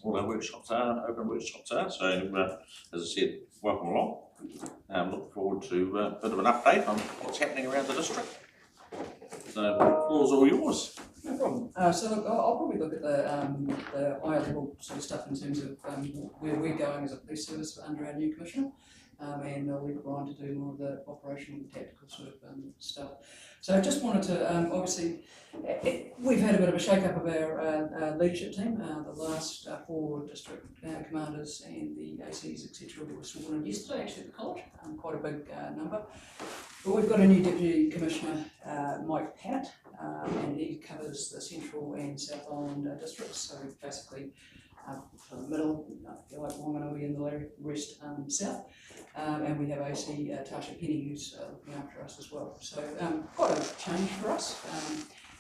All our workshops are, open workshops are, so as I said, welcome along. Look forward to a bit of an update on what's happening around the district. So the floor's all yours. No problem. So look, I'll probably look at the higher level sort of stuff in terms of where we're going as a police service under our new commissioner, and I'll leave Brian to do more of the operational and tactical sort of stuff. So I just wanted to, obviously, we've had a bit of a shake-up of our leadership team. The last 4 district commanders and the ACs, etc., were sworn in yesterday, actually, at the college, quite a big number. But we've got a new Deputy Commissioner, Mike Pat, and he covers the Central and South Island districts, so basically for the middle, if you like, Waimate and the rest south. And we have AC Tasha Penny, who's looking after us as well. So quite a change for us.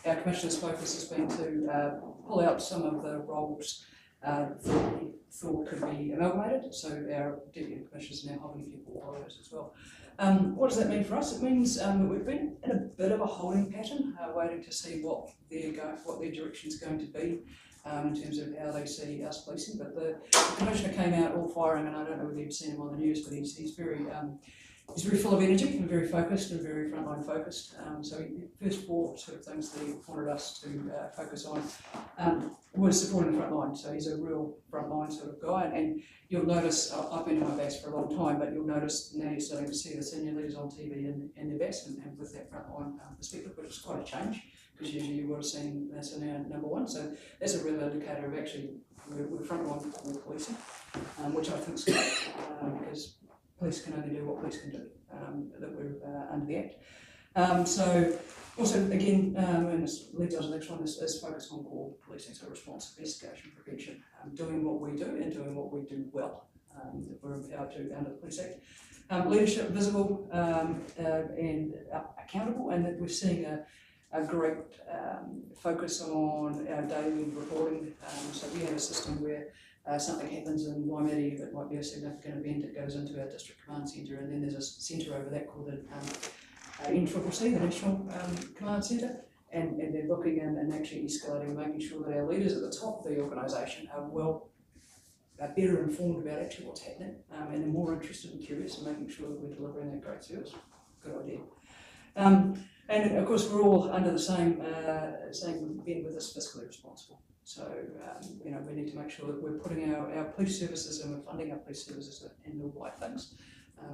Our Commissioner's focus has been to pull out some of the roles that we thought could be amalgamated. So our Deputy Commissioners are now holding a few portfolios as well. What does that mean for us? It means that we've been in a bit of a holding pattern, waiting to see what their direction is going to be in terms of how they see us policing. But the Commissioner came out all firing, and I don't know whether you've seen him on the news, but he's very full of energy and very focused and very frontline focused. So the first 4 sort of things that he wanted us to focus on was supporting the front line. So he's a real frontline sort of guy, and you'll notice, I've been doing my base for a long time, but you'll notice now you're starting to see the senior leaders on TV in their best and with that frontline perspective, which is quite a change, because usually you would have seen that's in our number 1. So that's a real indicator of actually we're frontline for policing, which I think is great, because police can only do what police can do, that we're under the Act. So also, again, and this leads on to the next one, is focus on core policing, so response, investigation, prevention, doing what we do and doing what we do well, that we're empowered to under the Police Act. Leadership, visible and accountable, and that we're seeing a great focus on our daily reporting. So we have a system where something happens in Waimate that might be a significant event, it goes into our district command centre, and then there's a centre over that called the NCCC, the National Command Centre, and they're looking and actually escalating and making sure that our leaders at the top of the organisation are better informed about actually what's happening, and they're more interested and curious in making sure that we're delivering that great service. Good idea. And of course, we're all under the same being with us fiscally responsible. So, we need to make sure that we're putting our police services and we're funding our police services in the right things.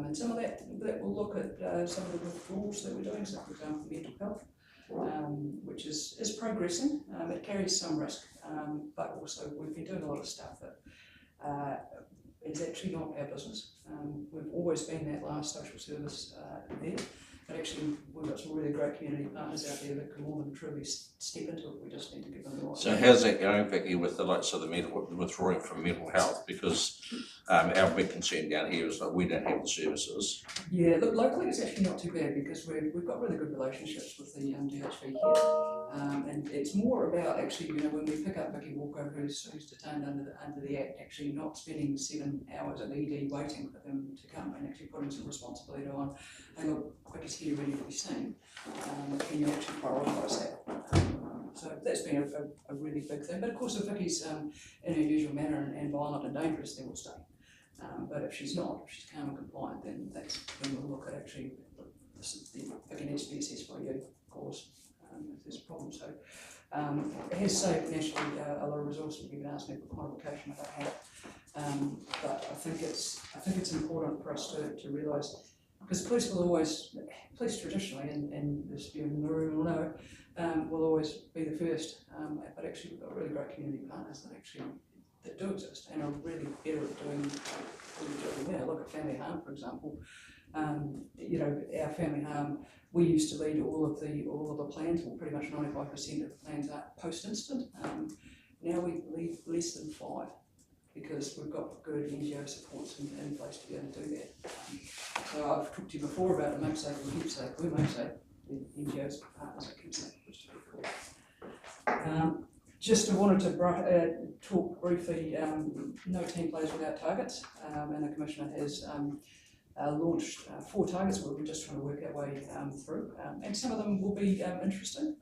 And some of that will look at some of the withdrawals that we're doing, so for example, mental health, which is progressing. It carries some risk, but also we've been doing a lot of stuff that is actually not our business. We've always been that last social service there. But actually, we've got some really great community partners out there that can more than truly step into it. We just need to give them the right. So how's that going, Vicky, with the likes of the withdrawing from mental health? Because our big concern down here is that we don't have the services. Yeah, look, locally it's actually not too bad, because we've got really good relationships with the DHB here, and it's more about actually, when we pick up Vicky Walker, who's detained under the Act, actually not spending 7 hours at ED waiting for them to come, and actually putting some responsibility on. And look, Vicky's here ready to be seen. Can you actually prioritise that? So that's been a really big thing. But of course, if Vicky's in her usual manner and violent and dangerous, then we'll stay. But if she's not, if she's calm and compliant, then we'll look at actually Vicky needs to be assessed by you, of course, if there's a problem. So it has saved nationally a lot of resources. You can ask me for quantification if I have. But I think it's important for us to realise, because police traditionally, and this you in the room will know, will always be the first, but actually we've got really great community partners that do exist and are really better at doing what we do. Look at family harm, for example. Our family harm, we used to lead all of the plans, well, pretty much 95% of the plans are post-incident. Now we lead less than 5, because we've got good NGO supports in place to be able to do that. So I've talked to you before about the make safe and keep safe. We make safe, the NGOs partners that keep safe, which is pretty cool. Just wanted to talk briefly, no team plays without targets, and the Commissioner has launched 4 targets where we're just trying to work our way through, and some of them will be interesting.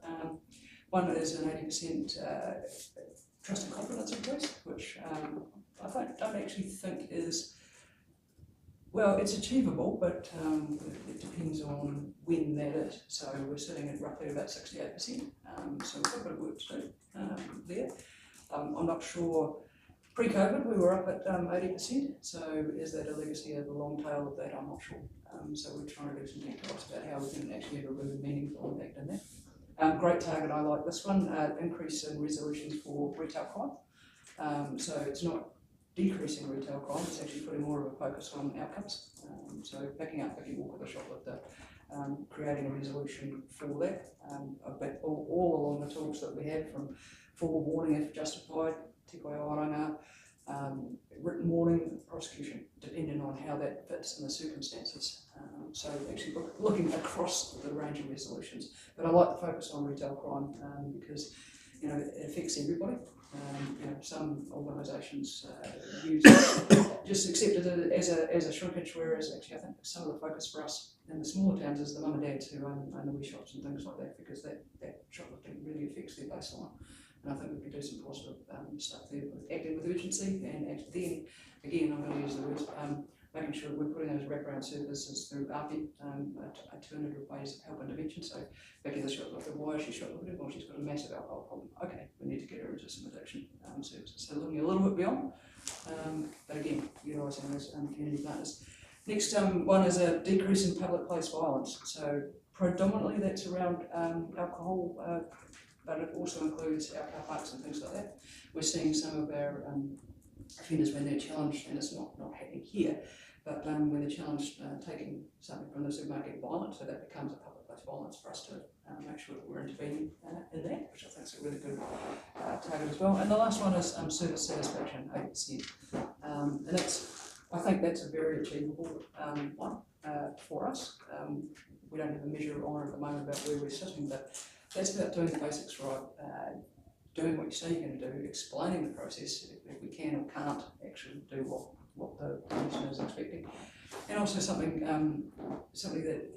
One is an 80% trust and confidence in police, which I don't actually think is, well, it's achievable, but it depends on when that is. So we're sitting at roughly about 68%, so we've got a bit of work to do there. I'm not sure, pre-COVID we were up at 80%, so is that a legacy of the long tail of that? I'm not sure. So we're trying to do some deep dives about how we can actually have a really meaningful impact in that. Great target, I like this one, increase in resolutions for retail crime. So it's not decreasing retail crime, it's actually putting more of a focus on outcomes. So picking up if you walk at the shoplifter, creating a resolution for that, all along the tools that we have, from formal warning if justified, te koe oranga, written warning, prosecution, depending on how that fits in the circumstances. So actually looking across the range of resolutions. But I like the focus on retail crime because it affects everybody. Some organisations just accept it as a shrinkage, whereas actually I think some of the focus for us in the smaller towns is the mum and dads who own the wee shops and things like that, because that shoplifting really affects their baseline. And I think we could do some positive stuff there with acting with urgency, and then again I'm going to use the words making sure that we're putting those wraparound services through API, alternative ways of help intervention. So Becky the shoplifter, why is she shoplifting? Well, she's got a massive alcohol problem. Okay, we need to get her into some addiction services. So looking a little bit beyond, but again, utilising those community partners. Next one is a decrease in public place violence. So predominantly that's around alcohol, but it also includes our car parks and things like that. We're seeing some of our offenders when they're challenged, and it's not happening here, but when they're challenged taking something from the supermarket violent, so that becomes a public place violence for us to make sure that we're intervening in that, which I think is a really good target as well. And the last one is service satisfaction, 8%. And I think that's a very achievable one for us. We don't have a measure on it at the moment about where we're sitting, but that's about doing the basics right, doing what you say you're going to do, explaining the process if we can or can't actually do what the commissioner is expecting, and also something that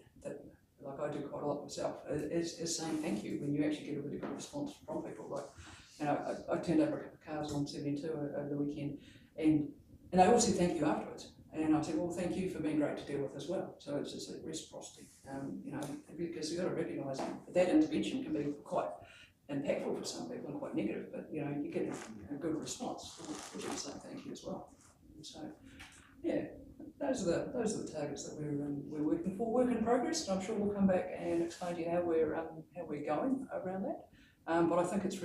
like I do quite a lot myself is saying thank you when you actually get a really good response from people. Like, I turned over a couple of cars on 72 over the weekend, and they all said thank you afterwards. And I said, well, thank you for being great to deal with as well. So it's just a reciprocity, because you've got to recognise that intervention can be quite impactful for some people and quite negative, but you get a good response, which is saying thank you as well. And so, yeah, those are the targets that we're working for. Work in progress, and I'm sure we'll come back and explain to you how we're going around that. But I think it's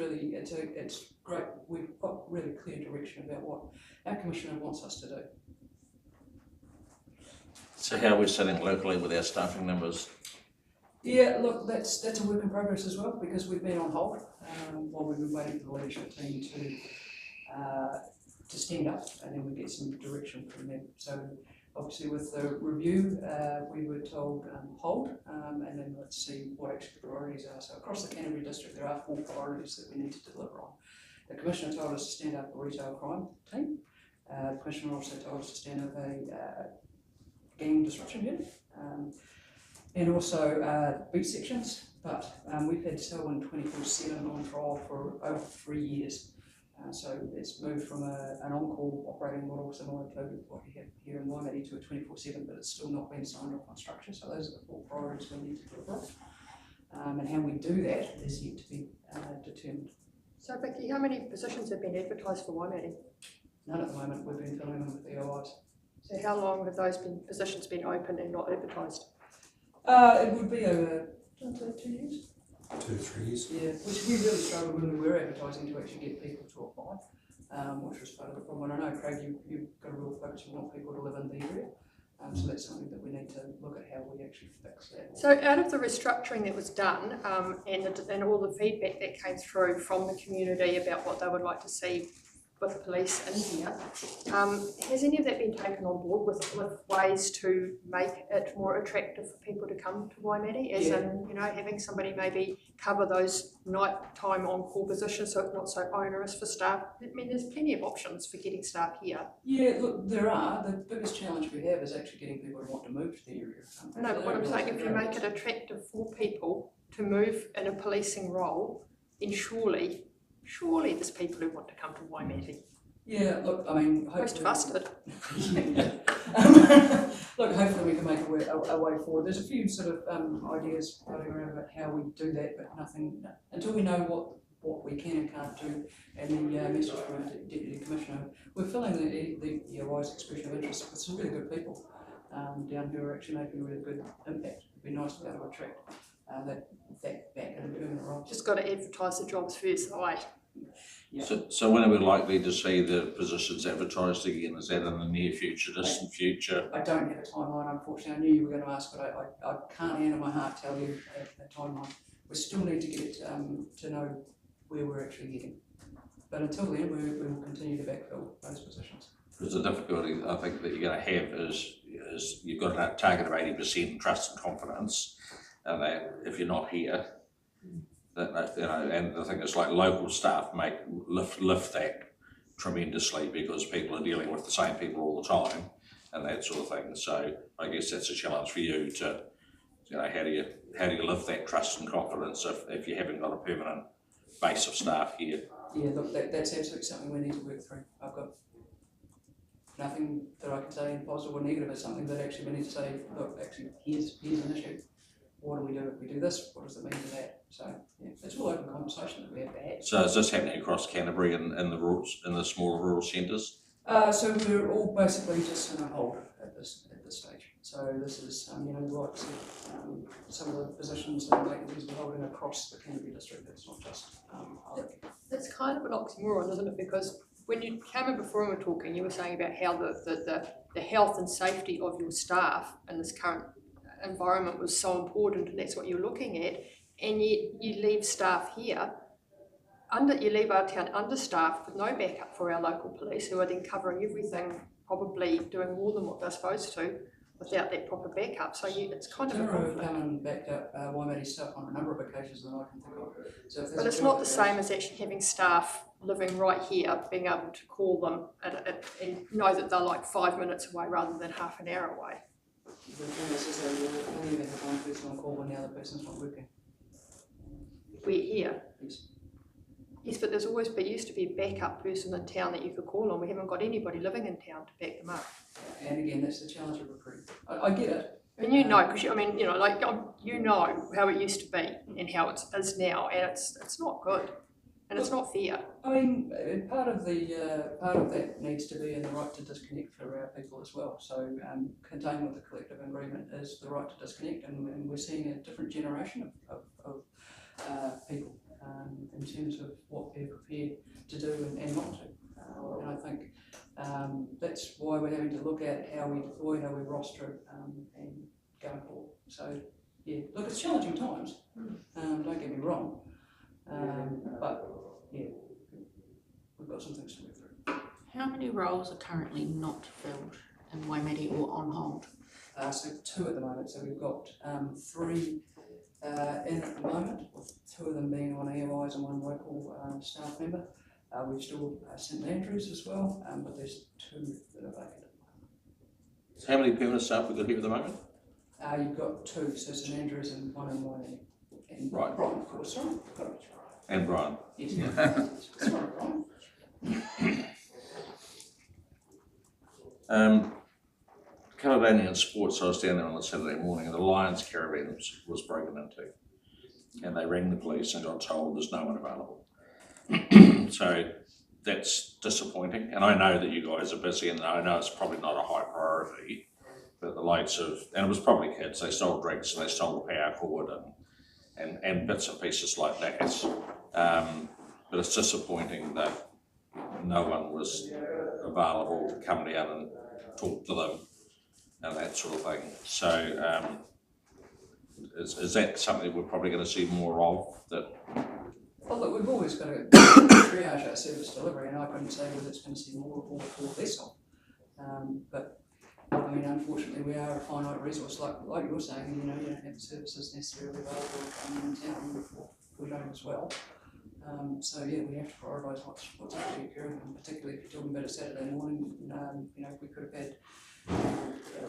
great. We've got really clear direction about what our commissioner wants us to do. So how are we sitting locally with our staffing numbers? Yeah, look, that's a work in progress as well, because we've been on hold while we've been waiting for the leadership team to stand up, and then we get some direction from them. So obviously with the review, we were told hold, and then let's see what actually the priorities are. So across the Canterbury district, there are 4 priorities that we need to deliver on. The Commissioner told us to stand up a retail crime team. The Commissioner also told us to stand up a gang disruption unit, and also beat sections, but we've had Selwyn 24/7 on trial for over 3 years. So it's moved from an on-call operating model similar to what you have here in Waimate to a 24/7, but it's still not been signed off on structure. So those are the 4 priorities we need to deliver on. And how we do that is yet to be determined. So Vicky, how many positions have been advertised for Waimate? None at the moment. We've been filling them with the OIs. So how long have those positions been open and not advertised? It would be over 2 years. 2 or 3 years. Yeah, which we really struggled when we were advertising to actually get people to apply, which was part of the problem. And I know, Craig, you've got a real focus, you want people to live in the area. So that's something that we need to look at how we actually fix that. So out of the restructuring that was done and all the feedback that came through from the community about what they would like to see with police in here, has any of that been taken on board with ways to make it more attractive for people to come to Waimate, as in, having somebody maybe cover those nighttime on-call positions so it's not so onerous for staff? I mean, there's plenty of options for getting staff here. Yeah, look, there are. The biggest challenge we have is actually getting people to want to move to the area. No, but what I'm saying, if you make it attractive for people to move in a policing role, then surely surely there's people who want to come to Waimate. Yeah, look, I mean, Most of us did. Look, hopefully we can make a way forward. There's a few sort of ideas floating around about how we do that, but nothing, until we know what we can and can't do. And the message from the Deputy Commissioner, we're filling the wise expression of interest with some really good people down here who are actually making a really good impact. It'd be nice to be able to attract that back in a permanent role. Just got to advertise the jobs first, right? Yeah. So when are we likely to see the positions advertised again? Is that in the near future, distant future? I don't have a timeline, unfortunately. I knew you were going to ask, but I can't hand on my heart tell you a timeline. We still need to get to know where we're actually heading. But until then, we will continue to backfill those positions. Because the difficulty I think that you're going to have is you've got a target of 80% trust and confidence, and that if you're not here, that you know, and the thing is, like, local staff lift that tremendously because people are dealing with the same people all the time and that sort of thing. So I guess that's a challenge for you to, you know, how do you lift that trust and confidence if you haven't got a permanent base of staff here? Yeah, look, that's absolutely something we need to work through. I've got nothing that I can say in positive or negative. It's something that actually we need to say, look, actually, here's an issue. What do we do if we do this? What does it mean to that? So yeah, it's all open conversation that we have to have. So is this happening across Canterbury in the smaller rural centres? So we're all basically just in a hold at this stage. So this is, you know, like I said, some of the positions and vacancies we're holding across the Canterbury district. It's not just It's kind of an oxymoron, isn't it? Because when you came in before and we were talking, you were saying about how the health and safety of your staff in this current environment was so important, and that's what you're looking at, and yet you leave staff here, you leave our town understaffed with no backup for our local police, who are then covering everything, probably doing more than what they're supposed to, without that proper backup. So it's kind of a conflict. come and backed up Waimate staff on a number of occasions that I can think of. So but it's not the same as actually having staff living right here, being able to call them and know that they're like 5 minutes away rather than half an hour away. The thing is that we only even have one person on call when the other person's not working. We're here. Yes. Yes, but there used to be a backup person in town that you could call on. We haven't got anybody living in town to back them up. And again, that's the challenge of recruiting. I get it. And you know, because I mean, you know, like you know how it used to be and how it is now, and it's not good, and it's not fair. I mean, part of that needs to be in the right to disconnect for our people as well. So contained with the collective agreement is the right to disconnect, and we're seeing a different generation of people in terms of what they're prepared to do and not to. And I think that's why we're having to look at how we deploy, how we roster, and going forward. So yeah, look, it's challenging times. Don't get me wrong, but yeah, we've got some things to work through. How many roles are currently not filled in Waimate or on hold? So 2 at the moment. So we've got 3 in at the moment, with 2 of them being on EOIs and 1 local staff member. We've still St Andrews as well, but there's 2 that are vacant at the moment. So how many permanent staff we've got here at the moment? You've got 2, so St Andrews and 1 in Waimate. And Right. Brian, of course, sorry. And Brian. Yes. Sorry, Brian. Caledonian Sports, I was down there on a Saturday morning and the Lions caravan was broken into. And they rang the police and got told there's no one available. So that's disappointing. And I know that you guys are busy and I know it's probably not a high priority, but the likes of, and it was probably kids, they stole drinks and they stole the power cord and bits and pieces like that. But it's disappointing that no one was available to come down and talk to them and that sort of thing. So is that something we're probably going to see more of? That? Well, look, we've always got to triage our service delivery, and I couldn't say whether it's going to see more or less of. But I mean, unfortunately, we are a finite resource, like you're saying. You know, you don't have the services necessarily available in town. We don't as well. So yeah, we have to prioritise what's actually occurring, and particularly if you're talking about a Saturday morning. You know, if we could have had.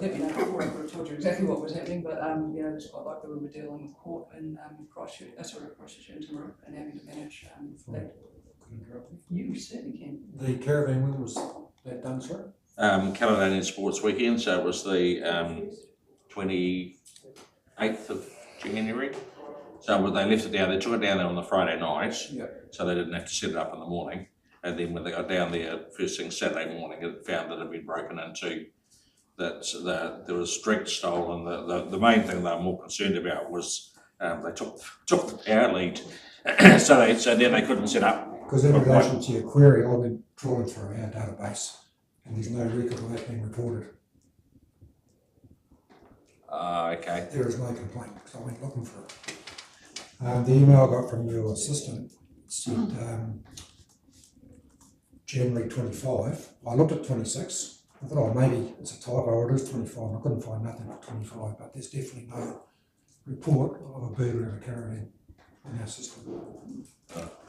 Before I could have told you exactly what was happening, but you know, it's quite likely we were dealing with court in Christchurch and Timaru, and having to manage that You certainly can. The caravan, when was that done, sir? Caledonian Sports Weekend, so it was the 28th of January. So when they left it down, they took it down there on the Friday night, so they didn't have to set it up in the morning. And then when they got down there first thing Saturday morning, it found that it had been broken into, that there was strength stolen. The main thing they were more concerned about was they took the power lead, so then they couldn't set up. Because in relation to your query, I've been trawling through our database and there's no record of that being reported. Okay. There is no complaint, because I went looking for it. The email I got from your assistant said January 25. I looked at 26. I thought, oh, maybe it's a typo, or it is 25. I couldn't find nothing for 25, but there's definitely no report of a burglary of a caravan in our system.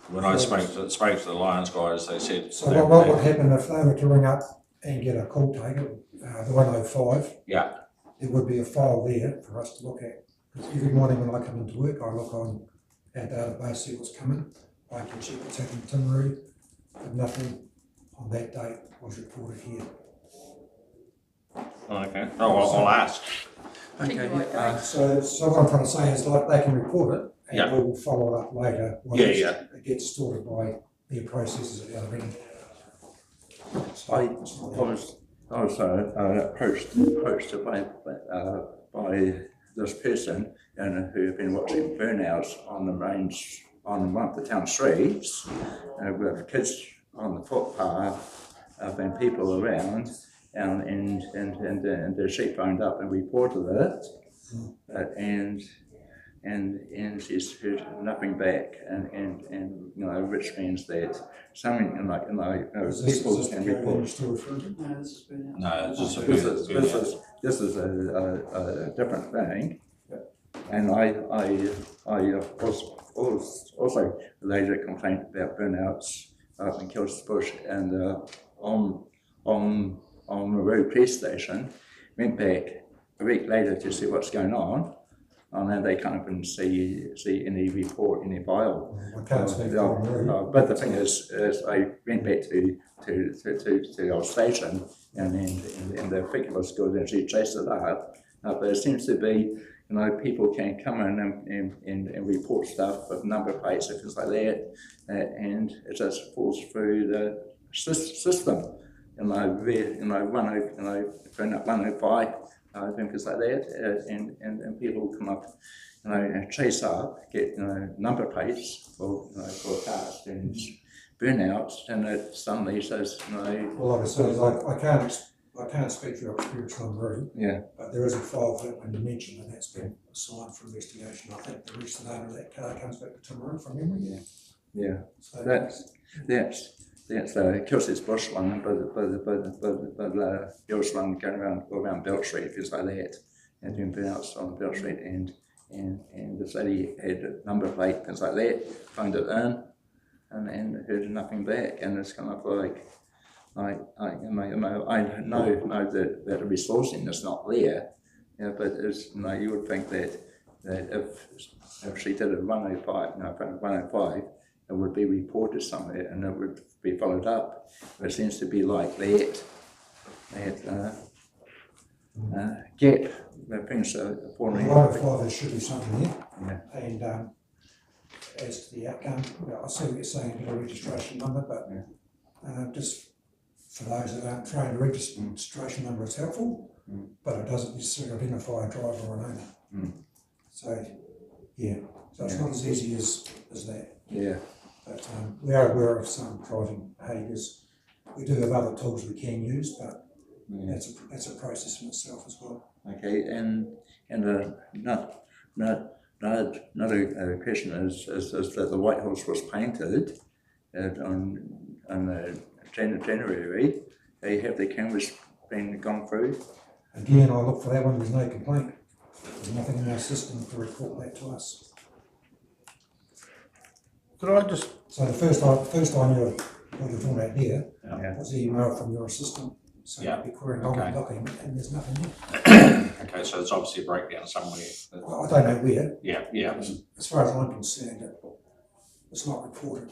When I spoke to the Lions guys, they said. So what would happen if they were to ring up and get a call taken, the 105? Yeah. There would be a file there for us to look at. Because every morning when I come into work, I look on our database, see what's coming. I can check what's happened in Timaru, but nothing on that date was reported here. Okay. Oh, well, I'll ask. Okay. So what I'm trying to say is, like, they can report it, and we'll follow it up later. Once it gets sorted by their processes at the other end. So I was approached by this person who have been watching burnouts on the range on one of the town streets with kids on the footpath and people around, and the sheep phoned up and reported it, and she's heard nothing back, and which means that something people can report. No, this is burnout. No, it's just a This is a different thing, and I was also laid a complaint about burnouts up in Kilsyth Bush and on the road police station. Went back a week later to see what's going on, and then they can't even see any report, any file. I can't speak for them. But the thing is I went back to our station, and the figure was good, and she chased it up. But it seems to be, people can come in and report stuff with number plates and things like that, and it just falls through the system. Phone up 105, things like that, and people come up, chase up, get number plates for cars and burnouts, and it suddenly says Well, like I say, I can't speak for your experience on the road. Yeah. But there is a file for that one you mentioned, and that's been assigned for investigation. I think the rest of the owner of that car comes back to Timaru from memory. Yeah. So That's Kilsyth Bush one, but yours one go around Belt Street, things like that, and doing burnouts on Belt Street, and this lady had a number plate, things like that, phoned it in, and heard nothing back, and it's kind of like I know that the resourcing is not there, but it's, you would think that if she did a 105, it would be reported somewhere and it would be followed up. But it seems to be like that gap where things are falling. 105, there should be something there. Yeah. And as to the outcome, I see what you're saying about a registration number, but just for those that aren't trained, a registration number is helpful, but it doesn't necessarily identify a driver or an owner. So, so it's not as easy as that. Yeah. But we are aware of some driving behaviours. We do have other tools we can use, but that's a process in itself as well. Okay, and another question is that the White Horse was painted on January. Have the cameras been gone through? Again, I look for that one. There's no complaint. There's nothing in our system to report that to us. Could I just... So the first I knew what you're talking about there was the email from your assistant. So you'd be querying on the document, and there's nothing there. Okay, so there's obviously a breakdown somewhere. Well, I don't know where. Yeah. As far as I'm concerned, it's not reported.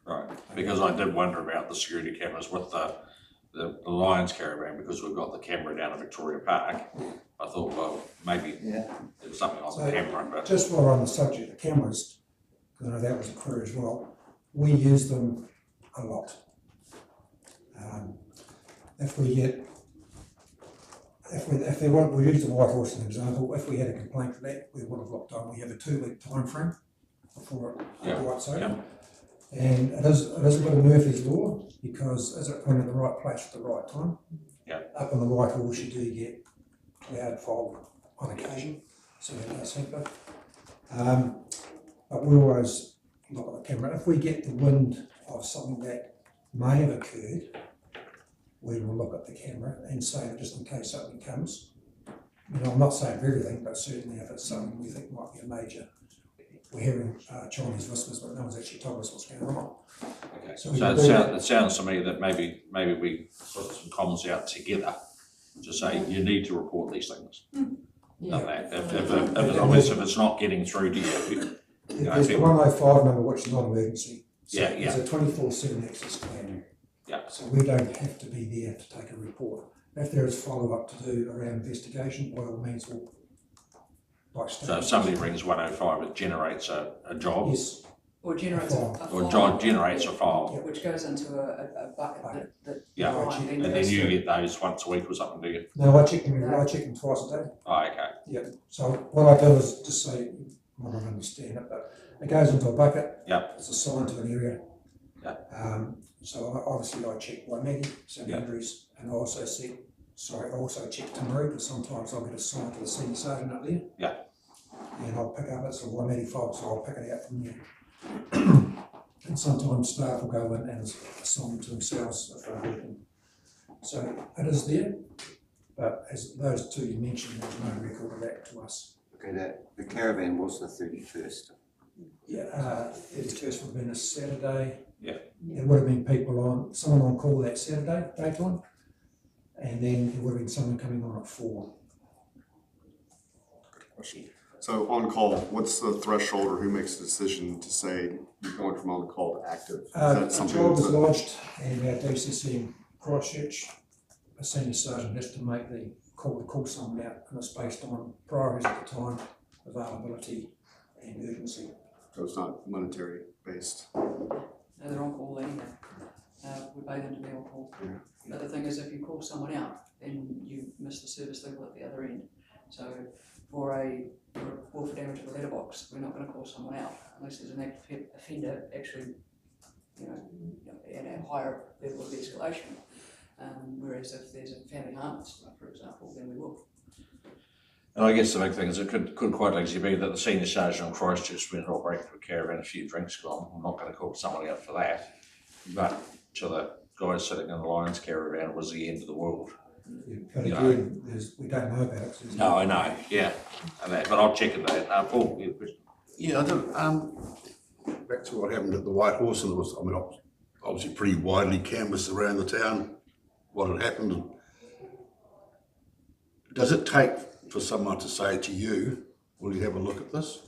Right, because I did wonder about the security cameras with the Lions caravan, because we've got the camera down at Victoria Park. I thought, well, maybe there's something on the camera, but. Just while we're on the subject of cameras, because I know that was a query as well, we use them a lot. If we use the White Horse as an example, if we had a complaint for that, we would have looked on. We have a 2-week time frame before it wipes out. And it is a bit of Murphy's Law, because is it put in the right place at the right time? Up on the White Horse you do get cloud fog on occasion, so that does happen. But we always look at the camera. If we get the wind of something that may have occurred, we will look at the camera and save it just in case something comes. You know, I'm not saying for everything, but certainly if it's something we think might be a major. We're hearing Chinese whispers, but no one's actually told us what's going on. Okay, So it sounds to me that maybe we put some comms out together to say you need to report these things. If it's not getting through to you. There's the 105 number, which is not emergency. So Yeah. It's a 24/7 access plan. Yeah. So we don't have to be there to take a report. If there is follow-up to do around investigation, by all means we'll So if somebody rings 105, it generates a job. Yes. Or generates a Or file. generates a file. Yeah, which goes into a bucket that. Yeah. Right, And then you get those once a week or something, do you? No, I check them twice a day. Oh, okay. Yeah. So what I do is just say, I don't understand it, but it goes into a bucket. Yep. It's assigned to an area. Yep. So obviously I check Waimate, St Andrews, and I also check Timaru, because sometimes I'll get assigned to the senior sergeant up there. Yeah. And I'll pick up, it's a Waimate file, so I'll pick it out from there. And sometimes staff will go in and assign to themselves if they're working. So it is there, but as those two you mentioned, there's no record of that to us. Okay, the caravan was the 31st. Yeah, 31st would have been a Saturday. Yeah. There would have been someone on call that Saturday, daytime, and then there would have been someone coming on at 4. Good question. So on call, what's the threshold, or who makes the decision to say you're going from on call to active? Is that A something job is that's lodged, and our DCC in Christchurch, a senior sergeant has to make the call to call someone out, and it's based on priorities at the time, availability and urgency. so it's not monetary based? No, they're on call anyway. We pay them to be on call. But the thing is, if you call someone out, then you miss the service level at the other end. So for a for damage of a letterbox, we're not going to call someone out unless there's an active offender actually, at a higher level of escalation. Whereas if there's a family harm, for example, then we will. And I guess the big thing is it could quite easily be that the senior sergeant on Christchurch went all break to a caravan, a few drinks gone. I'm not going to call somebody out for that. But to the guys sitting in the Lions caravan, it was the end of the world. But again, we don't know about it. No, I know, yeah. But I'll check into that. Paul, you have a question? Yeah, I don't, back to what happened at the White Horse, and it was, obviously pretty widely canvassed around the town what had happened. Does it take for someone to say to you, will you have a look at this?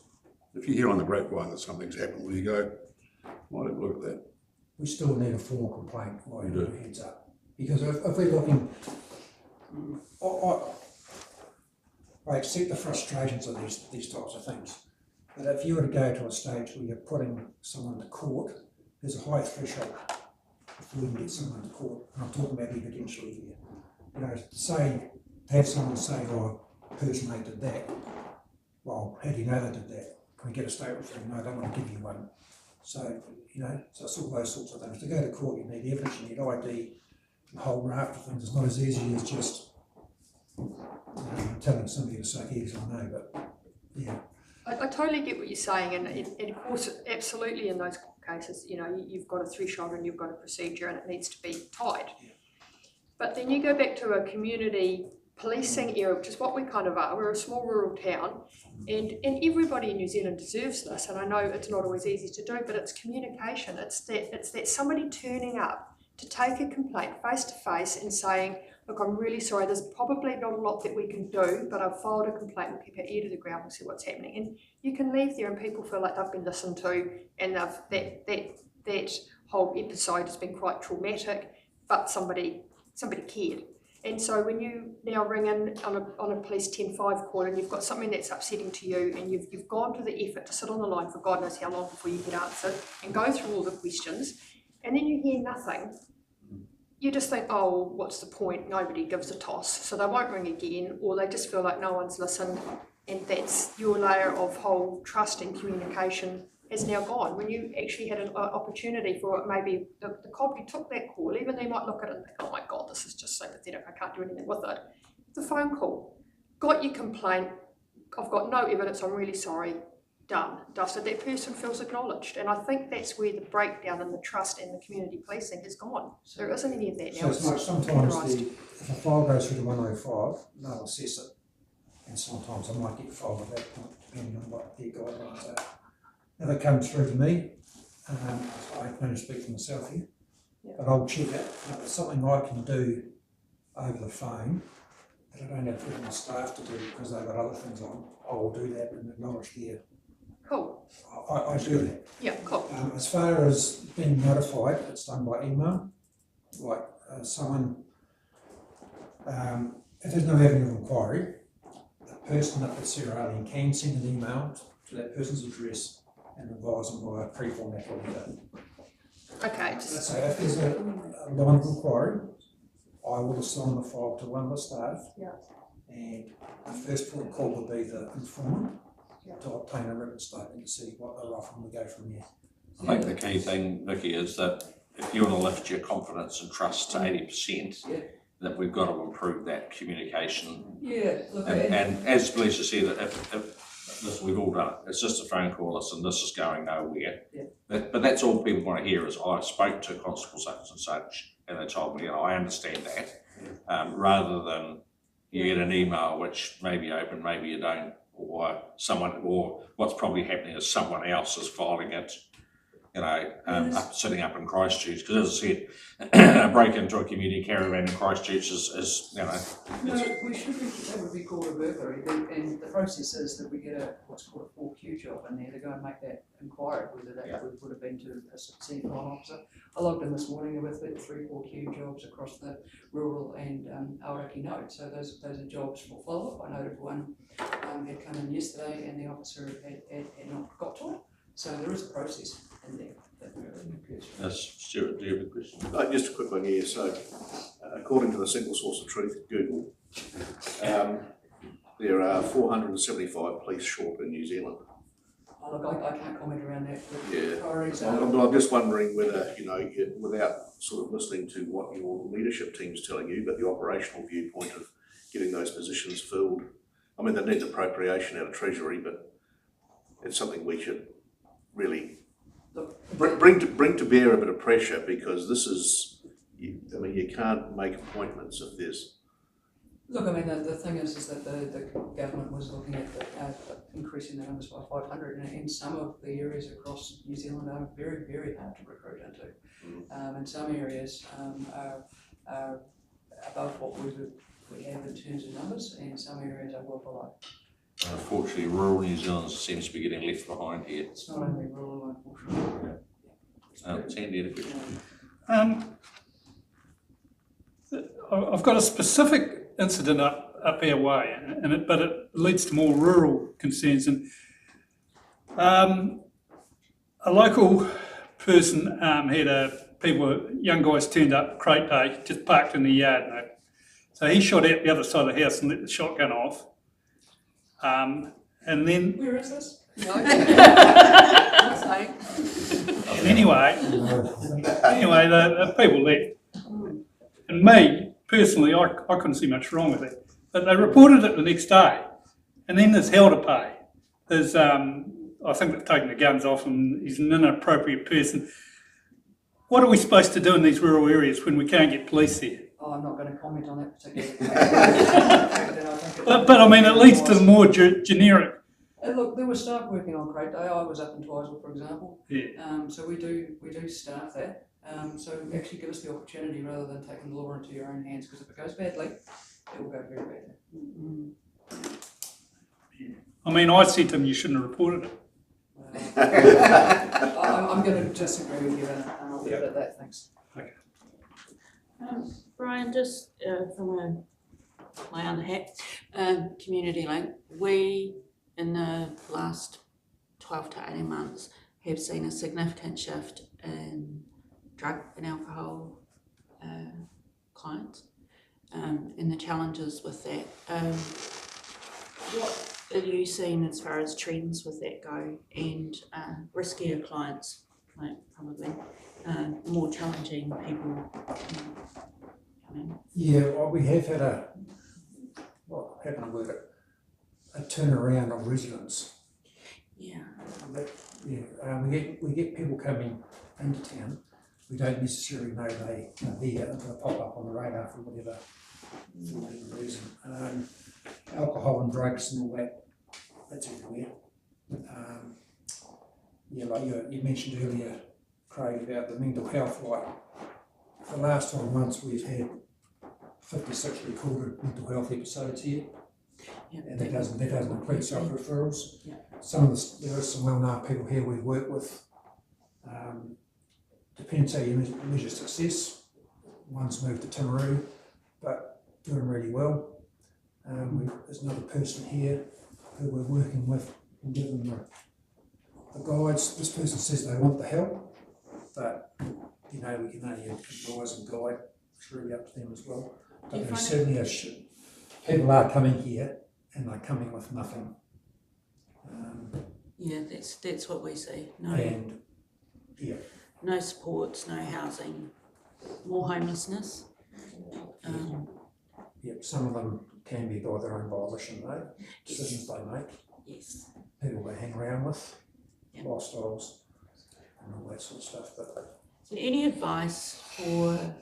If you hear on the grapevine that something's happened, will you go, might have a look at that? We still need a formal complaint, like You do. heads up. Because if we're looking, I accept the frustrations of these types of things. But if you were to go to a stage where you're putting someone to court, there's a high threshold before you can get someone to court. And I'm talking about evidentially here. You know, to have someone say, oh, person A did that. Well, how do you know they did that? Can we get a statement from them? No, I don't want to give you one. So, so it's all those sorts of things. To go to court, you need evidence, you need ID, and a whole raft of things. It's not as easy as just telling somebody to suck eggs, I know, but yeah. I totally get what you're saying, and of course, absolutely in those cases, you've got a threshold and you've got a procedure and it needs to be tied. Yeah. But then you go back to a community policing area, which is what we kind of are. We're a small rural town, and everybody in New Zealand deserves this, and I know it's not always easy to do, but it's communication. It's that somebody turning up to take a complaint face to face and saying, look, I'm really sorry, there's probably not a lot that we can do, but I've filed a complaint, we'll keep our ear to the ground, we'll see what's happening. And you can leave there and people feel like they've been listened to, and that whole episode has been quite traumatic, but somebody cared. And so when you now ring in on a police 10-5 call and you've got something that's upsetting to you and you've gone to the effort to sit on the line for God knows how long before you get answered and go through all the questions, and then you hear nothing, you just think, oh, well, what's the point? Nobody gives a toss. So they won't ring again, or they just feel like no one's listened, and that's your layer of whole trust and communication is now gone. When you actually had an opportunity for it, maybe the cop who took that call, even they might look at it and think, oh my God, this is just so pathetic, I can't do anything with it. The phone call, got your complaint, I've got no evidence, I'm really sorry, done, dusted. That person feels acknowledged. And I think that's where the breakdown in the trust and the community policing has gone. There isn't any of that now. So it's like sometimes if a file goes through to 105, they'll assess it. And sometimes I might get filed at that point, depending on what their guidelines are. If it comes through to me, I can only speak for myself here, but I'll check it. If it's something I can do over the phone that I don't have to get my staff to do because they've got other things on, I will do that and acknowledge their. Cool. I do that. Yeah, cool. As far as being notified, it's done by email. Like someone, if there's no avenue of inquiry, the person up at Sarah Alien can send an email to that person's address and advise them by a pre-formatted letter. Okay. So if there's a line of inquiry, I will assign the file to one of the staff. Yeah. And the first port of call will be the informant to obtain a written statement to see what they're offering. We go from there. I think the key thing, Vicky, is that if you want to lift your confidence and trust to 80%, that we've got to improve that communication. Yeah, look, And as Lisa said, if listen, we've all done it. It's just a phone call, listen, this is going nowhere. Yeah. But that's all people want to hear is, I spoke to Constable such and such, and they told me, I understand that. Rather than you get an email which maybe you open, maybe you don't, or what's probably happening is someone else is filing it, sitting up in Christchurch. Because as I said, a break into a community caravan in Christchurch is no, we should be, that would be called a burglary, and the process is that we get what's called a 4Q job in there to go and make that inquiry, whether that would have been to a senior file officer. I logged in this morning with 3 4Q jobs across the rural and Aoraki node, so those are jobs for follow-up. I noted one had come in yesterday and the officer had not got to it, so there is a process in there. Yes, Stuart, do you have a question? Just a quick one here. So, according to the single source of truth, Google, there are 475 police short in New Zealand. Oh, look, I can't comment around that. Yeah, I'm just wondering whether, without sort of listening to what your leadership team's telling you, but the operational viewpoint of getting those positions filled. I mean, that needs appropriation out of Treasury, but it's something we should really bring to bear a bit of pressure, because this is, you can't make appointments if there's. Look, I mean, the thing is that the government was looking at increasing the numbers by 500, and some of the areas across New Zealand are very, very hard to recruit into. And some areas are above what we have in terms of numbers, and some areas are well below. Unfortunately, rural New Zealand seems to be getting left behind here. It's not only rural, unfortunately. Sandy had a question. I've got a specific incident up our way, but it leads to more rural concerns. And a local person had young guys turned up crate day, just parked in the yard. So he shot out the other side of the house and let the shotgun off. And then. Where is this? No. Not saying. And anyway, the people left. And me, personally, I couldn't see much wrong with it. But they reported it the next day. And then there's hell to pay. There's, I think they've taken the guns off him. He's an inappropriate person. What are we supposed to do in these rural areas when we can't get police there? Oh, I'm not going to comment on that particular but I mean, it leads to the more generic. Look, there were staff working on crate day. I was up in Twizel, for example. Yeah. So we do staff that. So actually give us the opportunity rather than taking the law into your own hands, because if it goes badly, it will go very badly. Yeah. I mean, I said to him, you shouldn't have reported it. I'm going to disagree with you, and I'll leave it at that, thanks. Brian, just from my other hat, Community Link, we in the last 12 to 18 months have seen a significant shift in drug and alcohol clients and the challenges with that. What are you seeing as far as trends with that go, and riskier clients, like probably more challenging people coming? Yeah, well, we have had a turnaround of residents. Yeah. We get people coming into town. We don't necessarily know they are there, they'll pop up on the radar for whatever reason. Alcohol and drugs and all that, that's everywhere. Like you mentioned earlier, Craig, about the mental health, like for the last 12 months we've had 56 recorded mental health episodes here. Yeah, And that doesn't include self-referrals. Yeah. There are some well-known people here we work with. Depends how you measure success. One's moved to Timaru, but doing really well. There's another person here who we're working with and giving them the guides. This person says they want the help, but we can only advise and guide. It's really up to them as well. But there certainly are people are coming here and they're coming with nothing. Yeah, that's what we see. No supports, no housing, more homelessness. Some of them can be by their own volition though, decisions they make. Yes. People they hang around with, Yeah. lifestyles and all that sort of stuff. But So any advice for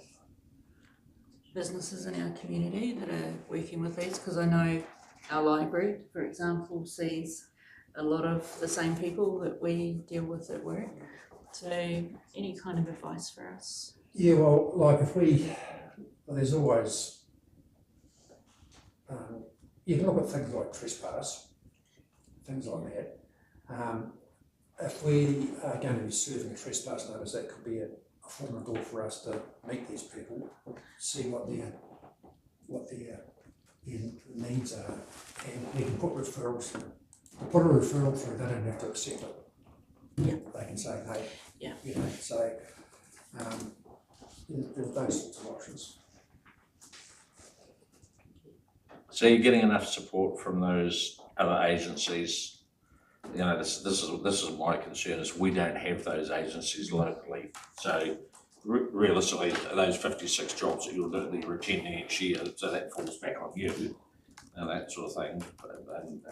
businesses in our community that are working with these? Because I know our library, for example, sees a lot of the same people that we deal with at work. So any kind of advice for us? yeah, well, like there's always, you can look at things like trespass, things like that. If we are going to be serving a trespass notice, that could be a foot in the door for us to meet these people, see what their needs are, and we can put referrals through. Put a referral through, they don't have to accept it. Yeah. They can say no. Yeah. So there's those sorts of options. So you're getting enough support from those other agencies? This is my concern, is we don't have those agencies locally. So realistically, those 56 jobs that you're retaining each year, so that falls back on you and that sort of thing.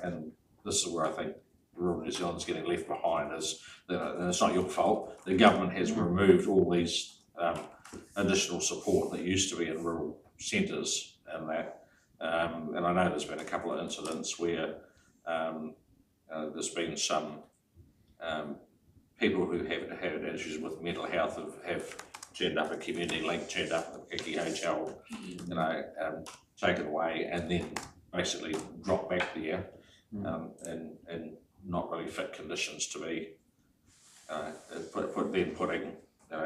And this is where I think rural New Zealand's getting left behind, is and it's not your fault. The government has removed all these additional support that used to be in rural centres and that. And I know there's been a couple of incidents where there's been some people who have had issues with mental health have turned up at Community Link, turned up at the Kiki Hotel, taken away, and then basically dropped back there in not really fit conditions to be putting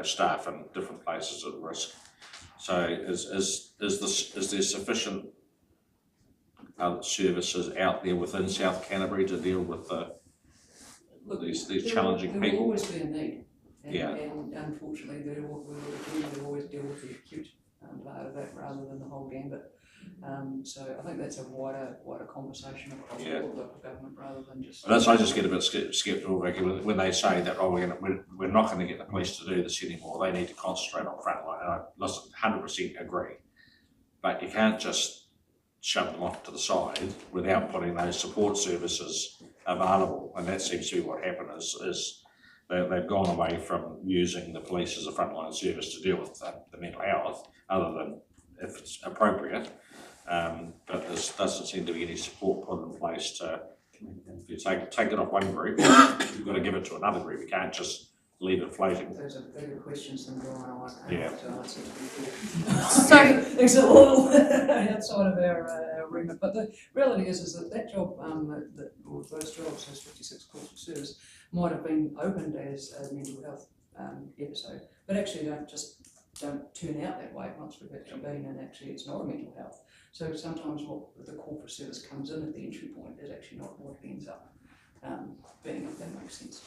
staff in different places at risk. So is there sufficient services out there within South Canterbury to deal with these challenging there people? There will always be a need, Yeah. and unfortunately we will always deal with the acute part of that rather than the whole gambit. So I think that's a wider conversation across all of the government rather than just. That's I just get a bit sceptical when they say that we're not going to get the police to do this anymore. They need to concentrate on frontline. And I 100% agree, but you can't just shove them off to the side without putting those support services available. And that seems to be what happened is they've gone away from using the police as a frontline service to deal with the mental health, other than if it's appropriate. But there doesn't seem to be any support put in place to, if you take it off one group, you've got to give it to another group. You can't just leave it floating. Those are bigger questions than Brian and I Yeah. to answer. So- There's a little outside of our remit, but the reality is that job, or those jobs, those 56 calls for service, might have been opened as mental health episode, but actually don't turn out that way once we've actually been, and actually it's not a mental health. So sometimes what the call for service comes in at the entry point is actually not what it ends up being, if that makes sense.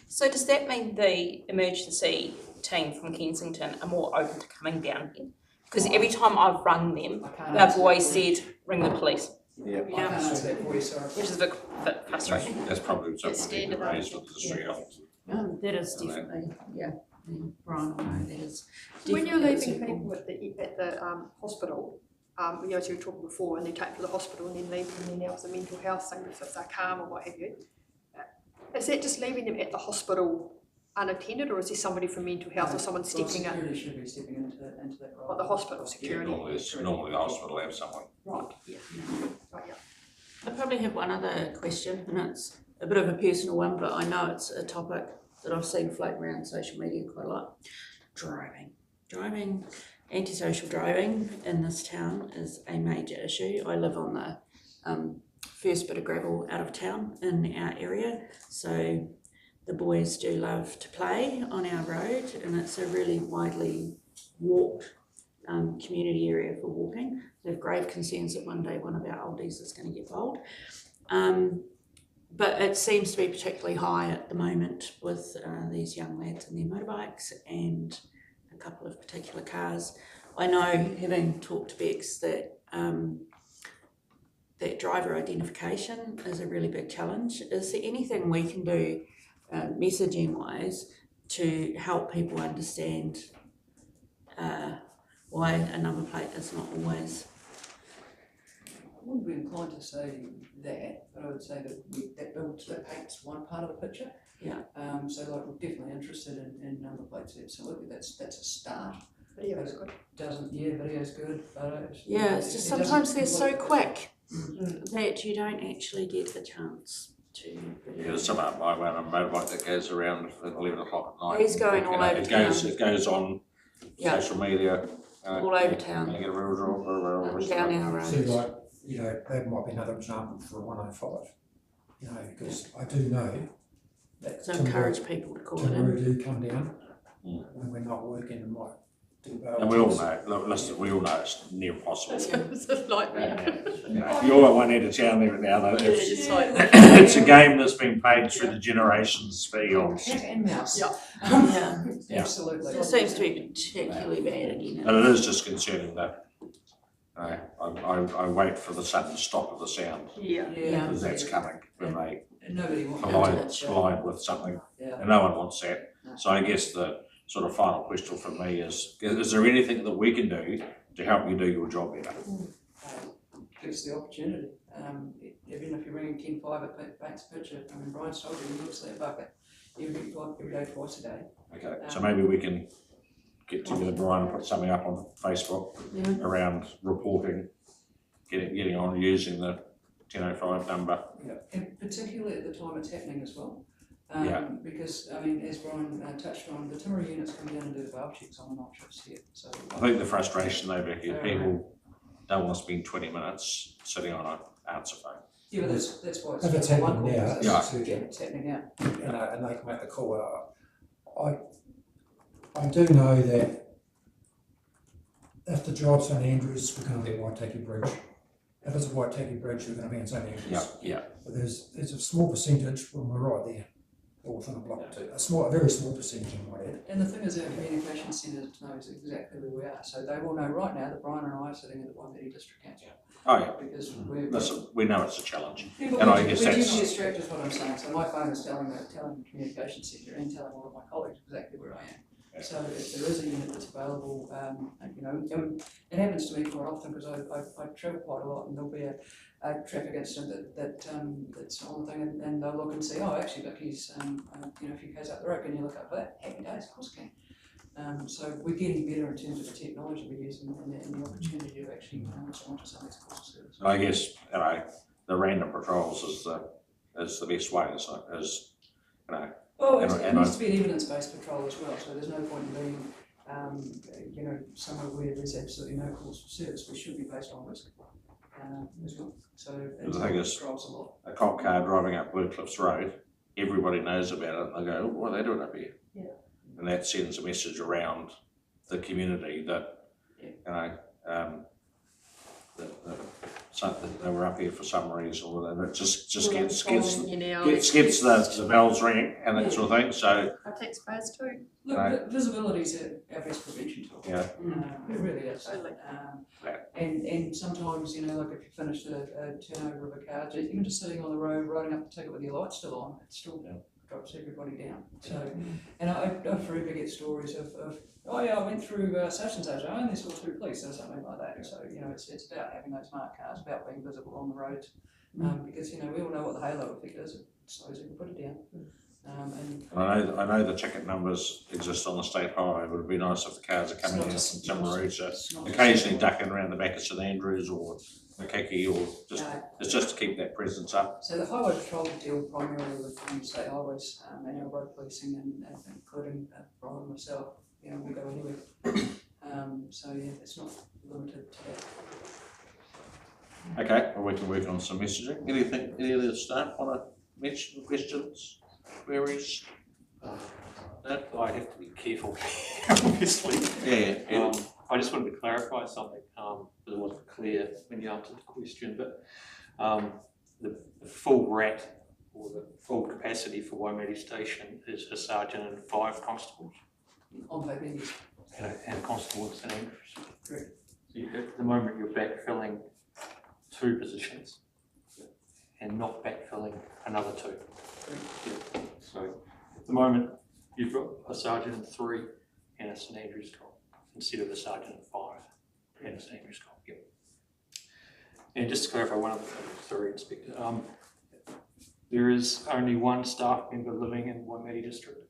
So does that mean the emergency team from Kensington are more open to coming down here? Because every time I've rung them, they've always said, ring the police. I can't answer that for you, sorry. Which is a bit frustrating. That's probably something It's we need to standard. raise with the district health. That is definitely, yeah, Brian, I know that is. When you're definitely leaving acceptable. people at the hospital, you know, as you were talking before, and they take to the hospital and then leave them, and then out the mental health thing, if they're calm or what have you, is that just leaving them at the hospital unattended, or is there somebody from mental health or someone stepping in? Security should be stepping into that role. What, the hospital security? Normally the hospital have someone. Right, yeah. Right, yeah. I probably have one other question, and it's a bit of a personal one, but I know it's a topic that I've seen floating around social media quite a lot. Driving, antisocial driving in this town is a major issue. I live on the first bit of gravel out of town in our area, so the boys do love to play on our road, and it's a really widely walked community area for walking. They have grave concerns that one day one of our oldies is going to get bowled. But it seems to be particularly high at the moment with these young lads and their motorbikes and a couple of particular cars. I know, having talked to Bex, that that driver identification is a really big challenge. Is there anything we can do messaging wise to help people understand why a number plate is not always? I wouldn't be inclined to say that, but I would say that paints one part of the picture. Yeah. So like we're definitely interested in number plates, absolutely. That's a start. Video's good. Video's good, photos. Yeah, it's just sometimes they're so quick that you don't actually get a chance to. Yeah, there's some out my way on a motorbike that goes around at 11 o'clock at night. He's going all over town. It goes on social media. All over town. You get a real Down our See, road. like, you know, that might be another example for a 105, you know, because I do know that So encourage people to call it Timber in. do come down when we're not working and might do bail. And we all know, look, listen, we all know it's near impossible. It's a nightmare. You know, you're at one end of town there now, though. It's like, It's a game that's been played through the generations for eons. Cat and mouse. Yeah. Yeah. Yeah. Absolutely. It seems to be particularly bad again. And it is disconcerting that I wait for the sudden stop of the sound, yeah. Yeah. because that's coming when they Nobody wants collide with something, Yeah. and no one wants that. So I guess the sort of final question for me is there anything that we can do to help you do your job better? Give us the opportunity. Even if you're ringing 10-5 at Bank's Picture, I mean, Brian's told you, he looks at that bucket every day, twice a day. Okay, so maybe we can get together, Brian, and put something up on Facebook around reporting, getting on using the 1005 number. Yeah, and particularly at the time it's happening as well. Yeah. Because, I mean, as Brian touched on, the timber units come down and do the bail checks on the night shifts here, so. I think the frustration though, Becky, people don't want to spend 20 minutes sitting on an answer phone. Yeah, but that's why it's. If it's one happening call, now, it's- it's Yeah, urgent. it's happening now. And they can make the call. I do know that if the job's St Andrews, we're going to be at Waitaki Bridge. If it's a Waitaki Bridge, we're going to be in St Andrews. Yeah. But there's a small percentage when we're right there, all within a block too. A very small percentage, I might add. And the thing is, our communication centre knows exactly where we are, so they will know right now that Brian and I are sitting at the Waimate District Council. Oh yeah. Because we're. Listen, we know it's a challenge. Yeah, but And I we guess do that's- get distracted is what I'm saying, so my phone is telling the communication centre and telling all of my colleagues exactly where I am. Yeah. So if there is a unit that's available, you know, and it happens to me quite often because I travel quite a lot, and there'll be a traffic incident that's on the thing, and they'll look and see, oh, actually, look, he's you know, a few k's up the road, can you look up for that? Happy days, of course I can. So we're getting better in terms of the technology we use and the opportunity to actually respond to something's cost of service. I guess, you know, the random patrols is the best way, is you know. Well, it And needs to be an evidence-based patrol as well, so there's no point in being, you know, somewhere where there's absolutely no cause for service. We should be based on risk as well. So The thing is, patrols a lot. a cop car driving up Blue Cliffs Road, everybody knows about it, and they go, oh, what are they doing up here? Yeah. and that sends a message around the community that, you know, that they were up here for some reason or whatever. It just gets the bells ringing and that sort of thing. So Our taxpayers too. Look, visibility is our best prevention tool. yeah, It really is. Totally. And sometimes, you know, like if you finish a turnover of a car, even just sitting on the road, writing up the ticket with your lights still on, it still drops everybody down. So, and I frequently get stories of oh yeah, I went through such and such, I only saw 2 police or something like that. So, you know, it's about having those marked cars, about being visible on the roads, because, you know, we all know what the halo effect is. It slows people, put it down. I know the ticket numbers exist on the state highway, but it'd be nice if the cars are coming in from Timaru, occasionally ducking around the back of St Andrews or Makiki, or just it's just to keep that presence up. So the highway patrol deal primarily with state highways and our road policing, and including Brian and myself. You know, we go anywhere. So yeah, it's not limited to that. Okay, well, we can work on some messaging. Any other staff want to mention questions, queries? No? I have to be careful, obviously. Yeah. I just wanted to clarify something, because it wasn't clear when you answered the question, but the full RAT, or the full capacity for Waimate Station, is a sergeant and 5 constables. On paper, And a constable in St Andrews. correct. So at the moment you're backfilling 2 positions and not backfilling another 2. Yeah. So at the moment you've got a sergeant and 3 and a St Andrews cop instead of a sergeant and 5 and a St Andrews cop. Yep. And just to clarify one other thing, sorry, Inspector. There is only 1 staff member living in Waimate District.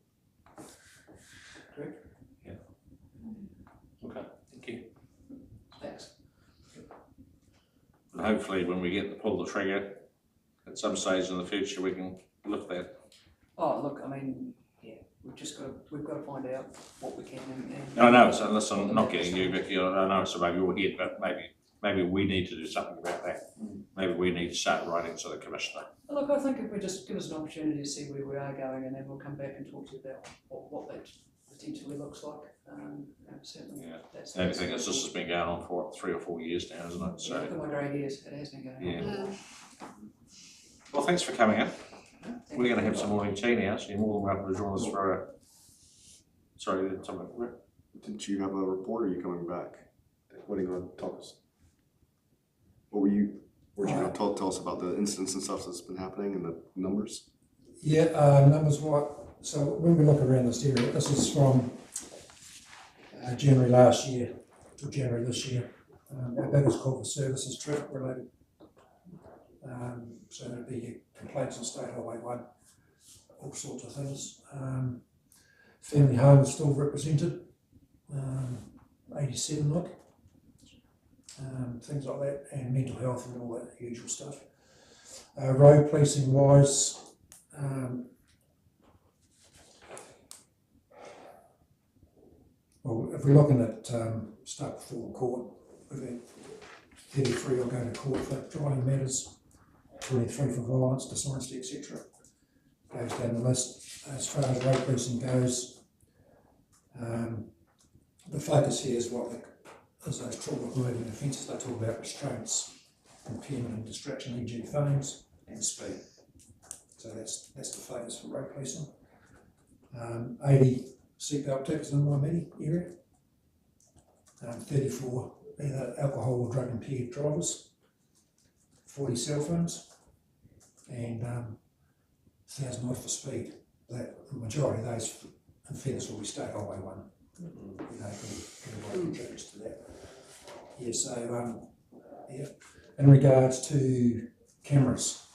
Correct. Yeah. Okay, thank you. Thanks. And hopefully when we get to pull the trigger at some stage in the future, we can lift that. Oh, look, I mean, yeah, we've got to find out what we can. And I know, so listen, I'm not getting you, Vicky, I know it's above your head, but maybe we need to do something about that. Maybe we need to start writing to the Commissioner. Look, I think if we just give us an opportunity to see where we are going, and then we'll come back and talk to you about what that potentially looks like. Certainly, that's The only thing is this has been going on for 3 or 4 years now, isn't it? So, my grey hairs, it has been going on. Well, thanks for coming in. Thank We're you. going to have some morning tea now, so you're more than welcome to join us for a... Sorry, something. Didn't you have a report, or are you coming back? What are you going to tell us? What were you going to tell us about the incidents and stuff that's been happening and the numbers? Yeah, numbers what? So when we look around this area, this is from January last year to January this year. Our biggest call for service is traffic related. So there'd be complaints on State Highway 1, all sorts of things. Family home is still represented, 87 look, things like that, and mental health and all that usual stuff. Road policing wise, well, if we're looking at stuff before court, we've had 33 will go to court for driving matters, 23 for violence, dishonesty, etc. Goes down the list. As far as road policing goes, the focus here is is those trauma-related offences. They talk about restraints, impairment and distraction, e.g. phones, and speed. So that's the focus for road policing. 80 seatbelt tickets in the Waimate area. 34 either alcohol or drug impaired drivers. 40 cell phones, and 1,000 odd for speed. The majority of those offenders will be State Highway 1. You know, can contributes to that. Yeah, so yeah. In regards to cameras,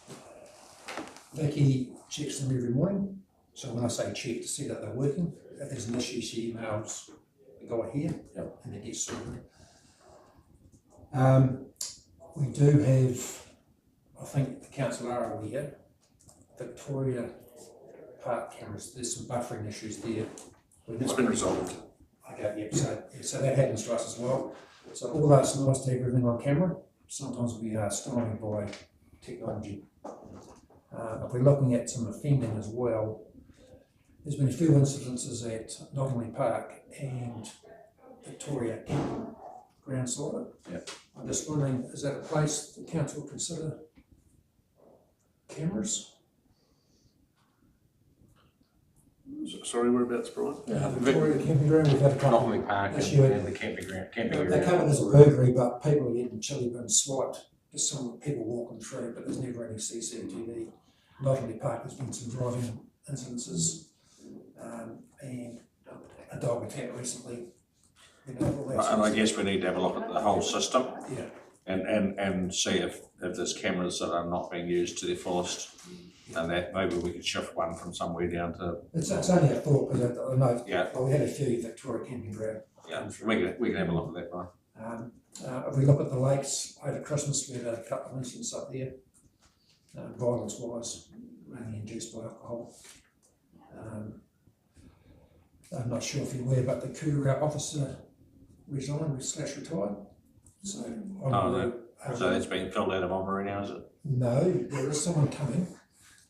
Vicky checks them every morning. So when I say check, to see that they're working. If there's an issue, she emails the guy here, and it gets sorted. We do have, I think the council are aware, Victoria Park cameras, there's some buffering issues there. It's been resolved. Okay, so that happens to us as well. So all that's nice to have everything on camera. Sometimes we are stymied by technology. If we're looking at some offending as well, there's been a few incidences at Nottingham Park and Victoria Ground side. Yep. I'm just wondering, is that a place the council will consider cameras? Sorry, whereabouts, Brian? Victoria Camping Ground, we've had a couple. Nottingham Park This and, year. and the camping ground, camping They area. come in as a burglary, but people are getting chili bins swiped, just some people walking through, but there's never any CCTV. Nottingham Park, there's been some driving incidences, and a dog attack recently. You know, all that sort And of I stuff. guess we need to have a look at the whole system Yeah, and see if there's cameras that are not being used to their fullest. And that maybe we could shift one from somewhere down to, it's only a thought, because I know, yeah, well, we had a few Victoria Camping Ground. yeah, we can have a look at that, Brian. If we look at the lakes over Christmas, we had a couple of incidents up there, violence wise, mainly induced by alcohol. I'm not sure if you're aware, but the Coorou officer resigned, /retired. So, So that's been filled out of Omaree now, is it? no, there is someone coming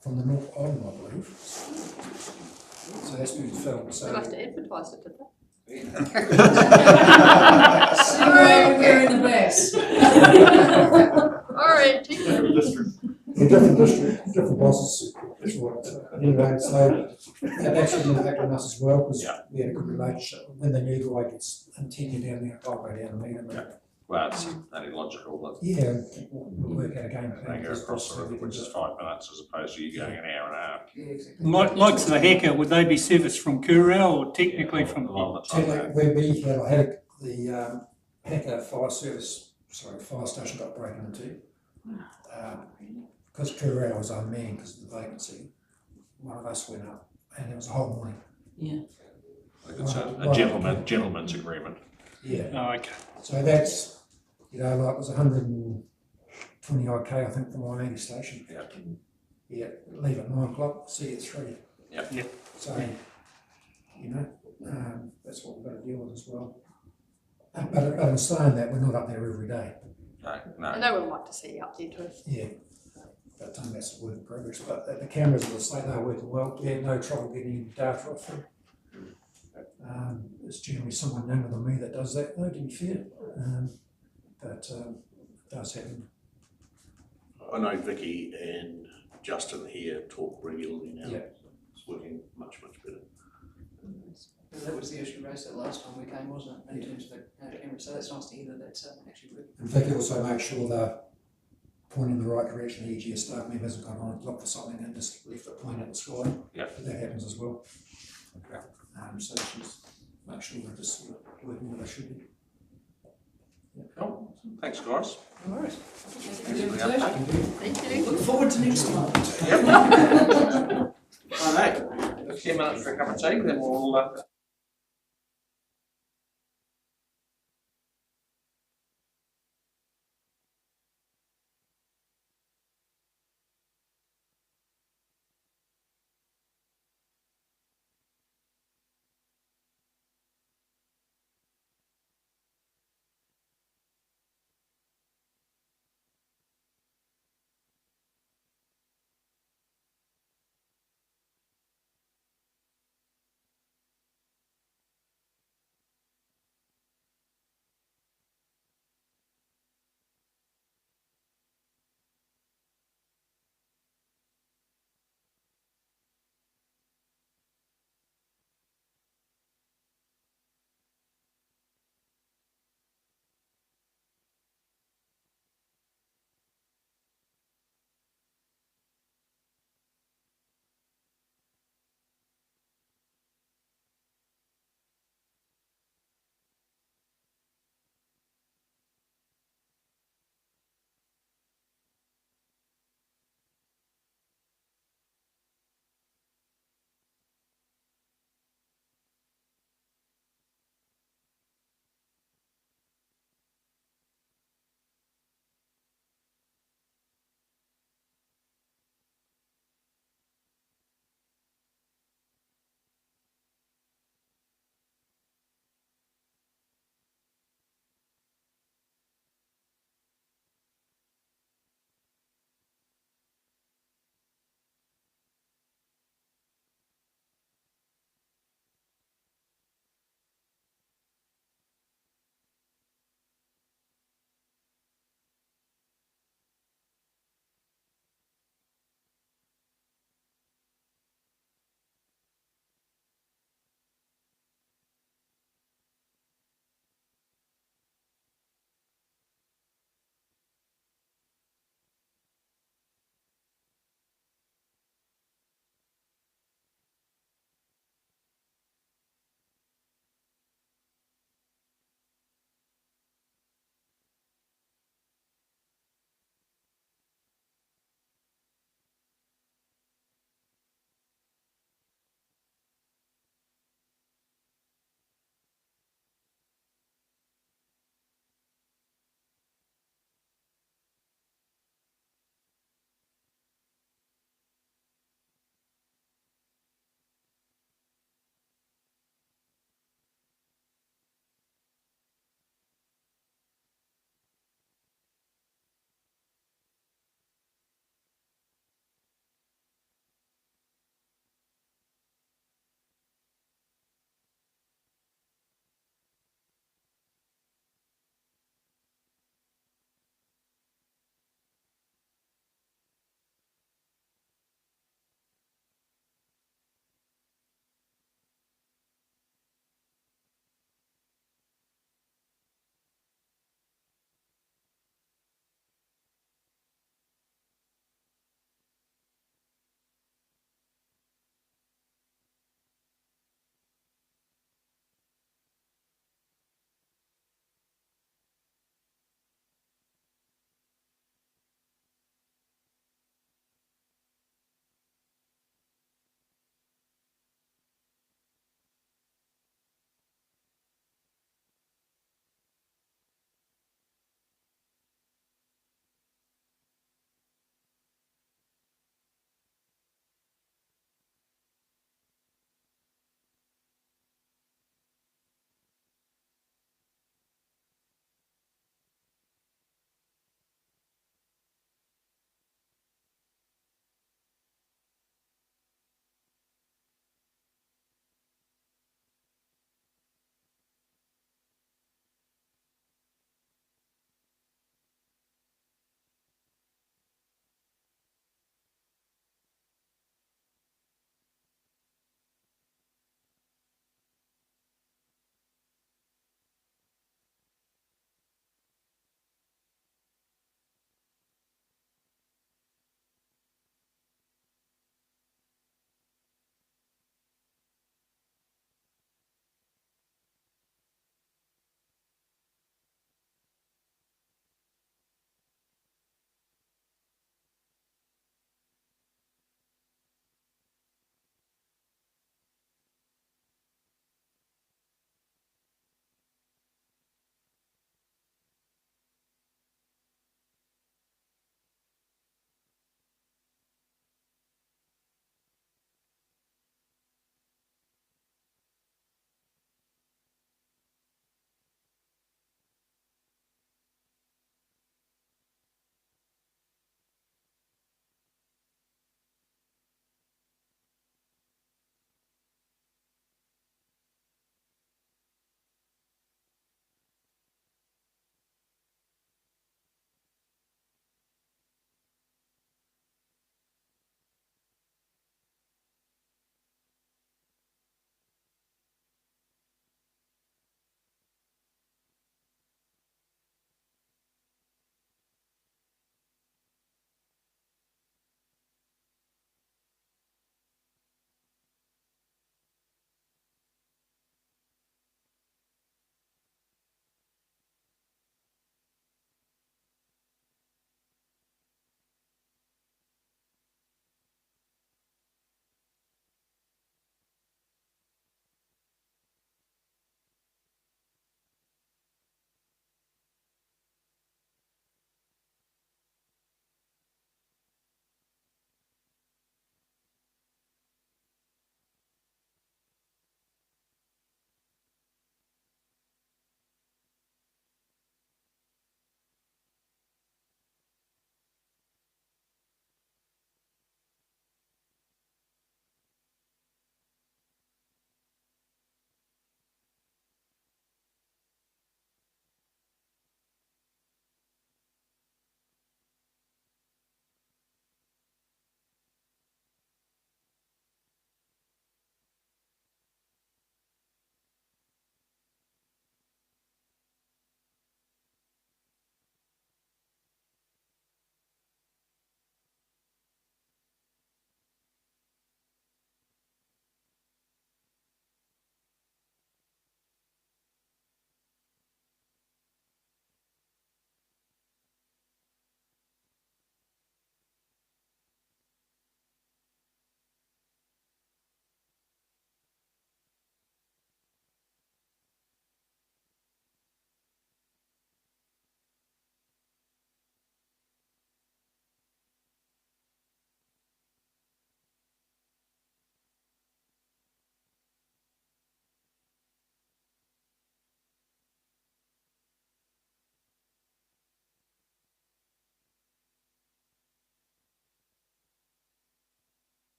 from the North Island, I believe. So that's been filled, They so. must have advertised it, did they? Sorry, we're in the mess. Alright, In different district, different bosses, that's what, anyway, so that actually impacted on us as well, because Yeah. we had a good relationship. When the new guy gets continued down there, I'll go down and meet him. Yeah. Well, it's only logical that Yeah, we'll work out a game they plan. go across the river, which is 5 minutes as opposed to you going an hour and a half. Yeah, exactly. Likes the Hacker, would they be serviced from Coorou or technically from? A lot of the time. Where we had the Hacker fire station got broken into. Because Coorou was unmanned because of the vacancy, one of us went up and it was a whole morning. I think it's a gentleman's agreement. Yeah. Oh, okay. So that's, you know, like it was 120 odd K, I think, from Waimate station. Yeah. Yeah, leave at 9 o'clock, see you at 3. Yep. Yep. So, you know, that's what we've got to deal with as well. But in saying that, we're not up there every day. No. and they would like to see you up there too. Yeah. But that's a work in progress. But the cameras, will say they're working well. We had no trouble getting any data off them. It's generally someone younger than me that does that, though, to be fair. But it does happen. I know Vicky and Justin here talk regularly now. Yeah. It's working much, much better. That was the issue raised that last time we came, wasn't it, in terms of the camera, so that's nice to hear that that's actually working. And Vicky also makes sure they're pointing in the right direction. The EGS staff members have gone on to look for something and just left it pointing at the sky. Yeah. That happens as well. Okay. So she's make sure we're just sort of working where they should be. Cool. Thanks, guys. No worries. Thanks for the Thank you. update. Thank you. Look forward to next time. All right, 10 minutes for a cup of tea, then we'll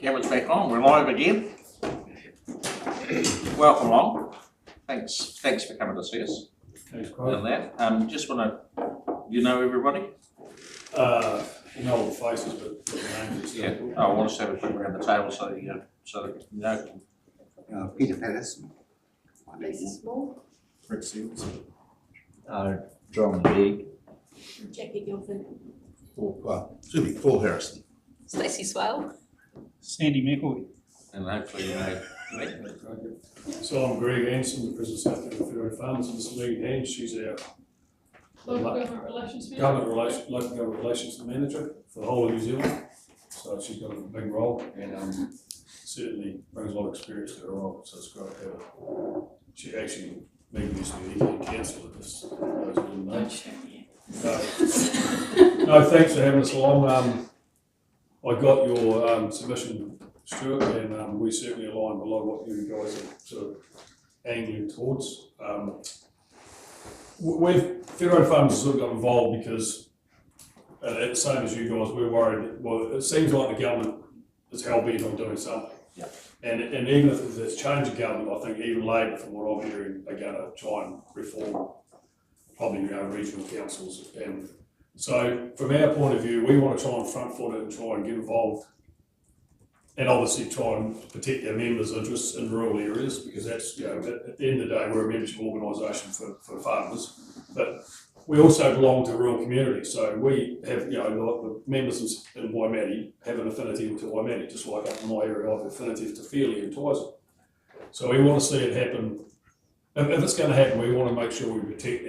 Camera's back on, we're live again. Welcome along. Thanks for coming to see us. Thanks, Craig. And that, just wanna, you know everybody? You know all the faces, but the names. Yeah, I want us to have a quick around the table so that you know. Peter Patterson. Lisa Small. Rick Seals. John Legg. Jackie Gilford. Paul Harrison. Stacey Swale. Sandy McAwee. And hopefully, you know, So I'm Greg Anson, the President of South African Federated Farmers, and this is Megan Hand. She's our Local Government Relations Manager. Local Government Relations Manager for the whole of New Zealand. So she's got a big role and certainly brings a lot of experience to her role. So it's great to have her. She actually, Megan used to be the councillor at this. Those who didn't know. Don't show me. No, thanks for having us along. I got your submission, Stuart, and we certainly align with a lot of what you guys are sort of angling towards. Federated Farmers sort of got involved because, the same as you guys, we're worried. Well, it seems like the government is hell bent on doing something. Yeah. And even if there's change of government, I think even Labor, from what I'm hearing, are going to try and reform probably regional councils. And so, from our point of view, we want to try and front foot it and try and get involved. And obviously try and protect our members' interests in rural areas, because that's, at the end of the day, we're a membership organisation for farmers, but we also belong to rural communities. So we have, the members in Waimate have an affinity to Waimate, just like up in my area, I have affinity to Fairley and Tyson. So we want to see it happen. If it's going to happen, we want to make sure we protect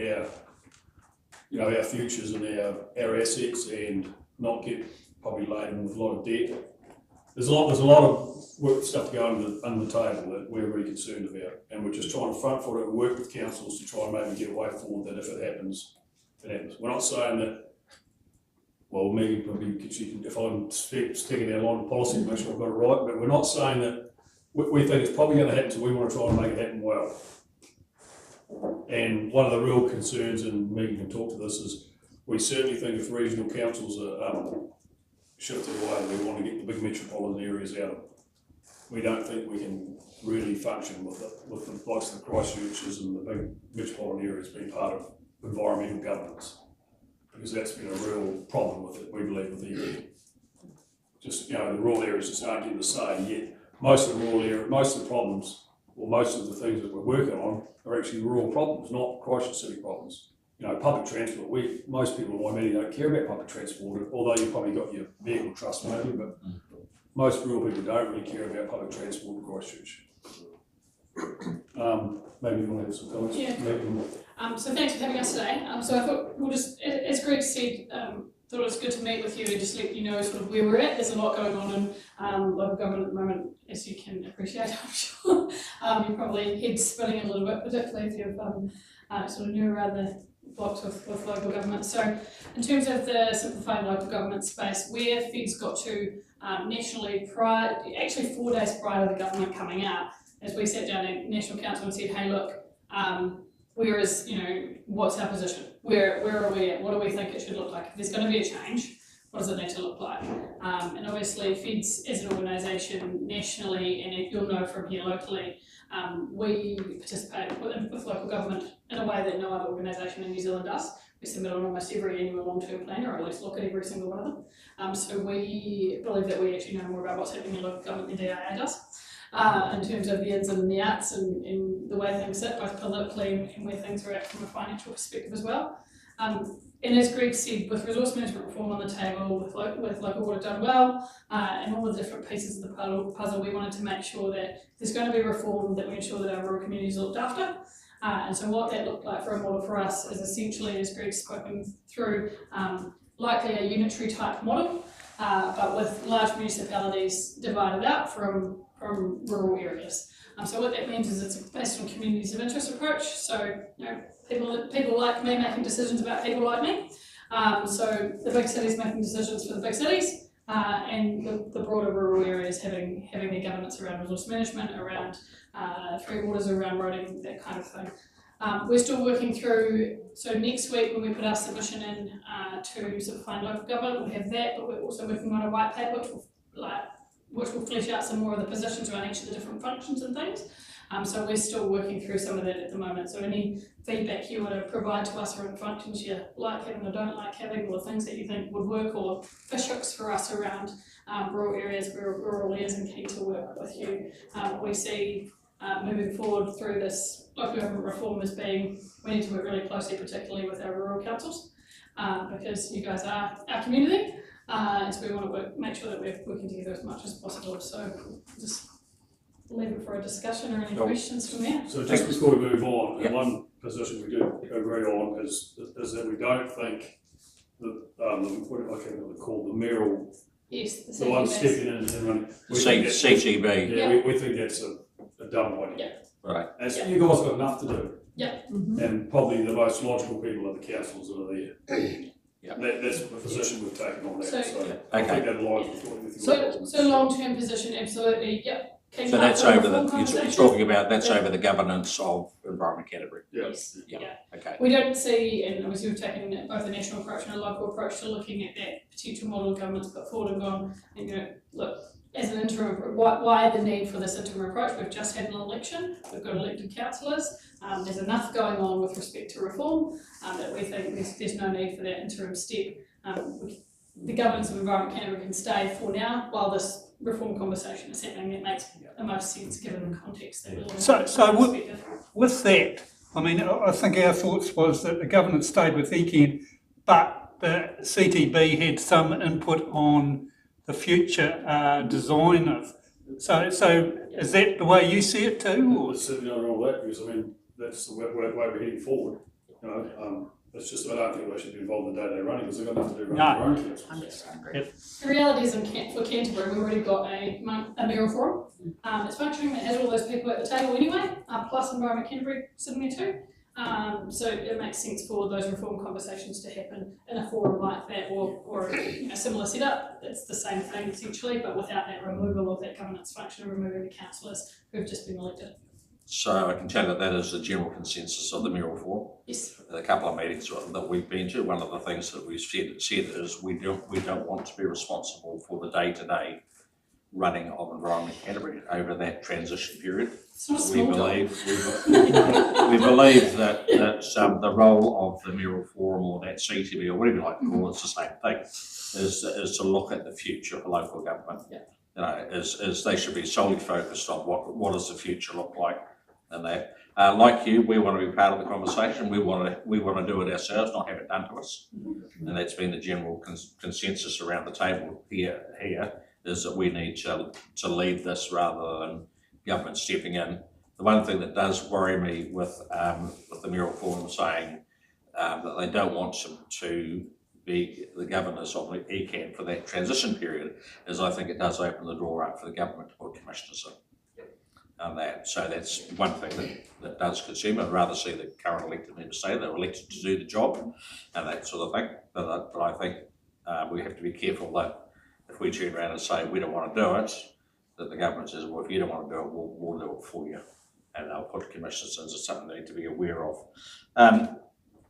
our futures and our assets and not get probably laden with a lot of debt. There's a lot of stuff going under the table that we're really concerned about, and we're just trying to front foot it and work with councils to try and maybe get a way forward that if it happens, it happens. We're not saying that, well, Megan probably, if I'm sticking our line of policy, make sure I've got it right, but we're not saying that we think it's probably going to happen, so we want to try and make it happen well. And one of the real concerns, and Megan can talk to this, is we certainly think if regional councils are shifted away, we want to get the big metropolitan areas out of it. We don't think we can really function with the likes of the Christchurches and the big metropolitan areas being part of environmental governance, because that's been a real problem with it, we believe, with the area. Just, the rural areas just aren't getting the say, yet most of the problems, or most of the things that we're working on are actually rural problems, not Christchurch City problems. Public transport, most people in Waimate don't care about public transport, although you've probably got your vehicle trust maybe, but most rural people don't really care about public transport in Christchurch. Maybe you want to have some comments? Yeah. So thanks for having us today. So I thought we'll just, as Greg said, thought it was good to meet with you and just let you know sort of where we're at. There's a lot going on in local government at the moment, as you can appreciate, I'm sure. You're probably head spinning a little bit, particularly if you've sort of new around the blocks with local government. So in terms of the simplifying local government space, where Fed's got to nationally, actually 4 days prior to the government coming out, as we sat down at National Council and said, hey look, where is, what's our position? Where are we at? What do we think it should look like? If there's going to be a change, what does it need to look like? And obviously Feds as an organisation nationally, and if you'll know from here locally, we participate with local government in a way that no other organisation in New Zealand does. We submit on almost every annual long-term plan, or at least look at every single one of them. So we believe that we actually know more about what's happening in local government than DIA does, in terms of the ins and the outs and the way things sit, both politically and where things are at from a financial perspective as well. And as Greg said, with resource management reform on the table, with local water done well, and all the different pieces of the puzzle, we wanted to make sure that there's going to be reform, that we ensure that our rural communities are looked after. And so what that looked like for a model for us is essentially, as Greg's spoken through, likely a unitary type model, but with large municipalities divided out from rural areas. So what that means is it's based on communities of interest approach. So people like me making decisions about people like me. So the big cities making decisions for the big cities, and the broader rural areas having their governance around resource management, around free waters, around roading, that kind of thing. We're still working through, so next week when we put our submission in to sort of find local government, we'll have that, but we're also working on a white paper which will which will flesh out some more of the positions around each of the different functions and things. So we're still working through some of that at the moment. So any feedback you want to provide to us around functions you like having or don't like having, or things that you think would work, or fish hooks for us around rural areas where rural leaders and keen to work with you. We see moving forward through this local government reform as being, we need to work really closely, particularly with our rural councils, because you guys are our community, and so we want to make sure that we're working together as much as possible. So just leave it for a discussion or any questions from there. So just before we move on, one position we do agree on is that we don't think that, what do I call the mayoral, yes, the one stepping in and running. CTB. Yeah, we think that's a dumb idea. Yeah. Right. And so you guys got enough to do. Yeah. And probably the most logical people are the councils that are there. Yeah. That's the position we've taken on that. So- So I think that aligns with So long-term position, absolutely, yep. Can So you that's have a over the, reform you're conversation? talking about, that's over the governance of Environment Canterbury. Yes. Yeah. Okay. We don't see, and obviously we've taken both a national approach and a local approach to looking at that potential model government's put forward and gone, and look, as an interim, why the need for this interim approach? We've just had an election, we've got elected councillors, there's enough going on with respect to reform that we think there's no need for that interim step. The governance of Environment Canterbury can stay for now while this reform conversation is happening. That makes the most sense given the context that we're in. So with that, I mean, I think our thoughts was that the government stayed with ECAN, but the CTB had some input on the future design of. So is that the way you see it too? Or? There's certainly nothing wrong with that, because I mean, that's the way we're heading forward. It's just, I don't think they should be involved in the day-to-day running, because they've got nothing to do running their own councils. The reality is for Canterbury, we've already got a mayoral forum. It's functioning, it has all those people at the table anyway, plus Environment Canterbury sitting there too. So it makes sense for those reform conversations to happen in a forum like that, or a similar setup. It's the same thing essentially, but without that removal of that governance function, removing the councillors who've just been elected. So I can tell that is the general consensus of the mayoral forum. Yes. A couple of meetings that we've been to, one of the things that we've said is we don't want to be responsible for the day-to-day running of Environment Canterbury over that transition period. We believe that the role of the mayoral forum, or that CTB, or whatever you like to call it, it's the same thing, is to look at the future for local government. Yeah. Is they should be solely focused on what does the future look like, and that. Like you, we want to be part of the conversation. We want to do it ourselves, not have it done to us. And that's been the general consensus around the table here is that we need to lead this rather than government stepping in. The one thing that does worry me with the mayoral forum saying that they don't want to be the governors of the ECAN for that transition period is I think it does open the door up for the government to put commissioners in. So that's one thing that does concern me. I'd rather see the current elected members say they're elected to do the job and that sort of thing. But I think we have to be careful that if we turn around and say we don't want to do it, that the government says, well, if you don't want to do it, we'll do it for you. And they'll put commissioners in as something they need to be aware of.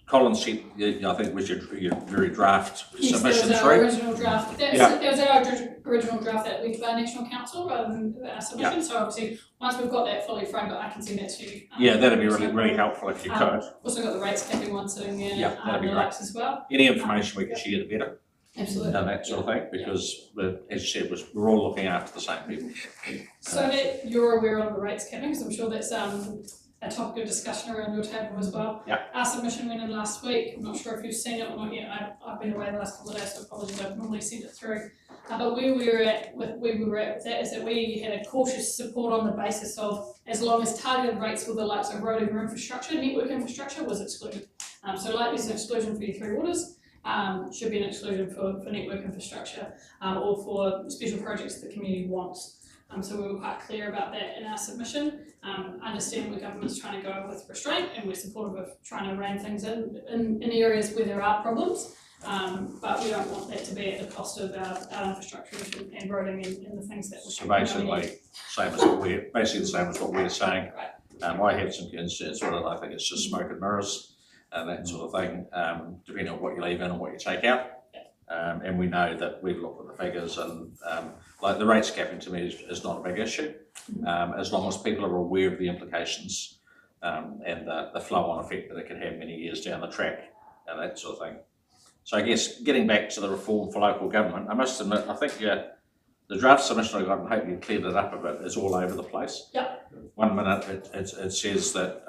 Colin said, I think was your very draft submission that was through. our original draft. That was our original draft that went to our National Council rather than our submission. So obviously, once we've got that fully framed, I can send that to you. That'd be really helpful if you could. Also got the rates capping one sitting there. Yeah, that'd be great. As well. Any information we can share, the better. Absolutely. And that sort of thing, because as you said, we're all looking after the same people. So that you're aware of the rates capping, because I'm sure that's a topic of discussion around your table as well. Yeah. Our submission went in last week. I'm not sure if you've seen it or not yet. I've been away the last couple of days, so apologies. I've normally sent it through. But where we were at with that is that we had a cautious support on the basis of as long as targeted rates for the likes of road and infrastructure, network infrastructure was excluded. So like there's an exclusion for your three waters, should be an exclusion for network infrastructure or for special projects that the community wants. So we were quite clear about that in our submission. Understand the government's trying to go with restraint, and we're supportive of trying to rein things in areas where there are problems. But we don't want that to be at the cost of our infrastructure and roading and the things that we're So basically, basically the same as what we're saying. I have some concerns with it. I think it's just smoke and mirrors and that sort of thing, depending on what you leave in and what you take out. And we know that we've looked at the figures and like the rates capping to me is not a big issue, as long as people are aware of the implications and the flow-on effect that it can have many years down the track and that sort of thing. So I guess getting back to the reform for local government, I must admit, I think the draft submission I got, and hope you cleared it up a bit, is all over the place. Yep. 1 minute it says that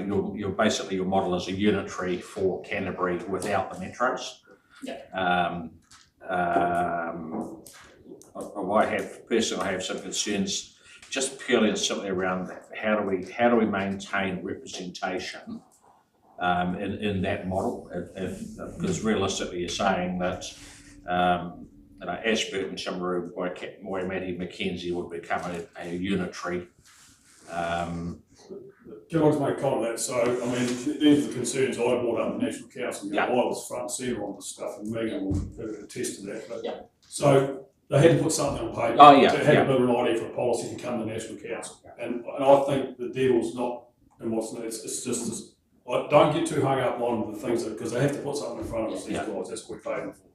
your basically your model is a unitary for Canterbury without the metros. Yep. I have some concerns just purely and simply around how do we maintain representation in that model, because realistically you're saying that Ashburton, Timaru, Waimate, Mackenzie would become a unitary. Can I just make a comment on that? So, I mean, these are the concerns I brought up in the National Council. I was front and centre on this stuff, and Megan will attest to that. But, so, they had to put something on paper. They had a bit of an idea for a policy to come to the National Council. And I think the devil's not in what's it's just this. Don't get too hung up on the things because they have to put something in front of us, these guys, that's what we're paying for.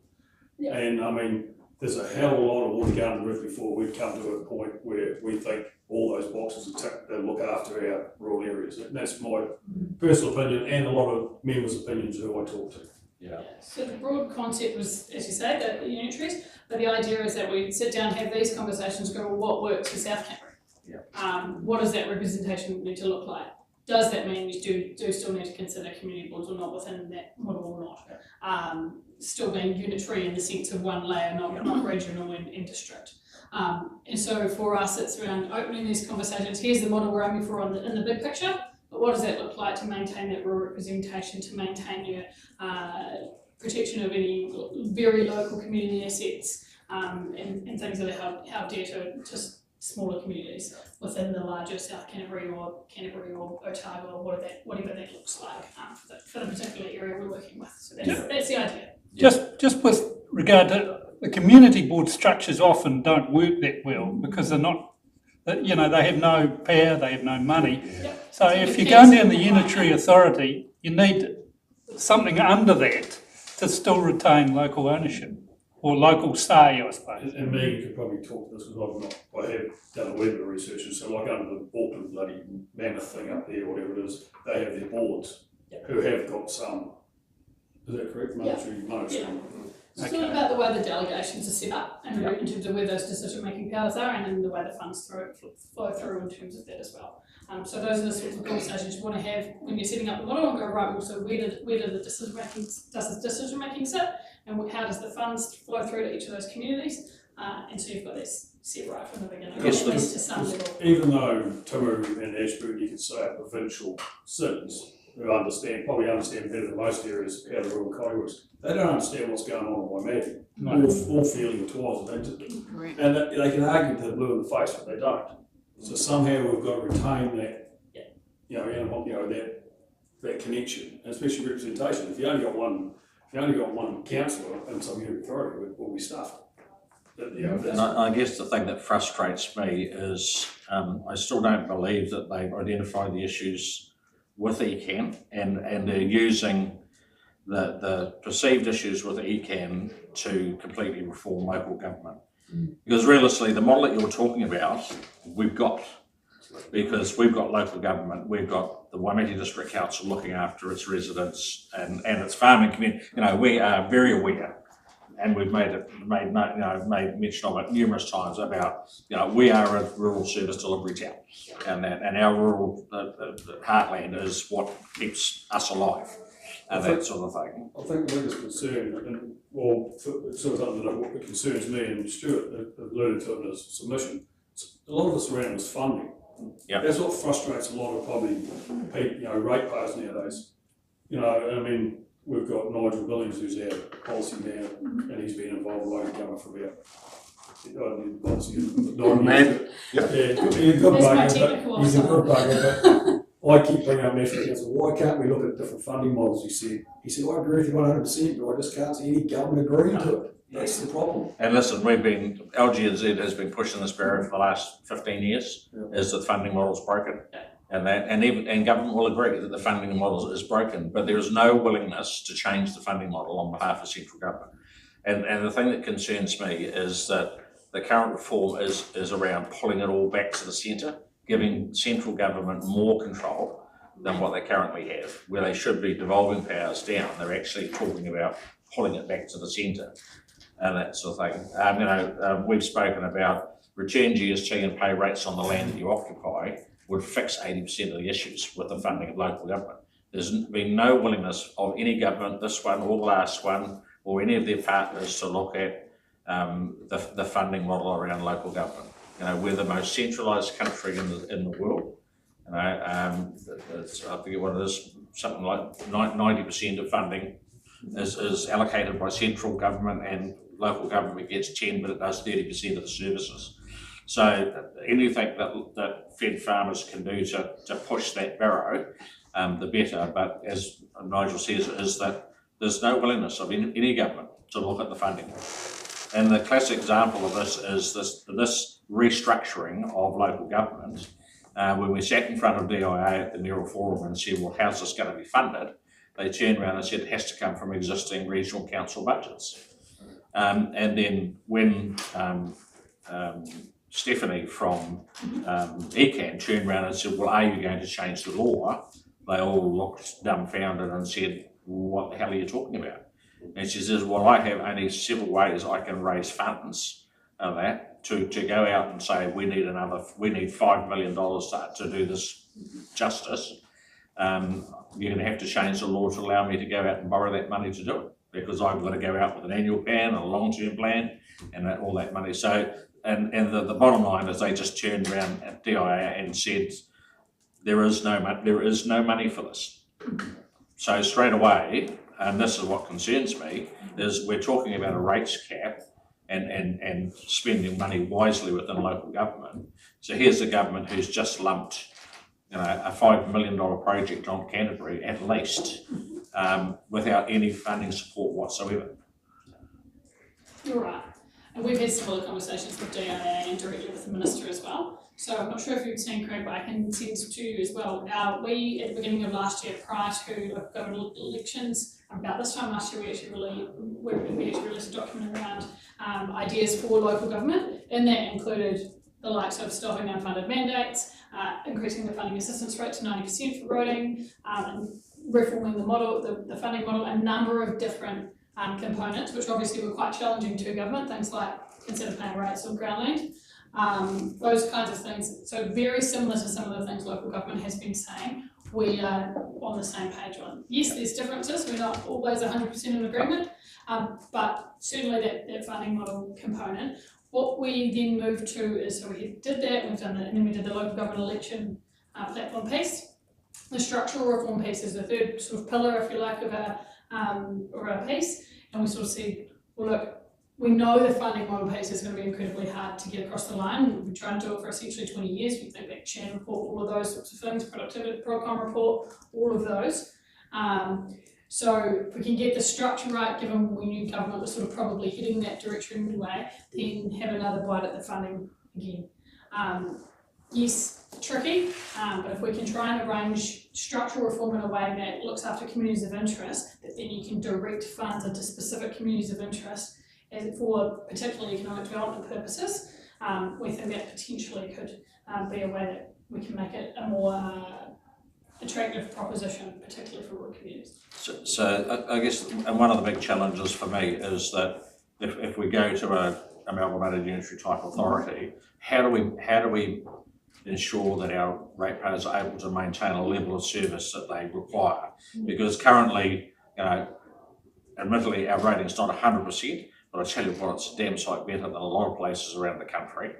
And I mean, there's a hell of a lot of water going to the roof before we come to a point where we think all those boxes are ticked that look after our rural areas. And that's my personal opinion and a lot of members' opinions who I talk to. So the broad concept was, as you say, the unitaries, but the idea is that we sit down, have these conversations, go, well, what works for South Canterbury? What does that representation need to look like? Does that mean you do still need to consider community boards or not within that model or not? Still being unitary in the sense of one layer, not regional and district. And so for us, it's around opening these conversations. Here's the model we're aiming for in the big picture, but what does that look like to maintain that rural representation, to maintain your protection of any very local community assets and things that are held dear to smaller communities within the larger South Canterbury or Otago or whatever that looks like for the particular area we're working with. So that's the idea. Just with regard to the community board structures often don't work that well because they're not, they have no power, they have no money. So if you're going down the unitary authority, you need something under that to still retain local ownership. Or local say, I suppose. And Megan could probably talk to this because I have done a wee bit of research. So like under the Auckland bloody mammoth thing up there, whatever it is, they have their boards who have got some, is that correct? Monetary. It's all about the way the delegations are set up and in terms of where those decision-making powers are and then the way the funds flow through in terms of that as well. So those are the sorts of conversations you want to have when you're setting up the model and go, right, well, so where does the decision-making sit? And how does the funds flow through to each of those communities? And so you've got this set right from the beginning, at least to some level. Even though Timaru and Ashburton, you could say, are provincial citizens who probably understand better than most areas how the rural economy works, they don't understand what's going on in Waimate, or feeling it was. And they can argue to the blue in the face, but they don't. So somehow we've got to retain that, that connection, and especially representation. If you only got one councillor and some unit authority, we'll be stuffed. And I guess the thing that frustrates me is I still don't believe that they've identified the issues with ECAN and they're using the perceived issues with ECAN to completely reform local government. Because realistically, the model that you're talking about, we've got. Because we've got local government, we've got the Waimate District Council looking after its residents and its farming community. We are very aware, and we've made mention of it numerous times about, we are a rural service delivery town, and our rural heartland is what keeps us alive, and that sort of thing. I think the biggest concern, sort of something that concerns me and Stuart alluded to in his submission, a lot of this around is funding. That's what frustrates a lot of probably people, ratepayers nowadays. I mean, we've got Nigel Billings, who's our policy man, and he's been involved in local government for about 9 years. He's a good bugger, he's a good bugger, but I keep bringing up National Council, why can't we look at different funding models, he said. I agree with you 100%, but I just can't see any government agreeing to it. That's the problem. And listen, LG&Z has been pushing this barrier for the last 15 years, is that the funding model's broken. And government will agree that the funding model is broken, but there is no willingness to change the funding model on behalf of central government. And the thing that concerns me is that the current reform is around pulling it all back to the centre, giving central government more control than what they currently have, where they should be devolving powers down. They're actually talking about pulling it back to the centre and that sort of thing. We've spoken about return GST and pay rates on the land that you occupy would fix 80% of the issues with the funding of local government. There's been no willingness of any government, this one or the last one, or any of their partners to look at the funding model around local government. We're the most centralised country in the world. I forget what it is, something like 90% of funding is allocated by central government, and local government gets 10, but it does 30% of the services. So anything that Fed farmers can do to push that barrow, the better. But as Nigel says, is that there's no willingness of any government to look at the funding. And the classic example of this is this restructuring of local government. When we sat in front of DIA at the Mayoral Forum and said, well, how's this going to be funded? They turned around and said it has to come from existing regional council budgets. And then when Stephanie from ECAN turned around and said, well, are you going to change the law? They all looked dumbfounded and said, what the hell are you talking about? And she says, well, I have only several ways I can raise funds to go out and say we need $5 million to do this justice. You're going to have to change the law to allow me to go out and borrow that money to do it, because I've got to go out with an annual plan and a long-term plan and all that money. So, and the bottom line is they just turned around at DIA and said there is no money for this. So straight away, and this is what concerns me, is we're talking about a rates cap and spending money wisely within local government. So here's the government who's just lumped a $5 million project on Canterbury at least, without any funding support whatsoever. You're right. And we've had similar conversations with DIA and directly with the Minister as well. So I'm not sure if you've seen, Craig, but I can send to you as well. We, at the beginning of last year, prior to local government elections, about this time last year, we actually released a document around ideas for local government, and that included the likes of stopping unfunded mandates, increasing the funding assistance rate to 90% for roading, and reforming the model, the funding model, a number of different components, which obviously were quite challenging to government, things like consider paying rates on ground land. Those kinds of things. So very similar to some of the things local government has been saying, we are on the same page on. Yes, there's differences, we're not always 100% in agreement, but certainly that funding model component. What we then moved to is, so we did that, we've done that, and then we did the local government election platform piece. The structural reform piece is the third sort of pillar, if you like, of our piece, and we sort of said, well, look, we know the funding model piece is going to be incredibly hard to get across the line. We've been trying to do it for essentially 20 years. We think that Chan report, all of those sorts of things, productivity, Procom report, all of those. So if we can get the structure right, given we knew government was sort of probably heading that direction anyway, then have another bite at the funding again. Yes, tricky, but if we can try and arrange structural reform in a way that looks after communities of interest, that then you can direct funds into specific communities of interest, and for particularly economic development purposes, we think that potentially could be a way that we can make it a more attractive proposition, particularly for rural communities. So I guess one of the big challenges for me is that if we go to an amalgamated unitary type authority, how do we ensure that our ratepayers are able to maintain a level of service that they require? Because currently, admittedly, our rating's not 100%. But I tell you what, it's a damn sight better than a lot of places around the country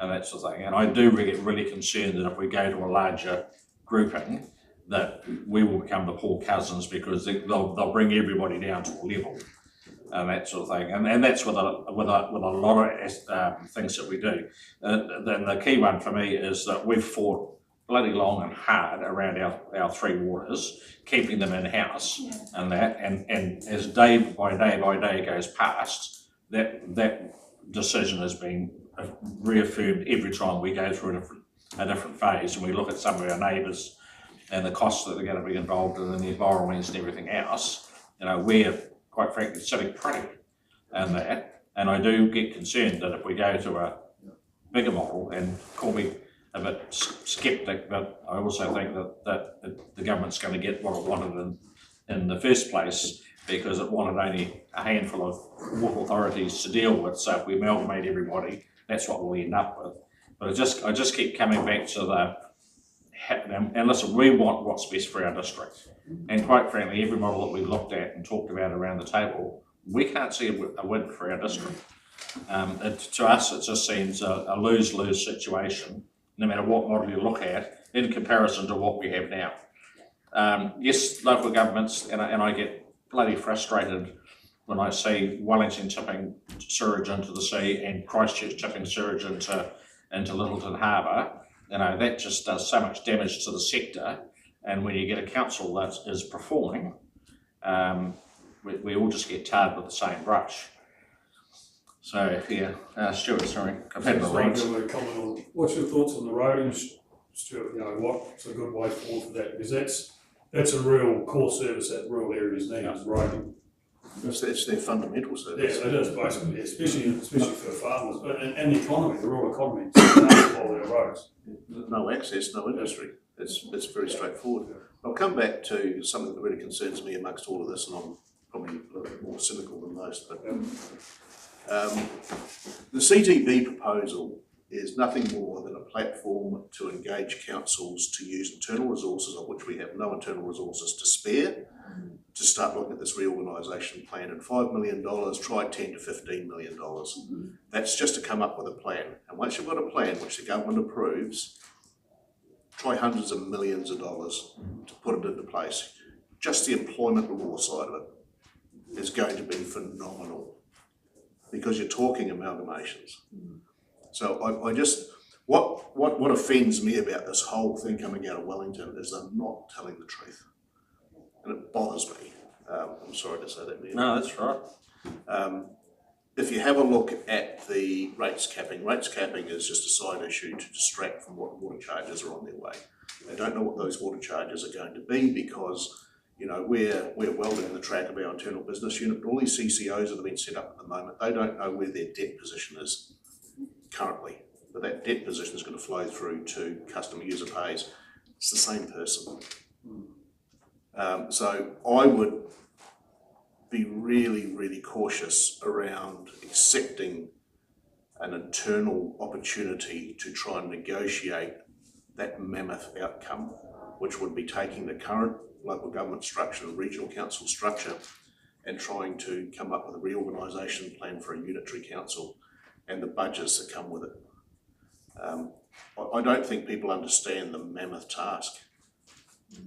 and that sort of thing. And I do get really concerned that if we go to a larger grouping, that we will become the poor cousins, because they'll bring everybody down to a level and that sort of thing. And that's with a lot of things that we do. Then the key one for me is that we've fought bloody long and hard around our three waters, keeping them in-house, and as day by day goes past, that decision has been reaffirmed every time we go through a different phase, and we look at some of our neighbours and the costs that are going to be involved in the environments and everything else. We're quite frankly sitting pretty and that. And I do get concerned that if we go to a bigger model, and call me a bit sceptic, but I also think that the government's going to get what it wanted in the first place, because it wanted only a handful of water authorities to deal with. So if we amalgamate everybody, that's what we'll end up with. But I just keep coming back to and listen, we want what's best for our district. And quite frankly, every model that we've looked at and talked about around the table, we can't see a win for our district. To us, it just seems a lose-lose situation, no matter what model you look at, in comparison to what we have now. Yes, local governments, and I get bloody frustrated when I see Wellington tipping sewage into the sea and Christchurch tipping sewage into Littleton Harbour. You know, that just does so much damage to the sector. And when you get a council that is performing, we all just get tarred with the same brush. So, yeah, Stuart, sorry, I've had my rant. Comment on, what's your thoughts on the roading, Stuart? You know, what's a good way forward for that? Because that's a real core service that rural areas need, is roading. It's their fundamental service. Yes, it is basically, especially for farmers, and the economy, the rural economy, all their roads. No access, no industry. It's very straightforward. I'll come back to something that really concerns me amongst all of this, and I'm probably a little bit more cynical than most, but the CTB proposal is nothing more than a platform to engage councils to use internal resources, of which we have no internal resources to spare, to start looking at this reorganisation plan. And $5 million, try $10 to $15 million. That's just to come up with a plan. And once you've got a plan which the government approves, try hundreds of millions of dollars to put it into place. Just the employment law side of it is going to be phenomenal, because you're talking amalgamations. So I just, what offends me about this whole thing coming out of Wellington is they're not telling the truth. And it bothers me. I'm sorry to say that, Neil. No, that's right. If you have a look at the rates capping is just a side issue to distract from what water charges are on their way. They don't know what those water charges are going to be, because, you know, we're well down the track of our internal business unit, but all these CCOs that have been set up at the moment, they don't know where their debt position is currently. But that debt position is going to flow through to customer user pays. It's the same person. So I would be really, really cautious around accepting an internal opportunity to try and negotiate that mammoth outcome, which would be taking the current local government structure and regional council structure and trying to come up with a reorganisation plan for a unitary council and the budgets that come with it. I don't think people understand the mammoth task.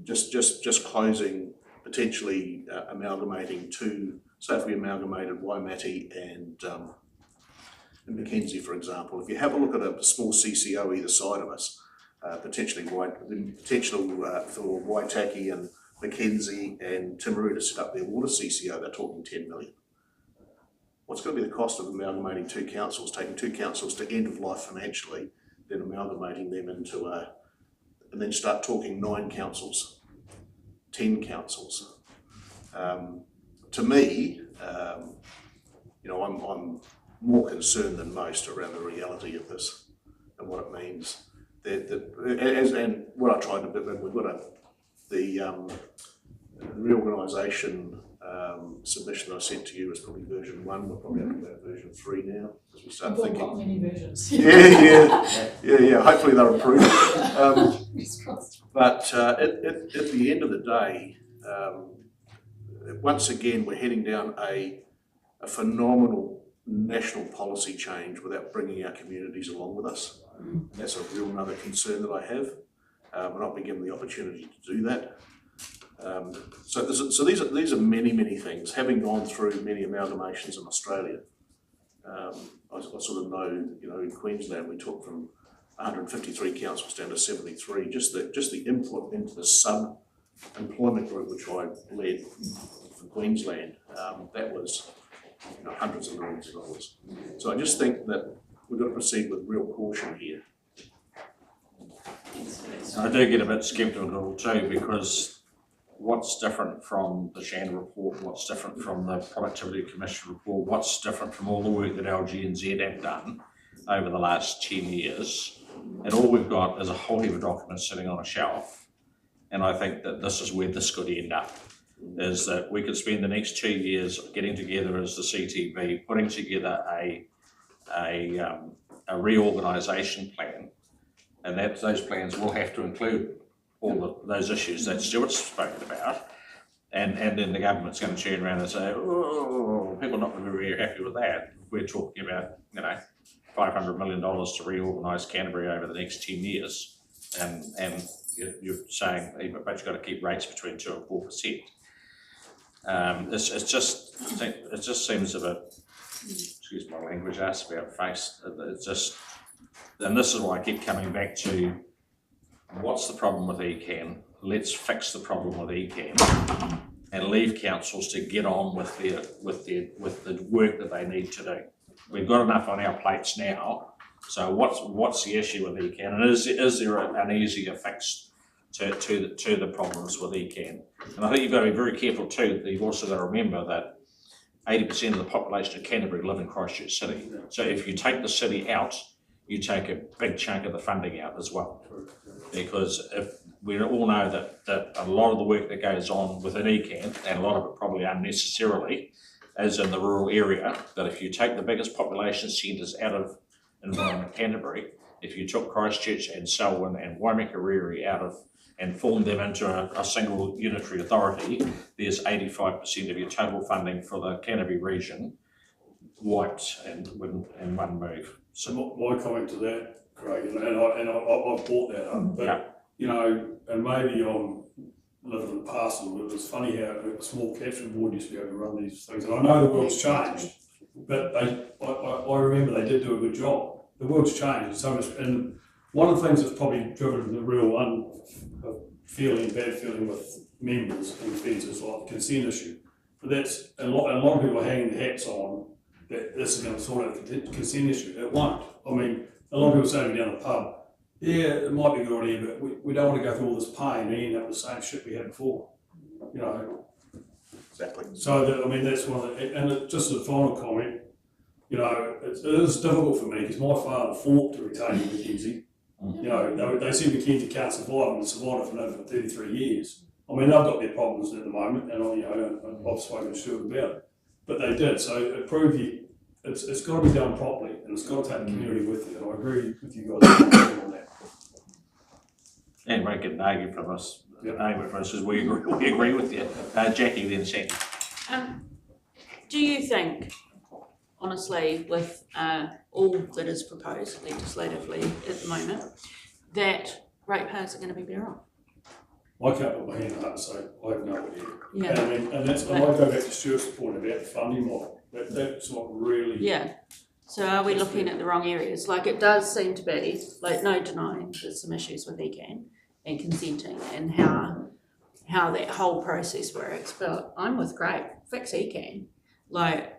Just closing, potentially amalgamating two, so if we amalgamated Waimate and Mackenzie, for example, if you have a look at a small CCO either side of us, potential for Waitaki and Mackenzie and Timaru to set up their water CCO, they're talking 10 million. What's going to be the cost of amalgamating two councils, taking two councils to end of life financially, then amalgamating them into and then start talking 9 councils, 10 councils. To me, you know, I'm more concerned than most around the reality of this and what it means. And what I tried to do, we've got the reorganisation submission I sent to you is probably version 1. We're probably up to about version 3 now, as we start thinking. Got many versions. Yeah. Hopefully they'll improve. But at the end of the day, once again, we're heading down a phenomenal national policy change without bringing our communities along with us. That's a real another concern that I have, and I'll be given the opportunity to do that. So these are many things. Having gone through many amalgamations in Australia, I sort of know, you know, in Queensland we took from 153 councils down to 73. Just the input into the sub-employment group which I led for Queensland, that was, you know, hundreds of millions of dollars. So I just think that we've got to proceed with real caution here. I do get a bit sceptical too, because what's different from the Shan report, what's different from the Productivity Commission report, what's different from all the work that LG&Z have done over the last 10 years. And all we've got is a whole heap of documents sitting on a shelf. And I think that this is where this could end up, is that we could spend the next 2 years getting together as the CTB, putting together a reorganisation plan, and that those plans will have to include all those issues that Stuart's spoken about, and then the government's going to turn around and say, oh, people are not going to be very happy with that. We're talking about, you know, $500 million to reorganise Canterbury over the next 10 years, and you're saying, but you've got to keep rates between 2 and 4%. It just seems a bit, excuse my language, ass about face. It's just, and this is why I keep coming back to, what's the problem with ECAN? Let's fix the problem with ECAN and leave councils to get on with the work that they need to do. We've got enough on our plates now. So what's the issue with ECAN? And is there an easier fix to the problems with ECAN? And I think you've got to be very careful too, that you've also got to remember that 80% of the population of Canterbury live in Christchurch City. So if you take the city out, you take a big chunk of the funding out as well. Because if we all know that a lot of the work that goes on within ECAN, and a lot of it probably unnecessarily, is in the rural area, that if you take the biggest population centres out of environment Canterbury, if you took Christchurch and Selwyn and Waimate out of and formed them into a single unitary authority, there's 85% of your total funding for the Canterbury region wiped in one move. So my comment to that, Craig, and I've brought that up, but yeah. You know, and maybe I'm living in the past a little bit. It's funny how a small caption board used to be able to run these things, and I know the world's changed, but I remember they did do a good job. The world's changed so much, and one of the things that's probably driven the real bad feeling with members and feds is like the consent issue. But that's a lot of people are hanging their hats on that this is going to sort out the consent issue. It won't. I mean, a lot of people say down the pub, yeah, it might be a good idea, but we don't want to go through all this pain and end up with the same shit we had before. You know. Exactly. So I mean, that's one of the, and just a final comment. You know, it is difficult for me because my father fought to retain Mackenzie. You know, they said Mackenzie can't survive, and survived for over 33 years. I mean, they've got their problems at the moment, and I've spoken to Stuart about it, but they did. So it proved it's got to be done properly, and it's got to take the community with you. And I agree with you guys on that. And we can argue from us, because we agree with you. Jackie, then Sandy. Do you think, honestly, with all that is proposed legislatively at the moment, that ratepayers are going to be better off? I can't put my hand on that and say I have no idea. Yeah. And I go back to Stuart's point about the funding model. That's what really. Yeah. So are we looking at the wrong areas? Like, it does seem to be, like, no denying there's some issues with ECAN and consenting and how that whole process works. But I'm with Craig. Fix ECAN. Like,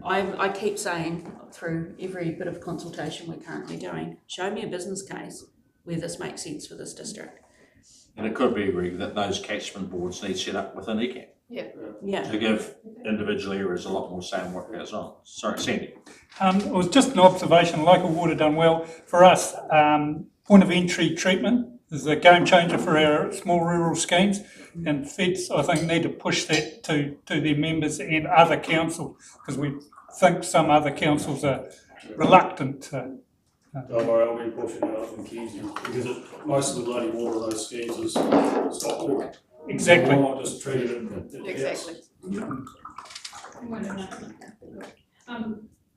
I keep saying through every bit of consultation we're currently doing, show me a business case where this makes sense for this district. And it could be agreed that those catchment boards need set up within ECAN. Yeah. To give individual areas a lot more say in what goes on. Sorry, Sandy. It was just an observation. Local water done well for us. Point of entry treatment is a game changer for our small rural schemes, and feds, I think, need to push that to their members and other councils, because we think some other councils are reluctant to. Don't worry, I'll be pushing it up in Kingston because most of the bloody water in those schemes is stock water. Exactly. Why not just treat it Exactly.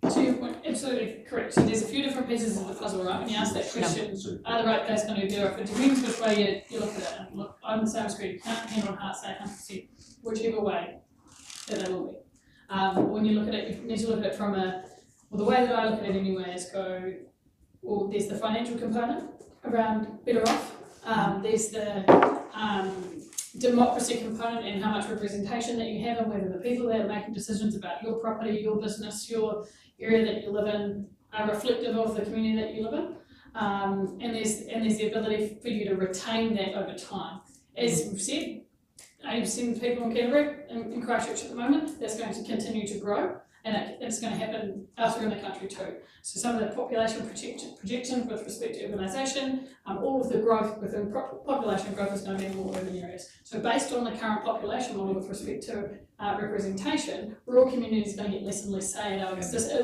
To your point, absolutely correct. So there's a few different pieces of the puzzle, right? When you ask that question, are the right guys going to be better off? It depends which way you look at it. And look, I'm the same as Greg. You can't hand on heart say 100%, whichever way that they will be. When you look at it, you need to look at it from the way that I look at it anyway is well, there's the financial component around better off. There's the democracy component and how much representation that you have and whether the people that are making decisions about your property, your business, your area that you live in are reflective of the community that you live in. And there's the ability for you to retain that over time. As we've said, 80% of people in Canterbury, in Christchurch at the moment, that's going to continue to grow, and it's going to happen elsewhere in the country too. So some of the population projections with respect to urbanisation, all of the growth within population growth is going to be in more urban areas. So based on the current population model with respect to representation, rural communities are going to get less and less say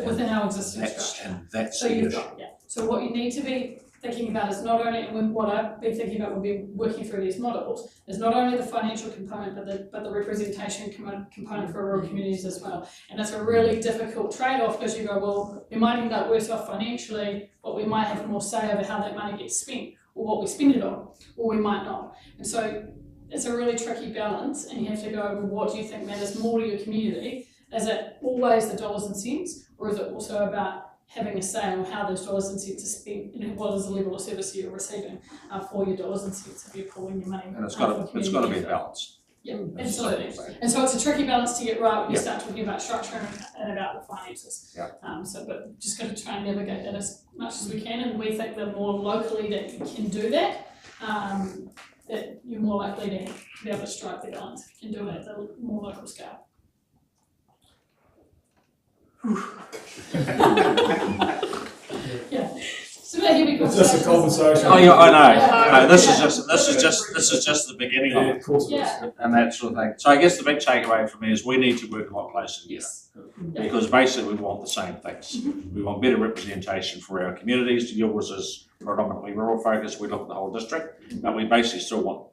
within our existing structure. And that's So the you've issue. got, yeah. So what you need to be thinking about is not only, and what I've been thinking about when we've been working through these models, is not only the financial component, but the representation component for rural communities as well. And it's a really difficult trade-off, because you go, well, we might end up worse off financially, but we might have more say over how that money gets spent, or what we spend it on, or we might not. And so it's a really tricky balance, and you have to go, well, what do you think matters more to your community? Is it always the dollars and cents, or is it also about having a say on how those dollars and cents are spent, and what is the level of service you're receiving for your dollars and cents if you're pooling your money? And it's got to be balanced. Yeah, absolutely. And so it's a tricky balance to get right when you start talking about structure and about the finances. Yeah. But just got to try and navigate that as much as we can, and we think the more locally that you can do that, that you're more likely to be able to strike the balance if you can do it at the more local scale. Yeah. So maybe we It's just a conversation. Oh yeah, I know. Yeah. No, this is just the beginning of it, Of course it is. Yeah. and that sort of thing. So I guess the big takeaway for me is we need to work a lot closer together. Yes. Because basically we want the same things. We want better representation for our communities. Yours is predominantly rural focused. We look at the whole district, but we basically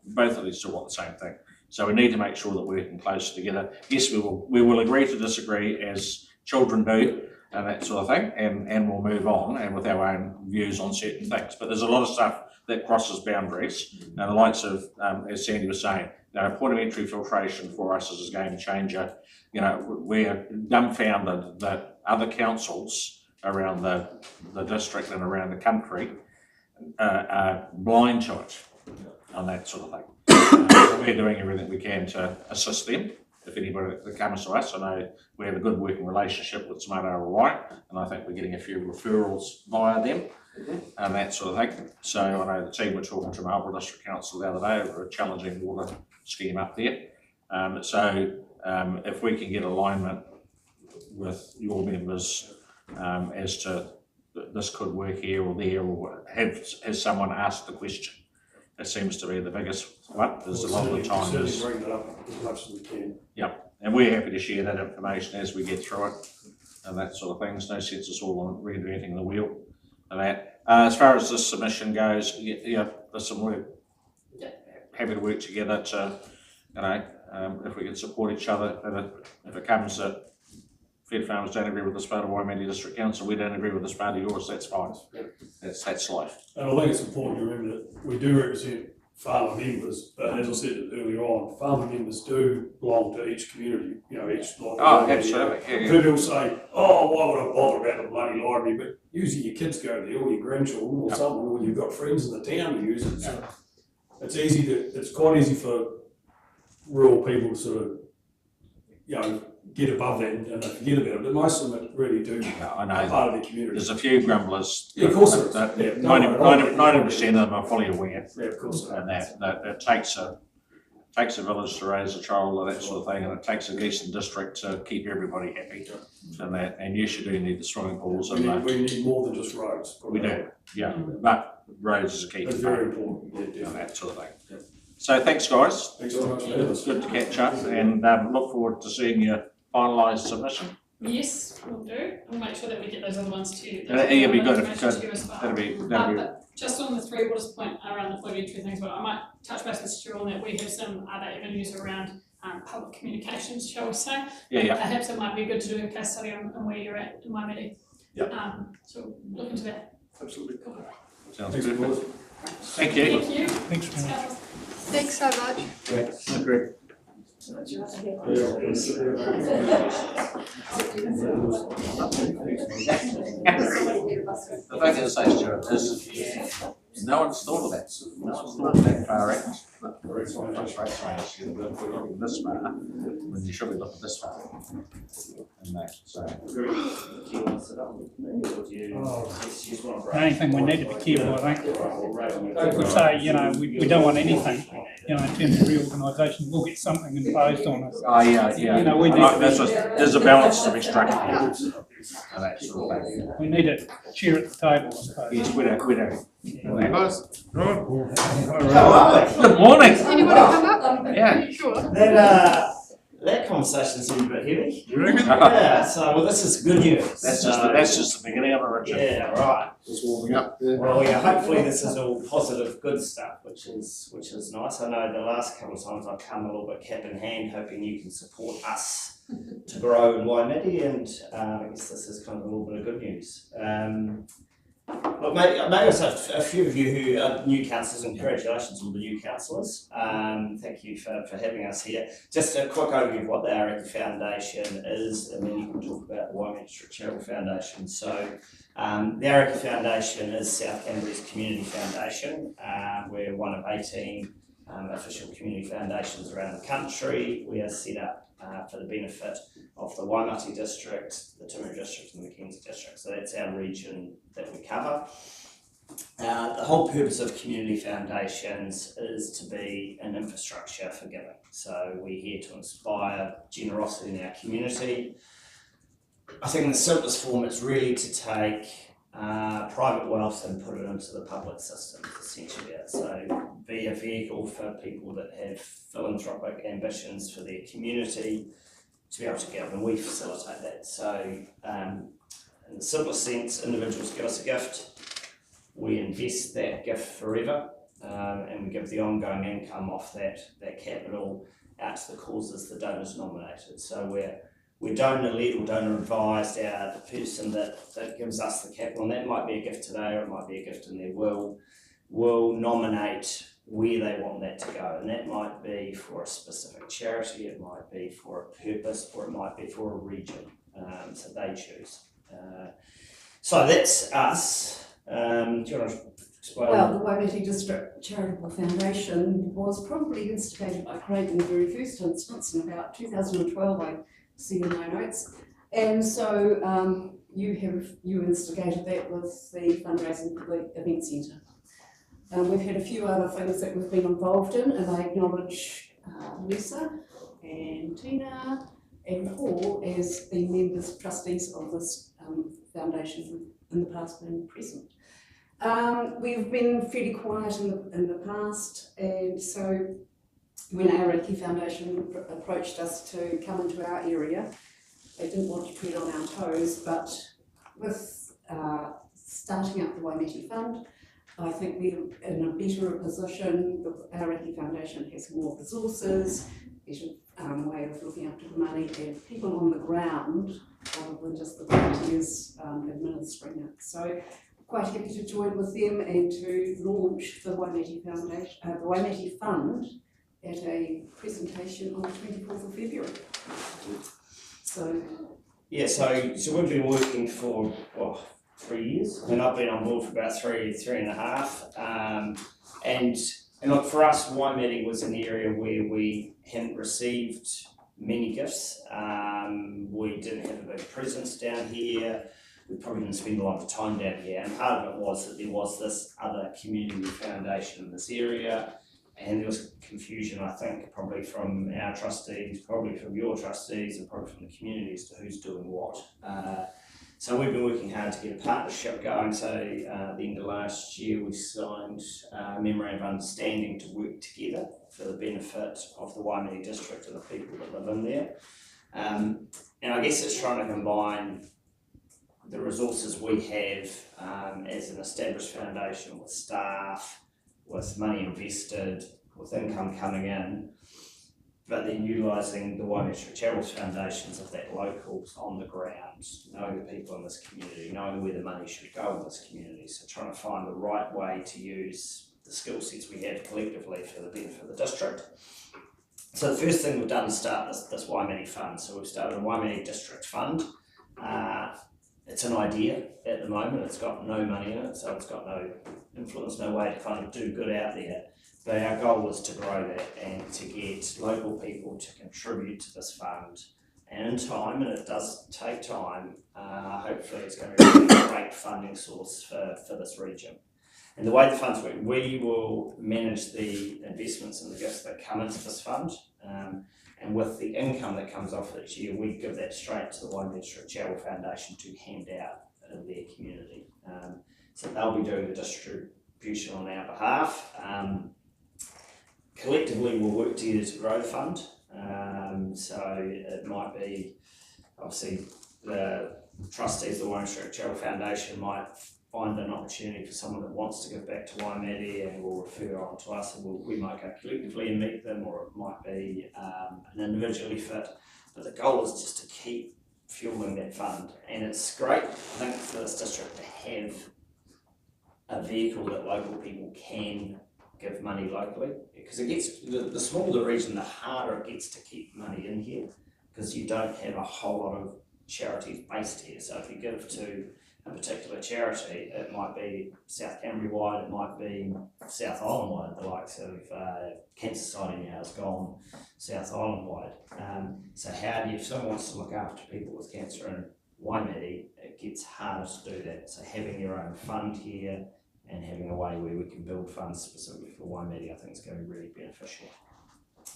both of these still want the same thing. So we need to make sure that we're working closer together. Yes, we will agree to disagree as children do, and that sort of thing, and we'll move on and with our own views on certain things. But there's a lot of stuff that crosses boundaries, and the likes of, as Sandy was saying, point of entry filtration for us is a game changer. We're dumbfounded that other councils around the district and around the country are blind to it on that sort of thing. We're doing everything we can to assist them. If anybody that comes to us, I know we have a good working relationship with Smart ROI, and I think we're getting a few referrals via them and that sort of thing. So I know the team were talking to Marlborough District Council the other day over a challenging water scheme up there. If we can get alignment with your members as to this could work here or there, or has someone asked the question? It seems to be the biggest one. There's a lot of the time. Bring that up as much as we can. Yep, and we're happy to share that information as we get through it and that sort of things. No sense us all on reinventing the wheel and that. As far as this submission goes, listen, we're happy to work together to, if we can support each other. And if it comes that Fed farmers don't agree with this part of Waimate District Council, we don't agree with this part of yours, that's fine. That's life. And I think it's important to remember that we do represent farmer members, but as I said earlier on, farmer members do belong to each community, each block. Oh, absolutely. Yeah. People say, oh, why would I bother about the bloody library? But usually your kids go there, or your grandchildren, or something, or you've got friends in the town who use it. So it's quite easy for rural people to sort of, get above that and they forget about it, but most of them really do I know. part of the community. There's a few grumblers. Yeah, of course there is. 90% of them are fully aware. Yeah, of course. And that it takes a village to raise a child or that sort of thing, and it takes a decent district to keep everybody happy. And yes, you do need the swimming pools. We need more than just roads. We do, yeah, but roads is a key. That's very important. Yeah, that sort of thing. Yeah. So thanks, guys. Thanks so much. It's good to catch up, and look forward to seeing your finalised submission. Yes, we'll do. We'll make sure that we get those other ones to you. It'd be good if you That'll could. be. That'd be. Just on the three waters point around the point of entry things, but I might touch base with Stu on that. We have some other avenues around public communications, shall we say? Yeah. Perhaps it might be good to do a case study on where you're at in Waimate. Yeah. So look into that. Absolutely. Sounds good. Thank you. Thank you. Thanks very much. Thanks so much. Great. The thing is, Stuart, is No one's thought of that, no one's thought of that far out. This far, when you should be looking this far. And that, so. The only thing we need to be careful, I think, if we say, you know, we don't want anything, you know, in terms of reorganisation, we'll get something imposed on us. Oh, yeah, yeah. You know, we need there's a balance to be struck here. And that sort of thing. We need a chair at the table, I suppose. Yes, we don't. Guys, right. Good morning. Anyone come up? Yeah. Sure. That conversation seemed a bit heavy. You reckon? Yeah, so well, this is good news. That's just the beginning of it, Richard. Yeah, right. Just warming up there. Well, yeah, hopefully this is all positive, good stuff, which is nice. I know the last couple of times I've come a little bit cap in hand, hoping you can support us to grow in Waimate, and I guess this is kind of a little bit of good news. Look, maybe also a few of you who are new councillors, and congratulations on the new councillors. Thank you for having us here. Just a quick overview of what the Araki Foundation is, and then you can talk about the Waimate District Charitable Foundation. So the Araki Foundation is South Canterbury's community foundation. We're one of 18 official community foundations around the country. We are set up for the benefit of the Waimate District, the Timaru District and the Mackenzie District. So that's our region that we cover. The whole purpose of community foundations is to be an infrastructure for giving. So we're here to inspire generosity in our community. I think in the simplest form, it's really to take private wealth and put it into the public system, essentially. So be a vehicle for people that have philanthropic ambitions for their community to be able to give, and we facilitate that. So in the simplest sense, individuals give us a gift, we invest that gift forever, and we give the ongoing income off that capital out to the causes the donors nominated. So we're donor-led or donor-advised. The person that gives us the capital, and that might be a gift today or it might be a gift in their will nominate where they want that to go. And that might be for a specific charity, it might be for a purpose, or it might be for a region. So they choose. So that's us. Do you want to explain? Well, the Waimate District Charitable Foundation was probably instigated by Craig in the very first instance in about 2012, I see in my notes. And so you instigated that with the fundraising for the event centre. We've had a few other things that we've been involved in, and I acknowledge Lisa and Tina and Paul as the members, trustees of this foundation in the past and present. We've been fairly quiet in the past, and so when our Araki Foundation approached us to come into our area, they didn't want to tread on our toes, but with starting up the Waimate Fund, I think we're in a better position. The Araki Foundation has more resources, better way of looking after the money, and people on the ground rather than just the volunteers administering it. So quite happy to join with them and to launch the Waimate Foundation, the Waimate Fund at a presentation on the 24th of February. So yeah, so we've been working for 3 years. I mean, I've been on board for about three and a half. And look, for us, Waimate was an area where we hadn't received many gifts. We didn't have a big presence down here. We probably didn't spend a lot of time down here. And part of it was that there was this other community foundation in this area. And there was confusion, I think, probably from our trustees, probably from your trustees, and probably from the community as to who's doing what. So we've been working hard to get a partnership going. So at the end of last year, we signed a memorandum of understanding to work together for the benefit of the Waimate District and the people that live in there. And I guess it's trying to combine the resources we have as an established foundation with staff, with money invested, with income coming in, but then utilising the Waimate Charitable Foundations of that locals on the ground, knowing the people in this community, knowing where the money should go in this community. So trying to find the right way to use the skill sets we have collectively for the benefit of the district. So the first thing we've done is start this Waimate Fund. So we've started a Waimate District Fund. it's an idea at the moment. It's got no money in it, so it's got no influence, no way to kind of do good out there. But our goal is to grow that and to get local people to contribute to this fund. And in time, and it does take time, hopefully it's going to be a great funding source for this region. And the way the funds work, we will manage the investments and the gifts that come into this fund. And with the income that comes off each year, we give that straight to the Waimate District Charitable Foundation to hand out in their community. So they'll be doing the distribution on our behalf. Collectively, we'll work together to grow the fund. So it might be, obviously, the trustees of the Waimate District Charitable Foundation might find an opportunity for someone that wants to give back to Waimate and will refer on to us, and we might go collectively and meet them, or it might be an individual effort. But the goal is just to keep fueling that fund. And it's great, I think, for this district to have a vehicle that local people can give money locally, because it gets, the smaller the region, the harder it gets to keep money in here, because you don't have a whole lot of charities based here. So if you give to a particular charity, it might be South Canterbury wide, it might be South Island wide, the likes of Cancer Society now has gone South Island wide. So how do you, if someone wants to look after people with cancer in Waimate, it gets harder to do that. So having your own fund here and having a way where we can build funds specifically for Waimate, I think is going to be really beneficial.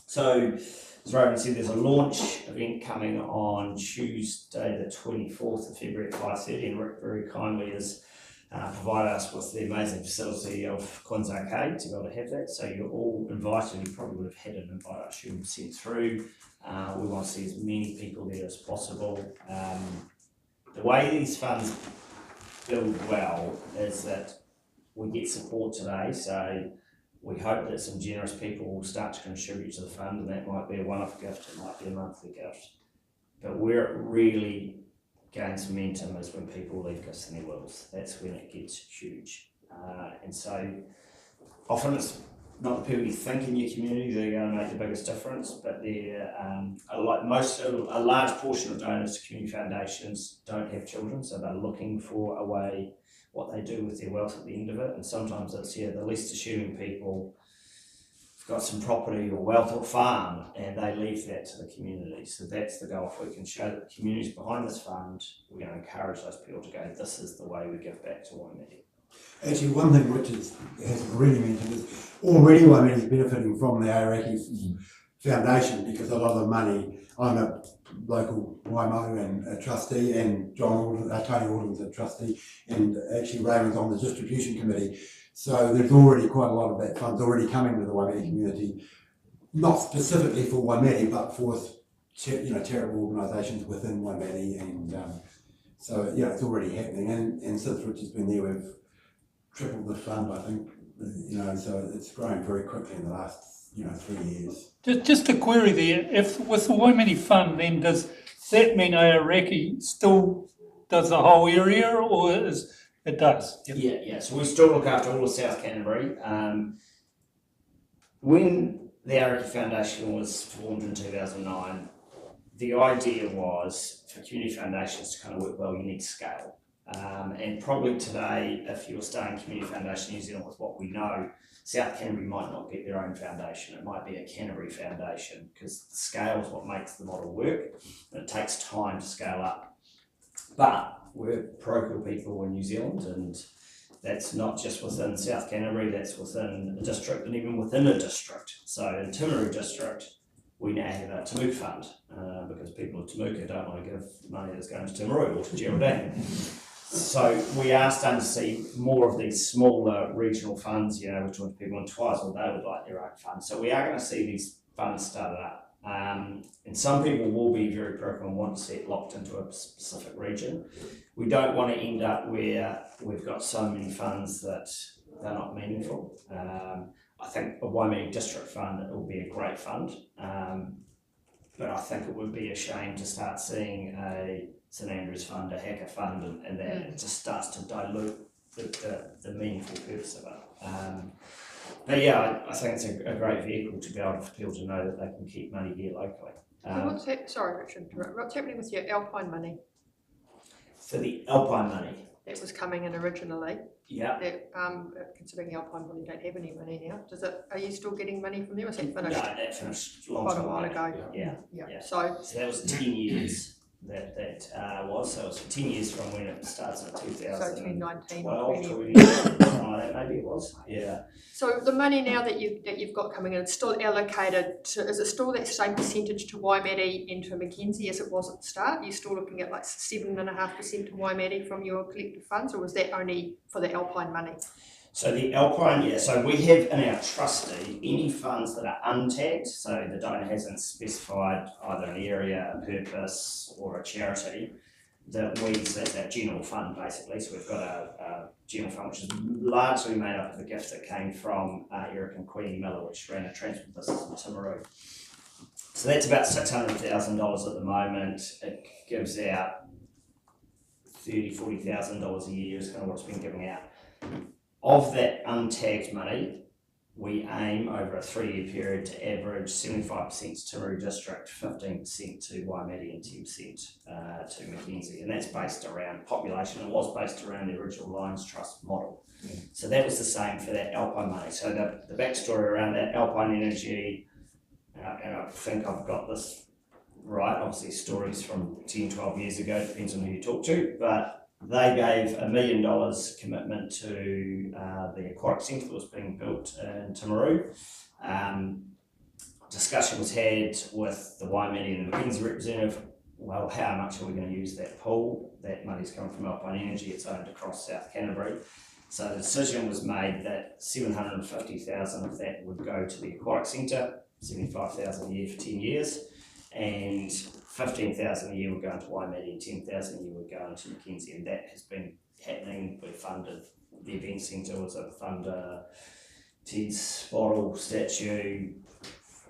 So, as Rowan said, there's a launch event coming on Tuesday the 24th of February at 5:30, and Rick very kindly has provided us with the amazing facility of Queen's Arcade to be able to have that. So you're all invited. You probably would have had an invite, I assume, sent through. We want to see as many people there as possible. The way these funds build well is that we get support today, so we hope that some generous people will start to contribute to the fund, and that might be a one-off gift, it might be a monthly gift. But where it really gains momentum is when people leave gifts in their wills. That's when it gets huge. And so often it's not the people you think in your community that are going to make the biggest difference, but they're a large portion of donors to community foundations don't have children, so they're looking for a way what they do with their wealth at the end of it. And sometimes it's the least assuming people have got some property or wealth or farm, and they leave that to the community. So that's the goal. If we can show that the community's behind this fund, we're going to encourage those people to go, this is the way we give back to Waimate. Actually, one thing Richard hasn't really mentioned is already Waimate is benefiting from the Aoraki Foundation, because a lot of the money, I'm a local Waimo and a trustee, and Tony Alden's a trustee, and actually Raymond's on the distribution committee. So there's already quite a lot of that fund's already coming to the Waimate community, not specifically for Waimate, but for charitable organisations within Waimate, and so it's already happening. And since Richard's been there, we've tripled the fund, I think. So it's grown very quickly in the last 3 years. Just a query there, if with the Waimate Fund, then does that mean Aoraki still does the whole area, or it does? Yep. Yeah, so we still look after all of South Canterbury. When the Aoraki Foundation was formed in 2009, the idea was for community foundations to kind of work well, you need scale. And probably today, if you were starting Community Foundation New Zealand with what we know, South Canterbury might not get their own foundation. It might be a Canterbury foundation, because the scale is what makes the model work, and it takes time to scale up. But we're parochial people in New Zealand, and that's not just within South Canterbury, that's within a district and even within a district. So in Timaru district, we now have a Temuka fund, because people of Temuka don't want to give money that's going to Timaru or to Geraldine. So we are starting to see more of these smaller regional funds, we're talking to people in Twizel, they would like their own fund. So we are going to see these funds started up. And some people will be very parochial and want to see it locked into a specific region. We don't want to end up where we've got so many funds that they're not meaningful. I think a Waimate District Fund, it will be a great fund. But I think it would be a shame to start seeing a St Andrews Fund, a Hacker Fund, and that it just starts to dilute the meaningful purpose of it. But yeah, I think it's a great vehicle to be able for people to know that they can keep money here locally. So sorry, Richard, what's happening with your Alpine money? For the Alpine money, that was coming in originally, yeah. that, considering Alpine really don't have any money now, are you still getting money from them, or is that No, finished? that finished a long Quite a time while ago. ago. Yeah. Yeah, so So that was 10 years that was, so it was 10 years from when it starts in So 2019 2019 or or 12, 20. something like that maybe it was, yeah. So the money now that you've got coming in, it's still allocated to, is it still that same percentage to Waimate and to Mackenzie as it was at the start? You're still looking at like 7.5% to Waimate from your collective funds, or was that only for the Alpine money? So the Alpine, yeah, so we have in our trustee any funds that are untagged, so the donor hasn't specified either an area, a purpose or a charity, that that's our general fund basically. So we've got a general fund which is largely made up of the gifts that came from Eric and Queenie Miller, which ran a transport business in Timaru. So that's about $600,000 at the moment. It gives out $30,000, $40,000 a year is kind of what's been giving out. Of that untagged money, we aim over a 3-year period to average 75% to Timaru District, 15% to Waimate and 10% to Mackenzie. And that's based around population. It was based around the original Lions Trust model. So that was the same for that Alpine money. So the backstory around that Alpine Energy, and I think I've got this right, obviously stories from 10, 12 years ago, depends on who you talk to, but they gave $1 million commitment to the aquatic centre that was being built in Timaru. Discussion was had with the Waimate and the Mackenzie representative. Well, how much are we going to use that pool? That money's coming from Alpine Energy, it's owned across South Canterbury. So the decision was made that $750,000 of that would go to the aquatic centre, $75,000 a year for 10 years, and $15,000 a year would go into Waimate and $10,000 a year would go into Mackenzie, and that has been happening. We've funded the event centre, was a funder, Ted's bottle statue,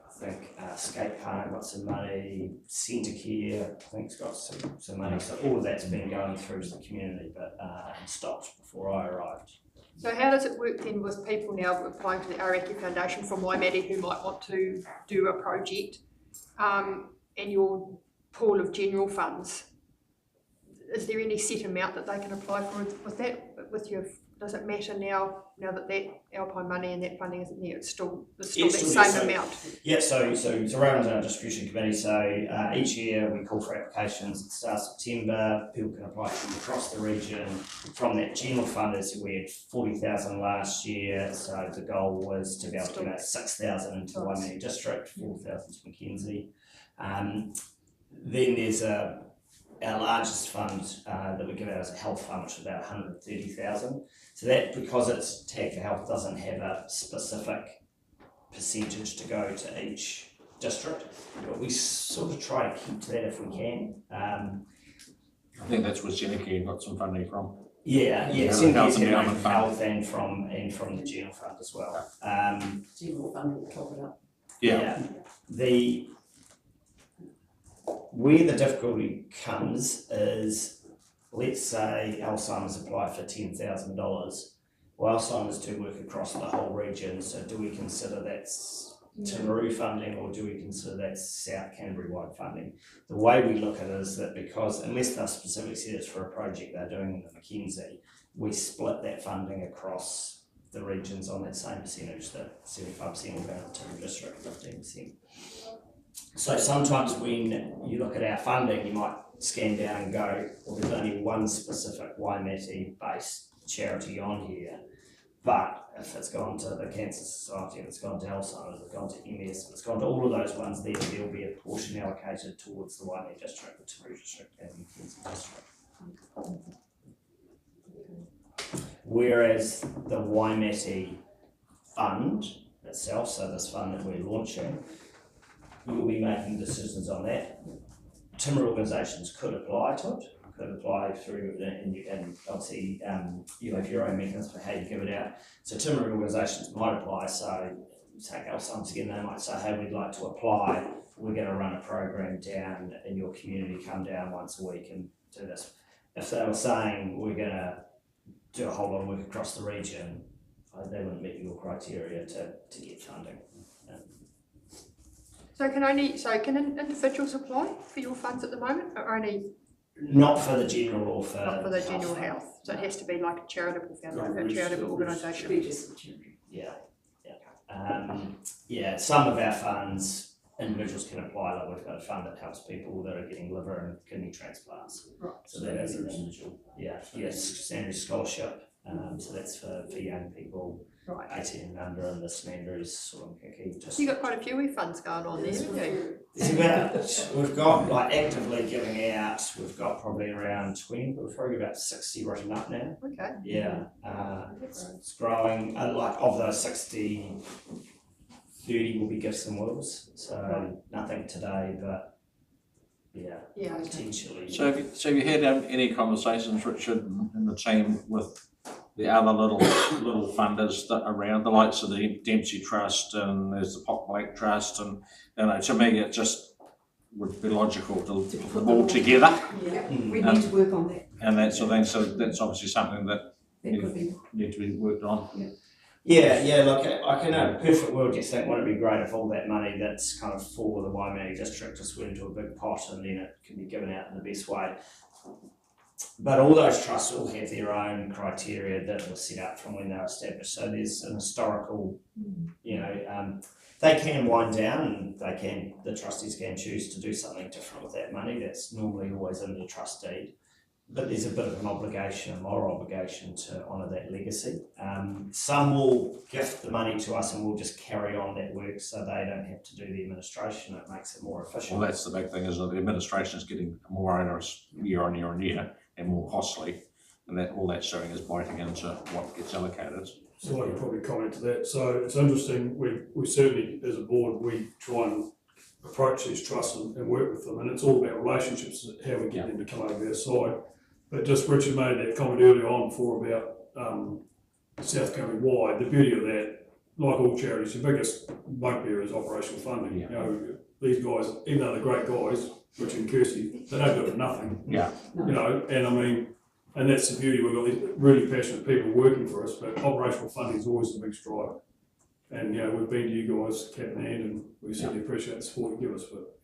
I think skate park got some money, Centre Care I think's got some money, so all of that's been going through to the community, but stopped before I arrived. So how does it work then with people now applying to the Araki Foundation from Waimate who might want to do a project, and your pool of general funds? Is there any set amount that they can apply for with that? Does it matter now that that Alpine money and that funding isn't there? It's still that same amount. Yeah, so Zora's our distribution committee. So each year we call for applications at the start of September. People can apply from across the region. From that general fund, we had 40,000 last year. So the goal was to be able to give out 6,000 into Waimate District, 4,000 to Mackenzie. Then there's our largest fund that we give out as a health fund, which is about 130,000. So that, because it's tagged for health, doesn't have a specific percentage to go to each district, but we sort of try to keep to that if we can. I think that's where Seneca got some funding from. Yeah, Seneca's from health and from the general fund as well. General fund will top it up. Yeah. Where the difficulty comes is, let's say Alzheimer's apply for $10,000. Well, Alzheimer's do work across the whole region, so do we consider that's Timaru funding, or do we consider that's South Canterbury-wide funding? The way we look at it is that because, unless they're specifically said it's for a project they're doing in the Mackenzie, we split that funding across the regions on that same percentage, that 75% will go to Timaru District, 15%. So sometimes when you look at our funding, you might scan down and go, well, there's only one specific Waimate-based charity on here, but if it's gone to the Cancer Society, if it's gone to Alzheimer's, if it's gone to MS, if it's gone to all of those ones, there'll be a portion allocated towards the Waimate District, the Timaru District and the Mackenzie District. Whereas the Waimate fund itself, so this fund that we're launching, we'll be making decisions on that. Timaru organisations could apply to it, could apply through, and obviously you have your own mechanism for how you give it out. So Timaru organisations might apply, so take Alzheimer's again, they might say, hey, we'd like to apply, we're going to run a program down in your community, come down once a week and do this. If they were saying we're going to do a whole lot of work across the region, they wouldn't meet your criteria to get funding. So can individuals apply for your funds at the moment, or only Not for the general or for. Not for the general health, so it has to be like a charitable foundation, a charitable organisation. Yeah, yeah, some of our funds, individuals can apply, like we've got a fund that helps people that are getting liver and kidney transplants. Right. So that is an individual, yes, Sanders Scholarship, so that's for young people, Right. 18 and under, and the Sanders sort of kiki. So you've got quite a few wee funds going on there, haven't you? It's about, we've got like actively giving out, we've got probably around 20, but we've probably about 60 written up now. Okay. Yeah, it's growing, like of those 60, 30 will be gifts and wills, so nothing today, but yeah, potentially. So have you had any conversations, Richard, and the team with the other little funders that are around, the likes of the Dempsey Trust and there's the Pot Lake Trust, and to me it just would be logical to put them all together. Yeah, we need to work on that. And that sort of thing, so that's obviously something that need to be worked on. Yeah, look, I can, in a perfect world, just think, wouldn't it be great if all that money that's kind of for the Waimate district just went into a big pot and then it can be given out in the best way. But all those trusts all have their own criteria that were set up from when they were established. So there's an historical, they can wind down and the trustees can choose to do something different with that money. That's normally always in the trust deed. But there's a bit of an obligation, a moral obligation to honour that legacy. Some will gift the money to us and we'll just carry on that work so they don't have to do the administration. It makes it more efficient. Well, that's the big thing, is that the administration is getting more onerous year on year and more costly, and that all that's doing is biting into what gets allocated. So I can probably comment to that. So it's interesting, we certainly, as a board, we try and approach these trusts and work with them, and it's all about relationships, how we get them to come over our side. But just Richard made that comment earlier on before about South Country wide. The beauty of that, like all charities, the biggest bugbear is operational funding. You know, these guys, even though they're great guys, Richard and Kirsty, they don't do it for nothing. Yeah. You know, and I mean, and that's the beauty. We've got these really passionate people working for us, but operational funding is always the big strider. And we've been to you guys cap in hand, and we certainly appreciate the support you give us. But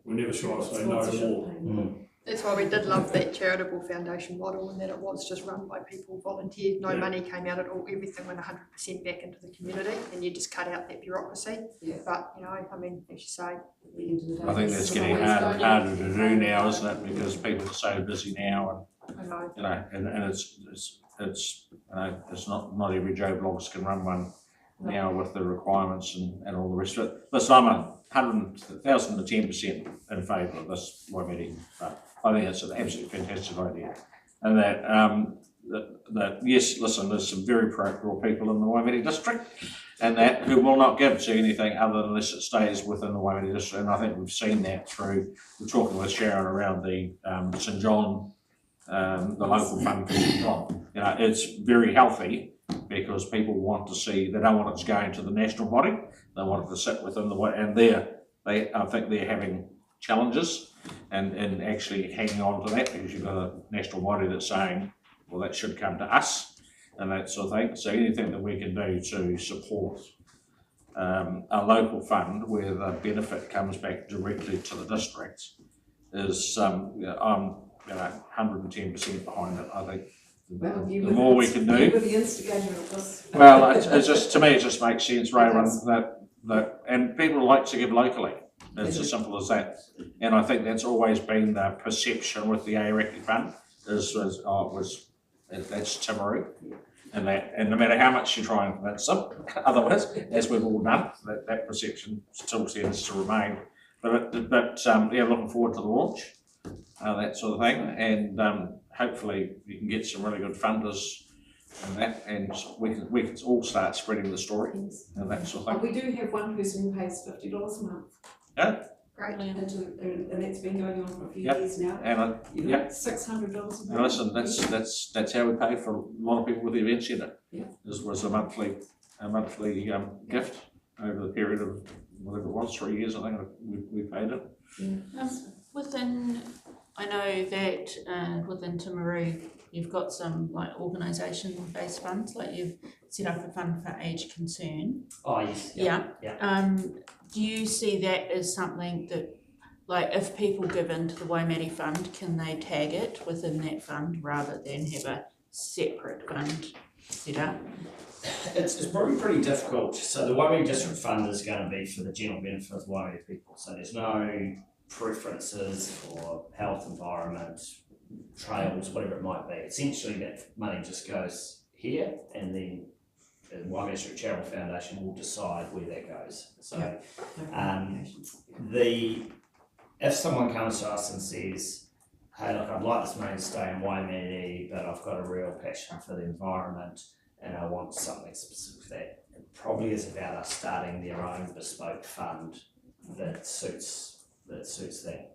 we're never shy to say no to more. That's why we did love that charitable foundation model, and that it was just run by people, volunteered, no money came out at all, everything went 100% back into the community, and you just cut out that bureaucracy. Yeah. But I mean, as you say, I think that's getting harder and harder to do now, isn't it? Because people are so busy now, and and it's not every Joe Blogs can run one now with the requirements and all the rest of it. Listen, I'm 100,000 to 10% in favour of this Waimate. I think it's an absolutely fantastic idea, and that yes, listen, there's some very parochial people in the Waimate district, and that who will not give to anything other unless it stays within the Waimate district. And I think we've seen that through, we're talking with Sharon around the St John, the local fund for St John. It's very healthy because people want to see, they don't want it going to the national body, they want it to sit within the, and I think they're having challenges and actually hanging on to that, because you've got a national body that's saying, well, that should come to us and that sort of thing. So anything that we can do to support a local fund where the benefit comes back directly to the district is, I'm 110% behind it. I think the more we can do. You were the instigator of this. Well, it's just, to me, it just makes sense, Raymond, that and people like to give locally. It's as simple as that. And I think that's always been the perception with the Aoraki Fund that's Timaru. And no matter how much you try and convince them, otherwise, as we've all done, that perception still tends to remain. But looking forward to the launch, that sort of thing, and hopefully you can get some really good funders and we can all start spreading the story and that sort of thing. We do have one person who pays $50 a month. Yeah. Great. And that's been going on for a few years now. And $600 a month. And listen, that's how we pay for a lot of people with the event centre. Yeah. This was a monthly gift over the period of whatever it was, 3 years. I think we paid it. Yeah. I know that within Timaru, you've got some like organisation-based funds, like you've set up a fund for age concern. Oh yes. Yeah. Do you see that as something that like if people give into the Waimate fund, can they tag it within that fund rather than have a separate fund set up? It's probably pretty difficult. So the Waimate District Fund is going to be for the general benefit of the Waimate people. So there's no preferences for health, environment, trails, whatever it might be. Essentially that money just goes here, and then the Waimate District Charitable Foundation will decide where that goes. So if someone comes to us and says, hey look, I'd like this money to stay in Waimate, but I've got a real passion for the environment and I want something specific for that, it probably is about us starting their own bespoke fund that suits that.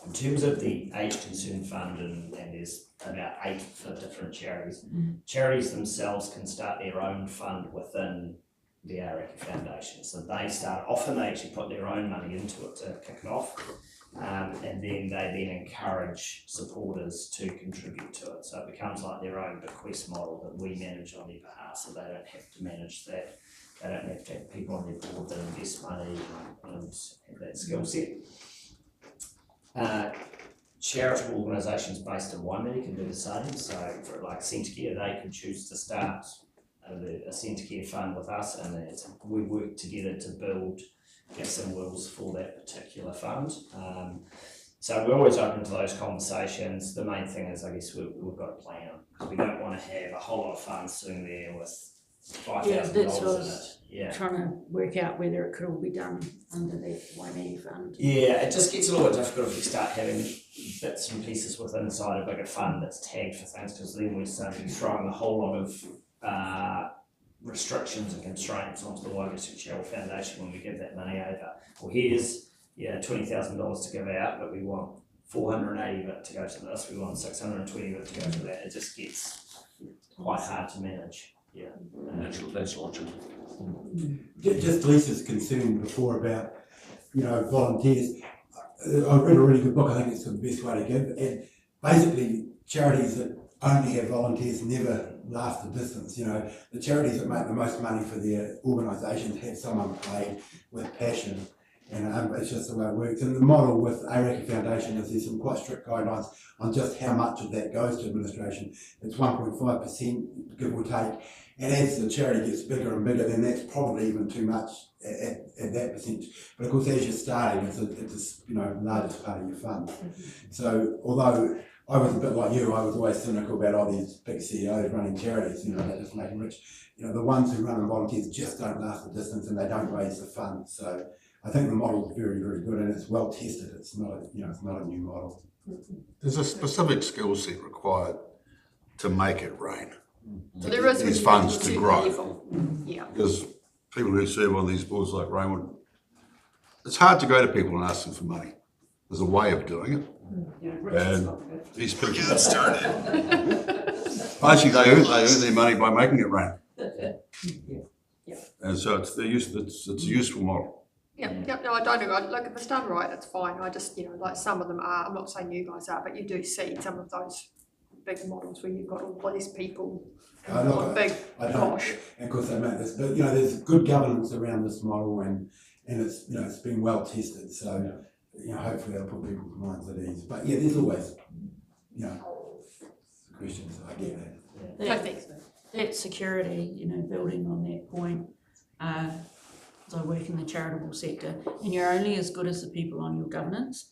In terms of the Age Concern Fund, and there's about 8 for different charities. Charities themselves can start their own fund within the Aoraki Foundation. So they start, often they actually put their own money into it to kick it off. And then they encourage supporters to contribute to it. So it becomes like their own bequest model that we manage on their behalf, so they don't have to manage that. They don't have to have people on their board that invest money and have that skill set. Charitable organisations based in Waimate can do the same. So for like Centrecare, they can choose to start a Centrecare fund with us, and we work together to build gaps and wills for that particular fund. So we're always open to those conversations. The main thing is, I guess, we've got a plan, because we don't want to have a whole lot of funds sitting there with $5,000 in it. Yeah, trying to work out whether it could all be done under that Waimate fund. Yeah, it just gets a little bit difficult if we start having bits and pieces within inside a bigger fund that's tagged for things, because then we start throwing a whole lot of restrictions and constraints onto the Waimate Charitable Foundation when we give that money over. Well, here's $20,000 to give out, but we want 480 of it to go to this, we want 620 of it to go to that. It just gets quite hard to manage. Yeah, that's logical. Just Lisa's concern before about, volunteers. I've read a really good book, I think it's the best way to give, and basically charities that only have volunteers never last the distance. The charities that make the most money for their organisations have someone paid with passion, and it's just the way it works. And the model with Aoraki Foundation is there's some quite strict guidelines on just how much of that goes to administration. It's 1.5%, give or take. And as the charity gets bigger and bigger, then that's probably even too much at that percentage. But of course, as you're starting, it's the largest part of your fund. So although I was a bit like you, I was always cynical about these big CEOs running charities, that just make them rich. The ones who run on volunteers just don't last the distance, and they don't raise the fund. So I think the model is very, very good, and it's well tested. It's not it's not a new model. There's a specific skill set required to make it rain. So there is these funds to grow. Yeah. Because people who serve on these boards like Raymond, it's hard to go to people and ask them for money. There's a way of doing it. And these people get started. Basically, they earn their money by making it rain. And so it's a useful model. Yeah, no, I don't agree. Look, if it's done right, it's fine. I just, like some of them are, I'm not saying you guys are, but you do see some of those big models where you've got all these people, big gosh. And of course they make this, but there's good governance around this model, and it's it's been well tested. So hopefully that'll put people's minds at ease. But there's always questions. I get that. That security, building on that point. I work in the charitable sector, and you're only as good as the people on your governance.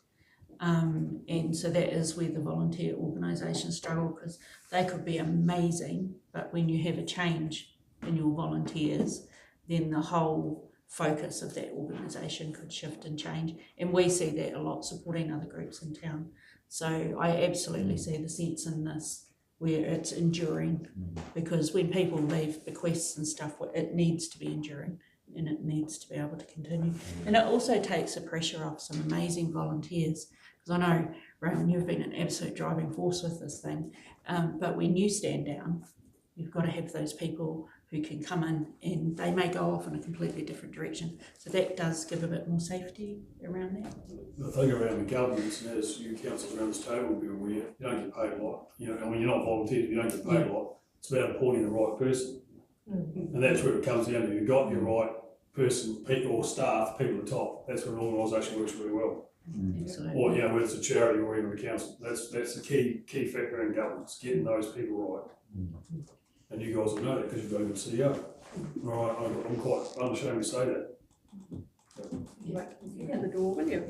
And so that is where the volunteer organisations struggle, because they could be amazing, but when you have a change in your volunteers, then the whole focus of that organisation could shift and change. And we see that a lot supporting other groups in town. So I absolutely see the sense in this, where it's enduring, because when people leave bequests and stuff, it needs to be enduring. And it needs to be able to continue. And it also takes the pressure off some amazing volunteers. Because I know, Rowan, you've been an absolute driving force with this thing. But when you stand down, you've got to have those people who can come in, and they may go off in a completely different direction. So that does give a bit more safety around that. The thing around the governance, and as you councils around this table will be aware, you don't get paid a lot. You're not volunteers, you don't get paid a lot. It's about appointing the right person. And that's where it comes down to. You've got your right person, people or staff, people at the top. That's where an organisation works really well. or, you know, whether it's a charity or even a council, that's the key factor in governance, getting those people right. And you guys will know that because you've got a good CEO. All right, I'm quite unashamed to say that. Yeah, the door, will you?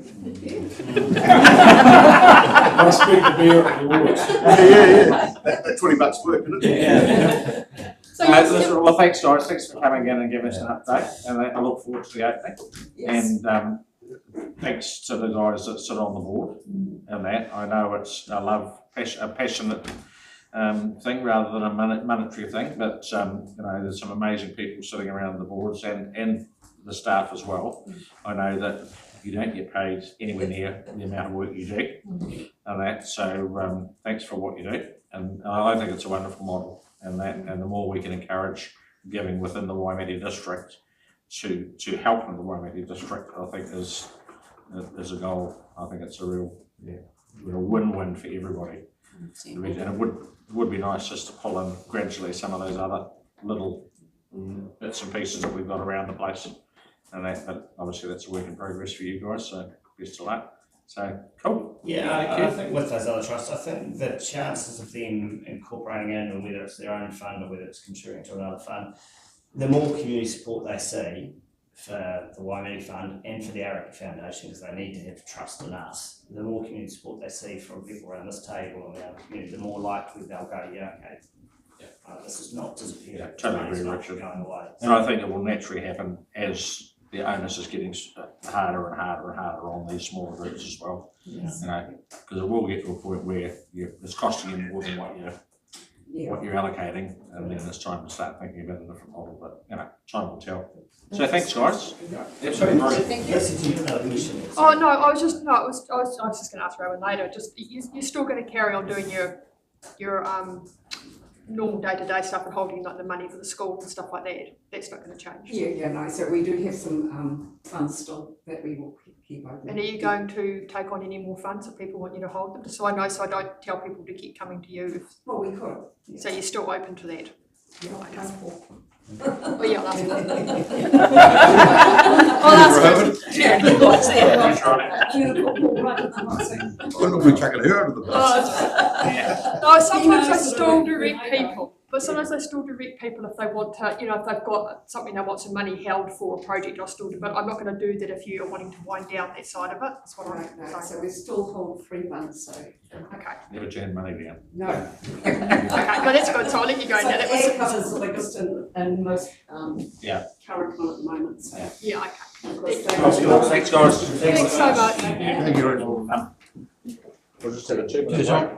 I speak the beer at the awards. Yeah. That $20 work, isn't it? Yeah. So Listen, well, thanks, Doris. Thanks for coming in and giving us an update. And I look forward to the opening. Yes. And thanks to the guys that sit on the board and that. I know it's a passionate thing rather than a monetary thing, but you know, there's some amazing people sitting around the boards and the staff as well. I know that you don't get paid anywhere near the amount of work you do and that. So thanks for what you do. And I think it's a wonderful model. And the more we can encourage giving within the Waimate district to help in the Waimate district, I think is a goal. I think it's a real win-win for everybody. And it would be nice just to pull in gradually some of those other little bits and pieces that we've got around the place. And that, but obviously that's a work in progress for you guys. So best of luck. So cool. Yeah, I think with those other trusts, I think the chances of them incorporating in, or whether it's their own fund or whether it's contributing to another fund, the more community support they see for the Waimate Fund and for the Araki Foundation, because they need to have trust in us, the more community support they see from people around this table and around the community, the more likely they'll go, yeah, okay, this is not disappearing. Yeah, totally agree, it's not Richard. going away. And I think it will naturally happen as the onus is getting harder and harder and harder on these smaller groups as well. Yeah. You know, because it will get to a point where it's costing you more than what you're allocating, and then it's time to start thinking about a different model. But you know, time will tell. So thanks, guys. Oh no, I was just going to ask Rowan later. Just you're still going to carry on doing your normal day-to-day stuff and holding like the money for the school and stuff like that. That's not going to change. No. So we do have some funds still that we will keep open. And are you going to take on any more funds if people want you to hold them? Just so I know, so I don't tell people to keep coming to you. Well, we could. So you're still open to that? Yeah, I can't afford. Oh yeah, I'll ask her. I'm not chucking her under the bus. No, sometimes I still direct people. But sometimes I still direct people if they want to, you know, if they've got something they want some money held for a project, I'll still do. But I'm not going to do that if you're wanting to wind down that side of it. That's what I'm saying. So we still hold 3 months. So okay. Never turn money down. No. Okay, no, that's good. So I'll let you go. So Now that was air covers the biggest and most current one at the moment. So yeah, okay. Thanks, guys. Thanks so much. Thank you, Richard. We'll just have a 2-minute break.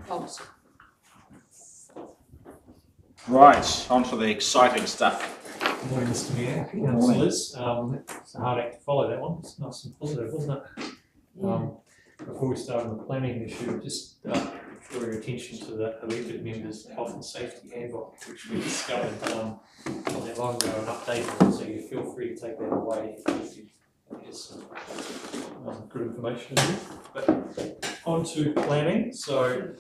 policy. Right, on to the exciting stuff. Good morning, Mr. Mayor, Morning. councillors. It's a hard act to follow, that one. It's nice and positive, wasn't it? Before we start on the planning issue, just draw your attention to the elected members' health and safety handbook, which we discovered not that long ago and updated, so you feel free to take that away if you there's some good information in there. But on to planning. So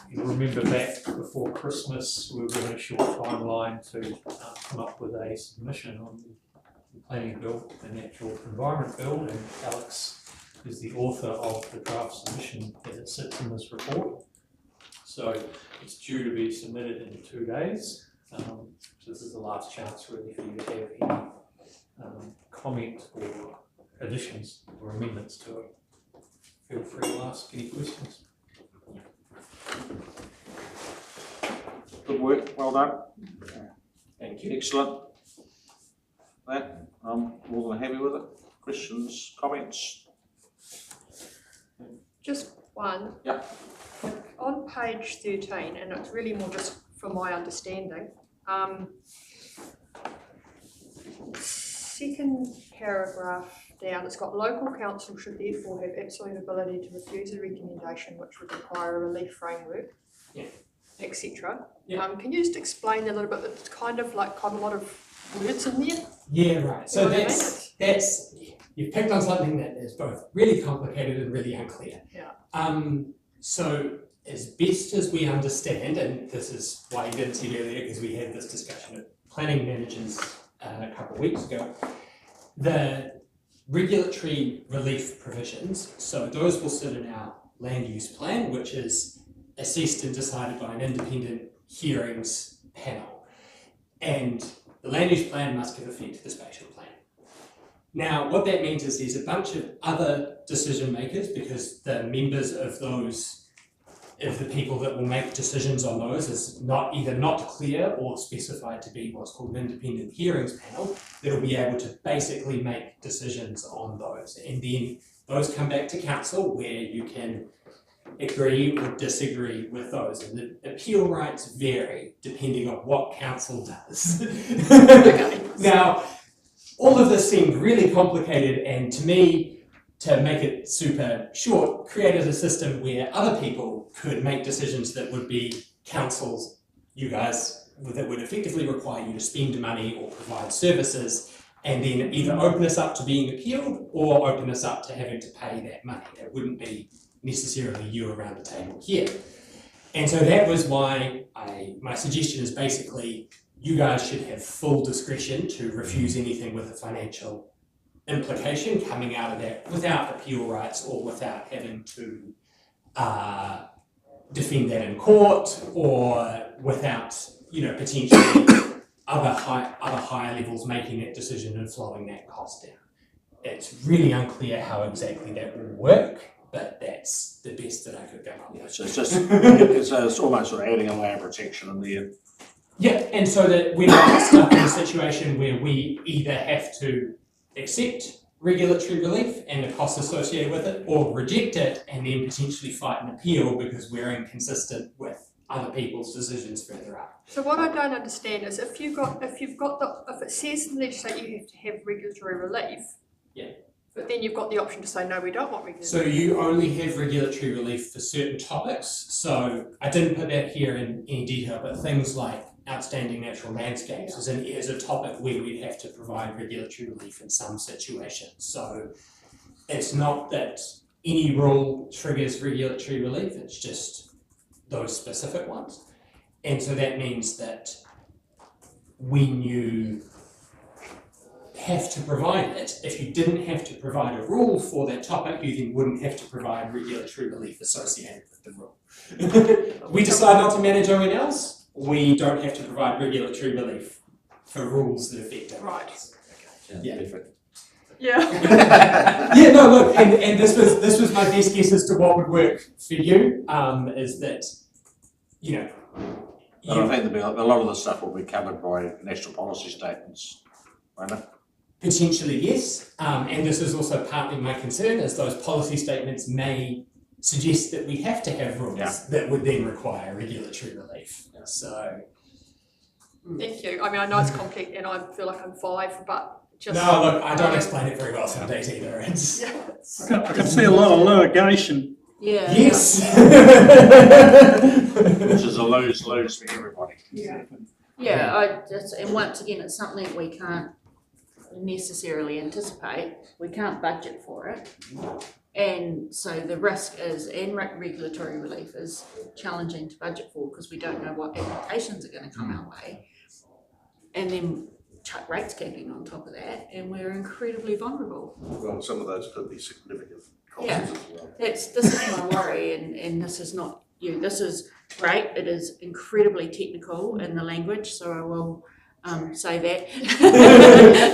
you remember back before Christmas, we were given a short timeline to come up with a submission on the planning bill, the natural environment bill, and Alex is the author of the draft submission as it sits in this report. So it's due to be submitted in 2 days. So this is the last chance really for you to have any comment or additions or amendments to it. Feel free to ask any questions. Good work, well done. Thank you. Excellent. That, I'm more than happy with it. Questions, comments? Just one. Yeah. On page 13, and it's really more just from my understanding, second paragraph down, it's got local council should therefore have absolute ability to refuse a recommendation which would require a relief framework, etc. Can you just explain a little bit? It's kind of like quite a lot of words in there. Yeah, right. So You know what I that's you've picked on something that is both really complicated and really unclear. Yeah. So as best as we understand, and this is why you didn't see it earlier because we had this discussion at planning managers a couple of weeks ago, the regulatory relief provisions, so those will sit in our land use plan, which is assessed and decided by an independent hearings panel. And the land use plan must give effect to the spatial plan. Now, what that means is there's a bunch of other decision makers, because the members of those, of the people that will make decisions on those is either not clear or specified to be what's called an independent hearings panel, that'll be able to basically make decisions on those. And then those come back to council where you can agree or disagree with those. And the appeal rights vary depending on what council does. Now, all of this seemed really complicated, and to me, to make it super short, created a system where other people could make decisions that would be councils, you guys, that would effectively require you to spend money or provide services, and then either open us up to being appealed or open us up to having to pay that money. That wouldn't be necessarily you around the table here. And so that was why my suggestion is basically you guys should have full discretion to refuse anything with a financial implication coming out of that without appeal rights or without having to defend that in court, or without, potentially other higher levels making that decision and flowing that cost down. It's really unclear how exactly that will work, but that's the best that I could come up with. So it's just, it's almost sort of adding a layer of protection in there. Yeah, and so that we're not stuck in a situation where we either have to accept regulatory relief and the costs associated with it, or reject it and then potentially fight an appeal because we're inconsistent with other people's decisions further up. So what I don't understand is if it says in the legislation you have to have regulatory relief, but then you've got the option to say no, we don't want regulatory So you only have regulatory relief for certain topics. So I didn't put that here in any detail, but things like outstanding natural landscapes is a topic where we'd have to provide regulatory relief in some situations. So it's not that any rule triggers regulatory relief, it's just those specific ones. And so that means that when you have to provide it, if you didn't have to provide a rule for that topic, you then wouldn't have to provide regulatory relief associated with the rule. We decide not to manage ONLs, we don't have to provide regulatory relief for rules that affect it. Right. Yeah. Yeah. Yeah, no, look, and this was my best guess as to what would work for you, is that, But I think a lot of the stuff will be covered by national policy statements, won't it? Potentially, yes. And this is also partly my concern, as those policy statements may suggest that we have to have rules Yeah. that would then require regulatory relief. So. Thank you. I mean, I know it's complex and I feel like I'm 5, but just. No, look, I don't explain it very well some days either. It's, I can see a lot of litigation. Yeah. yes. Which is a lose-lose for everybody. Yeah, and once again, it's something we can't necessarily anticipate, we can't budget for it. And so the risk is, and regulatory relief is challenging to budget for because we don't know what applications are going to come our way. And then chuck rates capping on top of that, and we're incredibly vulnerable. Well, some of those could be significant costs Yeah. as well. This is my worry, and this is not you. This is great. It is incredibly technical in the language, so I will say that.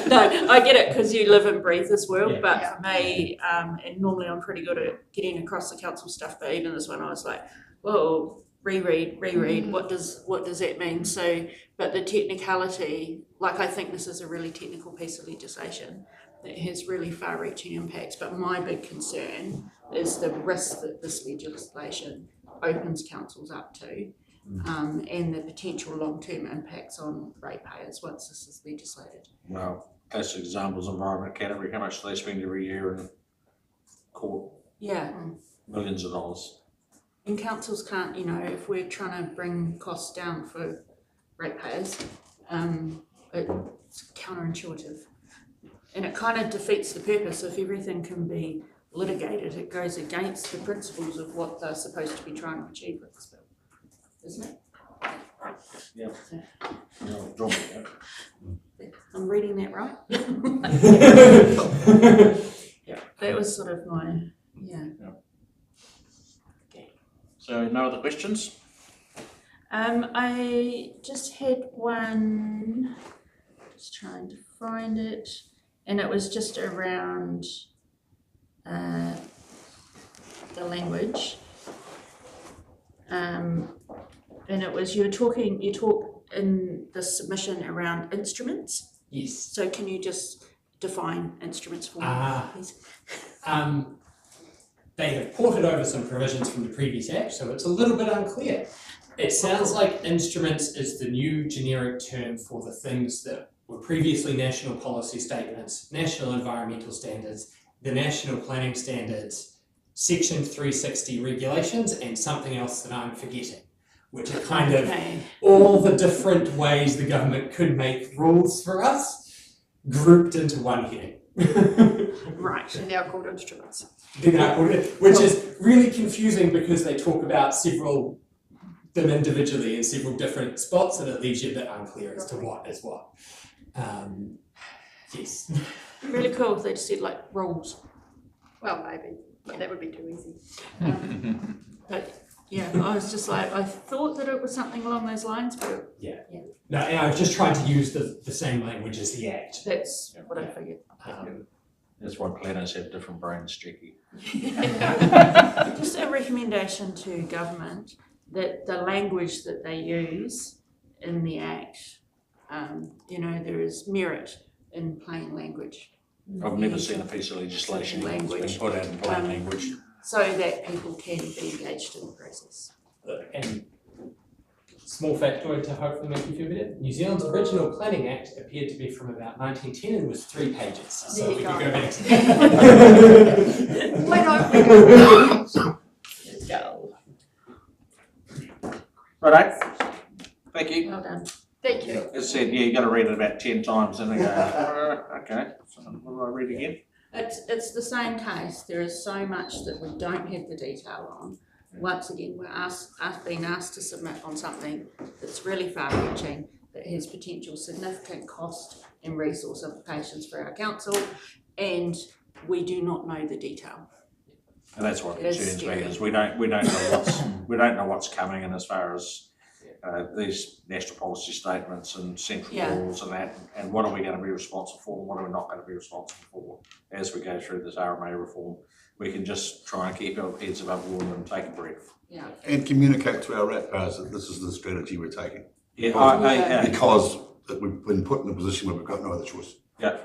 No, I get it because you live and breathe this world, but for me, and normally I'm pretty good at getting across the council stuff, but even this one I was like, whoa, reread, what does that mean? So, but the technicality, like I think this is a really technical piece of legislation that has really far-reaching impacts, but my big concern is the risk that this legislation opens councils up to, and the potential long-term impacts on ratepayers once this is legislated. Well, classic examples, Environment Canterbury, how much do they spend every year in court? Yeah. Millions of dollars. And councils can't, if we're trying to bring costs down for ratepayers, it's counterintuitive. And it kind of defeats the purpose. If everything can be litigated, it goes against the principles of what they're supposed to be trying to achieve with this bill, isn't it? Yeah. I'm reading that right? Yeah, that was sort of my, So no other questions? I just had one, just trying to find it, and it was just around the language. And it was, you talk in the submission around instruments. Yes. So can you just define instruments for me, please? They have ported over some provisions from the previous act, so it's a little bit unclear. It sounds like instruments is the new generic term for the things that were previously national policy statements, national environmental standards, the national planning standards, Section 360 regulations, and something else that I'm forgetting, which are kind of all the different ways the government could make rules for us, grouped into one heading. Right, and now called instruments. Which is really confusing because they talk about several them individually in several different spots, and it leaves you a bit unclear as to what is what. Yes. Really cool if they just said like rules. Well, maybe, but that would be too easy. But yeah, I was just like, I thought that it was something along those lines, but yeah. No, and I was just trying to use the same language as the act. That's what I figured. That's why planners have different brains, Jackie. Just a recommendation to government that the language that they use in the act, there is merit in plain language. I've never seen a piece of legislation that's been put out in plain language. So that people can be engaged in the process. And small factoid to hopefully make you feel better. New Zealand's original planning act appeared to be from about 1910 and was 3 pages. So we could go back to that. Why don't we go? Let's go. Righto. Thank you. Well done. Thank you. As I said, you got to read it about 10 times and then go, okay, so what do I read again? It's the same case. There is so much that we don't have the detail on. Once again, we're being asked to submit on something that's really far-reaching, that has potential significant cost and resource implications for our council, and we do not know the detail. And that's what concerns me, is we don't know what's coming, and as far as these national policy statements and central rules and that, and what are we going to be responsible for and what are we not going to be responsible for as we go through this RMA reform. We can just try and keep our heads above water and take a breath. Yeah. And communicate to our ratepayers that this is the strategy we're taking. Yeah, Because that we've been put in a position where we've got no other choice. Yeah.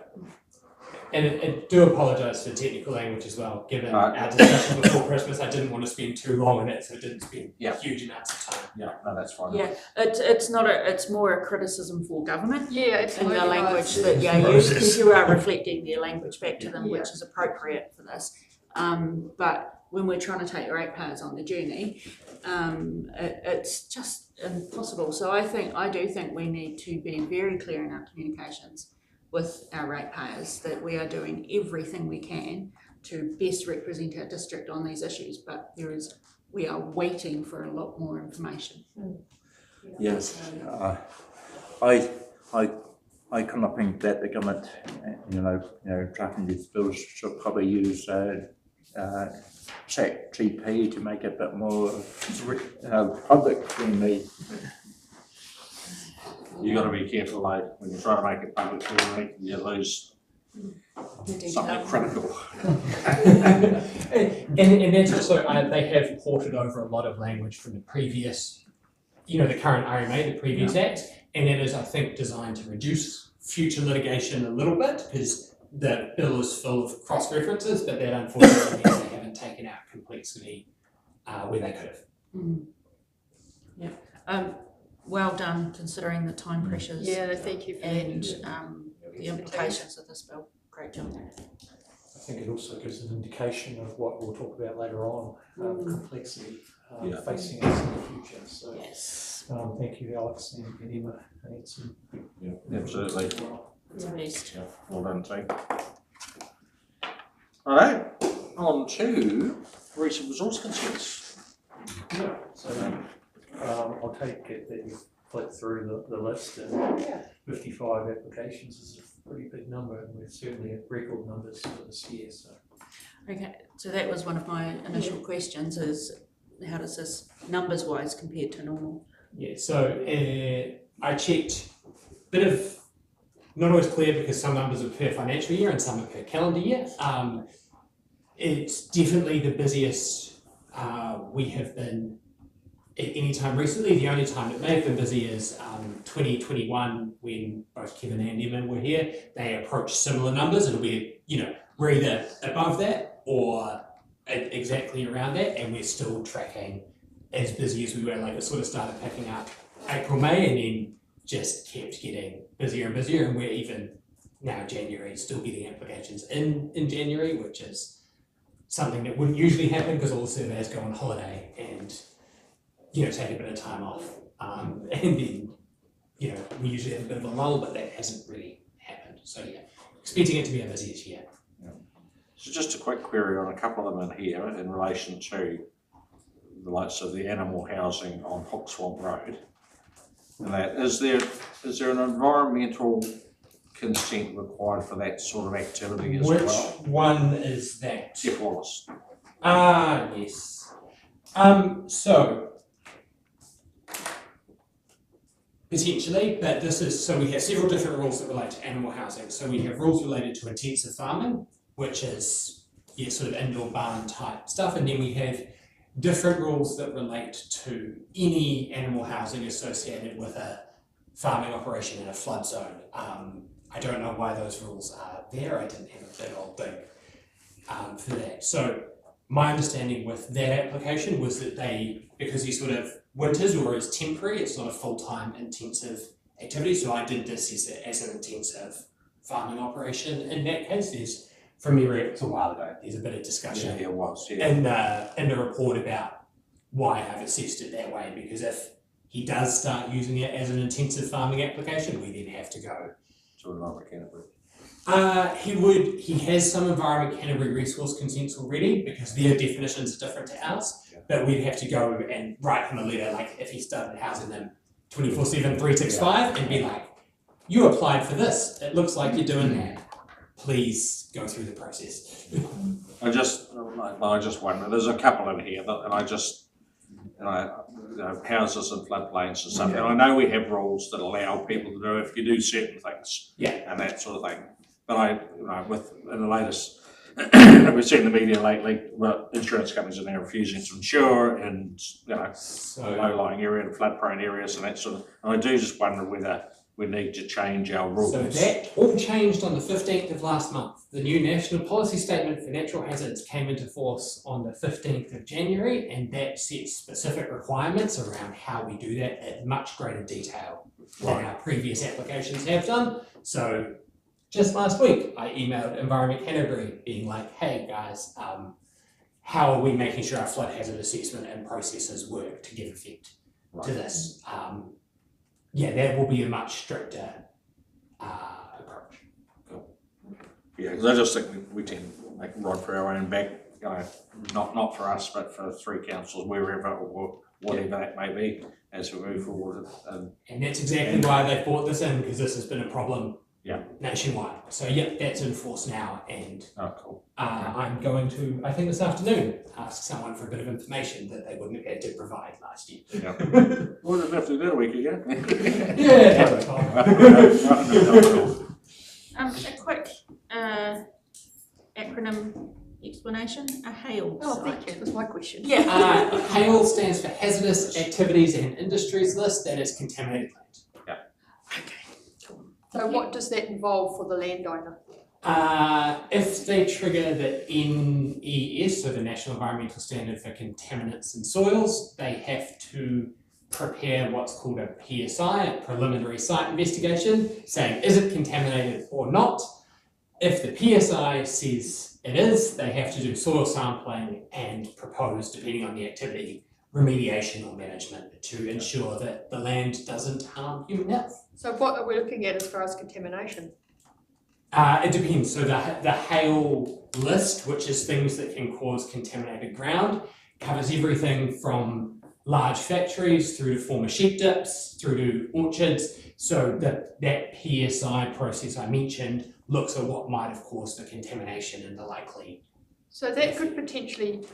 And I do apologise for technical language as well, given our discussion before Christmas. I didn't want to spend too long on it, so I didn't spend huge amounts of time. Yeah, no, that's fine. Yeah, it's not it's more a criticism for government. Yeah, in absolutely. the language that you use, because you are reflecting their language back to them, which is appropriate for this. But when we're trying to take ratepayers on the journey, it's just impossible. So I do think we need to be very clear in our communications with our ratepayers that we are doing everything we can to best represent our district on these issues, but we are waiting for a lot more information. Yes, I kind of think that the government, drafting these bills should probably use ChatGPT to make it a bit more public friendly. You got to be careful, like when you try to make it public friendly, you lose something critical. and that's also, they have ported over a lot of language from the previous, the current RMA, the previous act, and that is, I think, designed to reduce future litigation a little bit, because the bill is full of cross-references, but that unfortunately means they haven't taken out complexity where they could have. Yeah. Well done, considering the time pressures. Yeah, thank you for and that. the implications of this bill. Great job. I think it also gives an indication of what we'll talk about later on, complexity facing us in the future. So yes. Thank you, Alex and Emma. Yeah, absolutely. It's the best. Yeah, well done, team. All right, on to recent resource consents. Yeah, so I'll take it that you've flipped through the list, and 55 applications is a pretty big number, and we're certainly at record numbers for this year. So. Okay, so that was one of my initial questions: is how does this numbers wise compare to normal? Yeah, so I checked, bit of not always clear because some numbers are per financial year and some are per calendar year. It's definitely the busiest we have been at any time recently. The only time it may have been busy is 2021, when both Kevin and Emma were here. They approached similar numbers, and we're either above that or exactly around that, and we're still tracking as busy as we were. Like, it sort of started picking up April, May, and then just kept getting busier and busier, and we're even now January still getting applications in January, which is something that wouldn't usually happen because all the surveyors go on holiday and take a bit of time off, and then we usually have a bit of a lull, but that hasn't really happened. So expecting it to be our busiest year. So just a quick query on a couple of them in here in relation to the likes of the animal housing on Hook Swamp Road. And that is there an environmental consent required for that sort of activity as well? Which one is that? Jeff Wallace. Yes. So potentially, but we have several different rules that relate to animal housing. So we have rules related to intensive farming, which is sort of indoor barn type stuff, and then we have different rules that relate to any animal housing associated with a farming operation in a flood zone. I don't know why those rules are there. I didn't have a big old thing for that. So my understanding with that application was that because he sort of winters or is temporary, it's not a full-time intensive activity. So I did assess it as an intensive farming operation. In that case, from memory, it was a while ago. There's a bit of discussion in the report about why I've assessed it that way, because if he does start using it as an intensive farming application, we then have to go to Environment Canterbury. He has some Environment Canterbury resource consents already, because their definitions are different to ours, but we'd have to go and write him a letter, like if he started housing them 24/7, 365, and be like, you applied for this, it looks like you're doing that. Please go through the process. I just wonder, there's a couple in here, and houses and floodplains and stuff, and I know we have rules that allow people to do if you do certain things, and that sort of thing. But in the latest, we've seen in the media lately, insurance companies are now refusing to insure in low-lying area and flood-prone areas and that sort of. And I do just wonder whether we need to change our rules. So that all changed on the 15th of last month. The new National Policy Statement for Natural Hazards came into force on the 15th of January, and that sets specific requirements around how we do that at much greater detail than our previous applications have done. So just last week, I emailed Environment Canterbury being like, hey guys, how are we making sure our flood hazard assessment and processes work to give effect to this? Yeah, that will be a much stricter approach. Yeah, because I just think we tend to make rod for our own back, you know, not for us, but for three councils, wherever or whatever that may be, as we move forward. And that's exactly why they brought this in, because this has been a problem nationwide. So yeah, that's in force now, and cool. I'm going to, I think this afternoon, ask someone for a bit of information that they wouldn't have had to provide last year. Yeah. Well, didn't have to do that a week ago. A quick acronym explanation, a HAIL Oh, site. thank you, that was my question. Yeah, HAIL stands for Hazardous Activities and Industries List, that is contaminated land. So what does that involve for the landowner? If they trigger the NES, so the National Environmental Standard for Contaminants in Soils, they have to prepare what's called a PSI, a preliminary site investigation, saying is it contaminated or not. If the PSI says it is, they have to do soil sampling and propose, depending on the activity, remediation or management to ensure that the land doesn't harm human health. So what are we looking at as far as contamination? It depends. So the HAIL list, which is things that can cause contaminated ground, covers everything from large factories through to former sheep dips, through to orchards. So that PSI process I mentioned looks at what might have caused the contamination and the likely. So that could potentially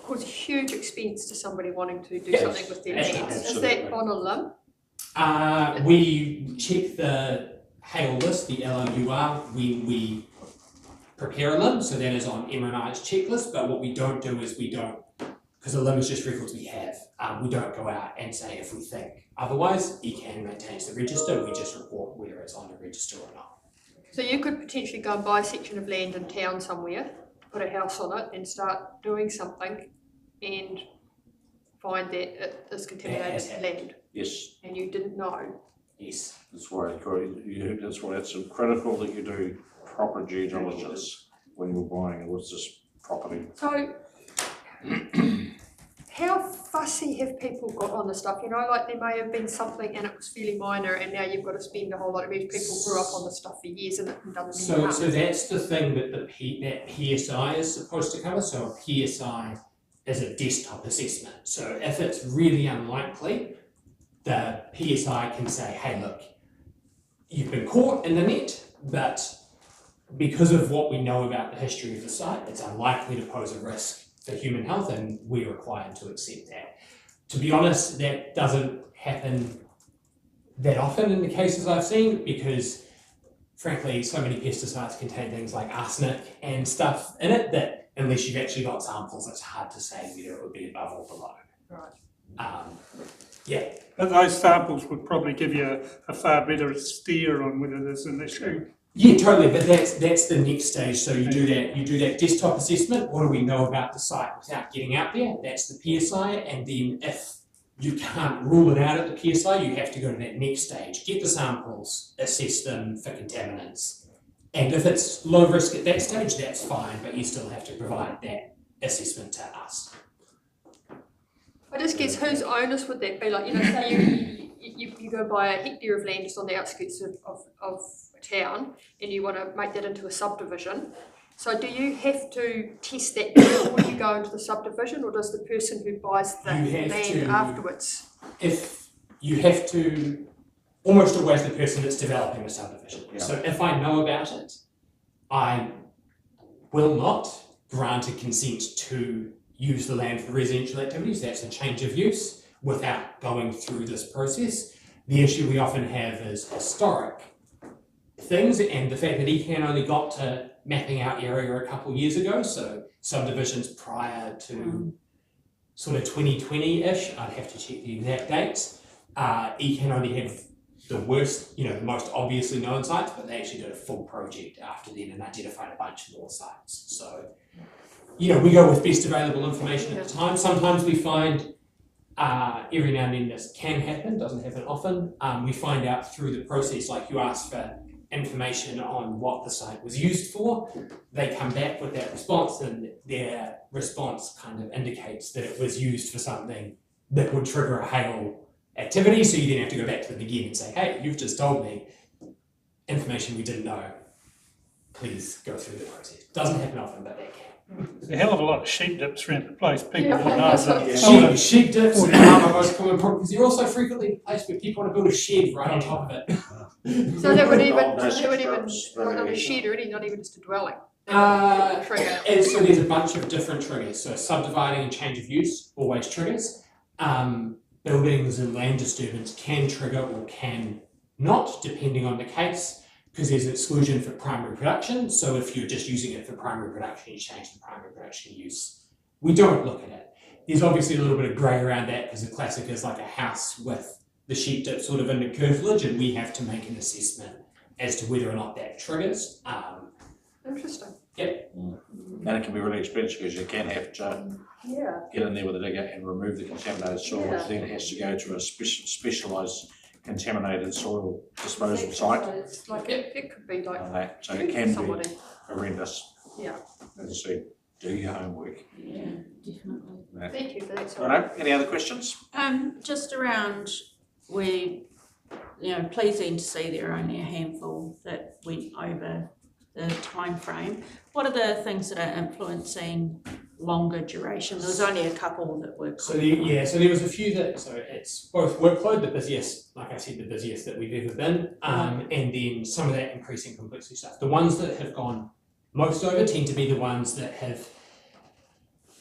cause huge expense to somebody wanting to do something with their land. Is that on a limb? We check the HAIL list, the LOUR, when we prepare a limb, so that is on MNI's checklist, but what we don't do is because the limb is just records we have, we don't go out and say if we think otherwise. ECAN maintains the register, we just report whether it's on the register or not. So you could potentially go and buy a section of land in town somewhere, put a house on it and start doing something and find that it is contaminated land. Yes. And you didn't know. Yes. That's why it's critical that you do proper due diligence when you're buying this property. So how fussy have people got on the stuff? You know, like there may have been something and it was fairly minor and now you've got to spend a whole lot of money. People grew up on the stuff for years and it doesn't So that's the thing that that PSI is supposed to cover. So a PSI is a desktop assessment. So if it's really unlikely, the PSI can say, hey, look, you've been caught in the net, but because of what we know about the history of the site, it's unlikely to pose a risk for human health, and we're required to accept that. To be honest, that doesn't happen that often in the cases I've seen, because frankly, so many pesticides contain things like arsenic and stuff in it that unless you've actually got samples, it's hard to say whether it would be above or below. Right. Yeah. But those samples would probably give you a far better steer on whether there's an issue. Yeah, totally. But that's the next stage. So you do that desktop assessment. What do we know about the site without getting out there? That's the PSI. And then if you can't rule it out at the PSI, you have to go to that next stage. Get the samples, assess them for contaminants. And if it's low risk at that stage, that's fine. But you still have to provide that assessment to us. I just guess whose onus would that be? Like, you know, say you go buy a hectare of land just on the outskirts of a town and you want to make that into a subdivision. So do you have to test that before you go into the subdivision, or does the person who buys the land afterwards? If you have to, almost always the person that's developing the subdivision. Yeah. So if I know about it, I will not grant a consent to use the land for residential activities. That's a change of use without going through this process. The issue we often have is historic things, and the fact that ECAN only got to mapping out area a couple of years ago, so subdivisions prior to sort of 2020-ish, I'd have to check the exact dates, ECAN only have the worst, the most obviously known sites, but they actually did a full project after then and identified a bunch more sites. So, we go with best available information at the time. Sometimes we find every now and then this can happen, doesn't happen often. We find out through the process, like you asked for information on what the site was used for, they come back with that response, and their response kind of indicates that it was used for something that would trigger a hail activity. So you then have to go back to them again and say, hey, you've just told me information we didn't know. Please go through the process. Doesn't happen often, but that can. There's a hell of a lot of sheep dips around the place. People Yeah, don't know that. sheep dips are my most common problem because they're also frequently the place where people want to build a shed right on top of it. So that would even, not a shed or anything, not even just a dwelling. Trigger. And so there's a bunch of different triggers. So subdividing and change of use always triggers. Buildings and land disturbance can trigger or can not, depending on the case, because there's an exclusion for primary production. So if you're just using it for primary production, you change the primary production use. We don't look at it. There's obviously a little bit of grey around that because the classic is like a house with the sheep dip sort of in the curtilage, and we have to make an assessment as to whether or not that triggers. Interesting. Yep. And it can be really expensive because you can have to get in there with a digger and remove the contaminated soil, which then has to go to a specialised contaminated soil disposal site. It's like it could be like And that, so it can somebody. be horrendous. Yeah. As I said, do your homework. Yeah, definitely. Right. Thank you for that. Righto, any other questions? Just around pleasing to see there are only a handful that went over the time frame. What are the things that are influencing longer duration? There was only a couple that were. So there was a few that, so it's both workload, the busiest, like I said, the busiest that we've ever been, and then some of that increasing complexity stuff. The ones that have gone most over tend to be the ones that have,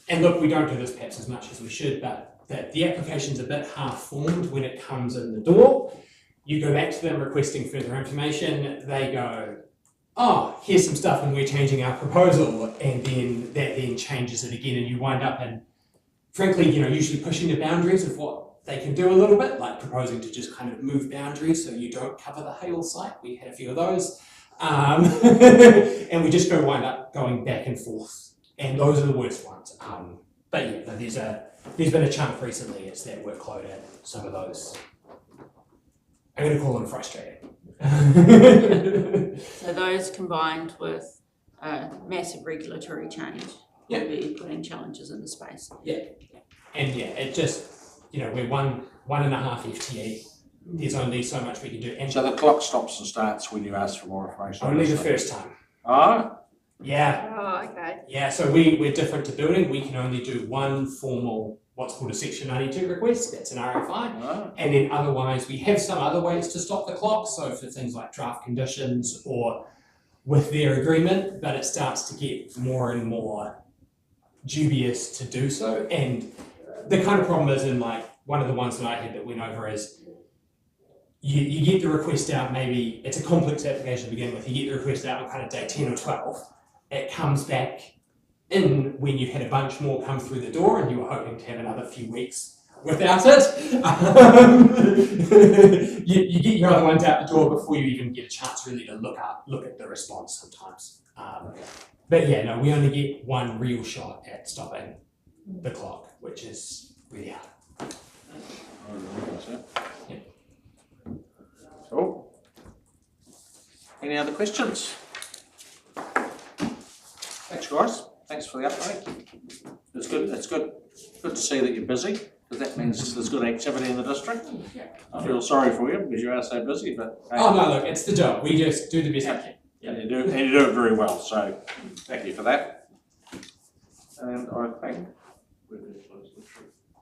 and look, we don't do this perhaps as much as we should, but that the application's a bit half-formed when it comes in the door. You go back to them requesting further information, they go, oh, here's some stuff and we're changing our proposal, and then that then changes it again, and you wind up in, frankly, usually pushing the boundaries of what they can do a little bit, like proposing to just kind of move boundaries so you don't cover the hail site. We had a few of those. And we just wind up going back and forth, and those are the worst ones. But yeah, there's been a chunk recently, it's that workload and some of those. I'm going to call them frustrating. So those combined with massive regulatory change will be putting challenges in the space. Yeah, and yeah, it just, we're 1.5 FTE. There's only so much we can do. And so the clock stops and starts when you ask for more information? Only the first time. Oh? Yeah. Oh, okay. Yeah, so we're different to building. We can only do one formal, what's called a Section 92 request, that's an RFI, and then otherwise we have some other ways to stop the clock, so for things like draft conditions or with their agreement, but it starts to get more and more dubious to do so. And the kind of problem is in one of the ones that I had that went over is you get the request out, maybe it's a complex application to begin with, you get the request out on kind of day 10 or 12, it comes back in when you've had a bunch more come through the door and you were hoping to have another few weeks without it. You get your other ones out the door before you even get a chance really to look at the response sometimes. But yeah, no, we only get one real shot at stopping the clock, which is really hard. Yeah. Cool. Any other questions? Thanks, guys. Thanks for the update. It's good. It's good. Good to see that you're busy, because that means there's good activity in the district. I feel sorry for you because you are so busy, but hey. Oh no, look, it's the job. We just do the best we can. And you do it very well. So thank you for that. And I think we're going to close the trip.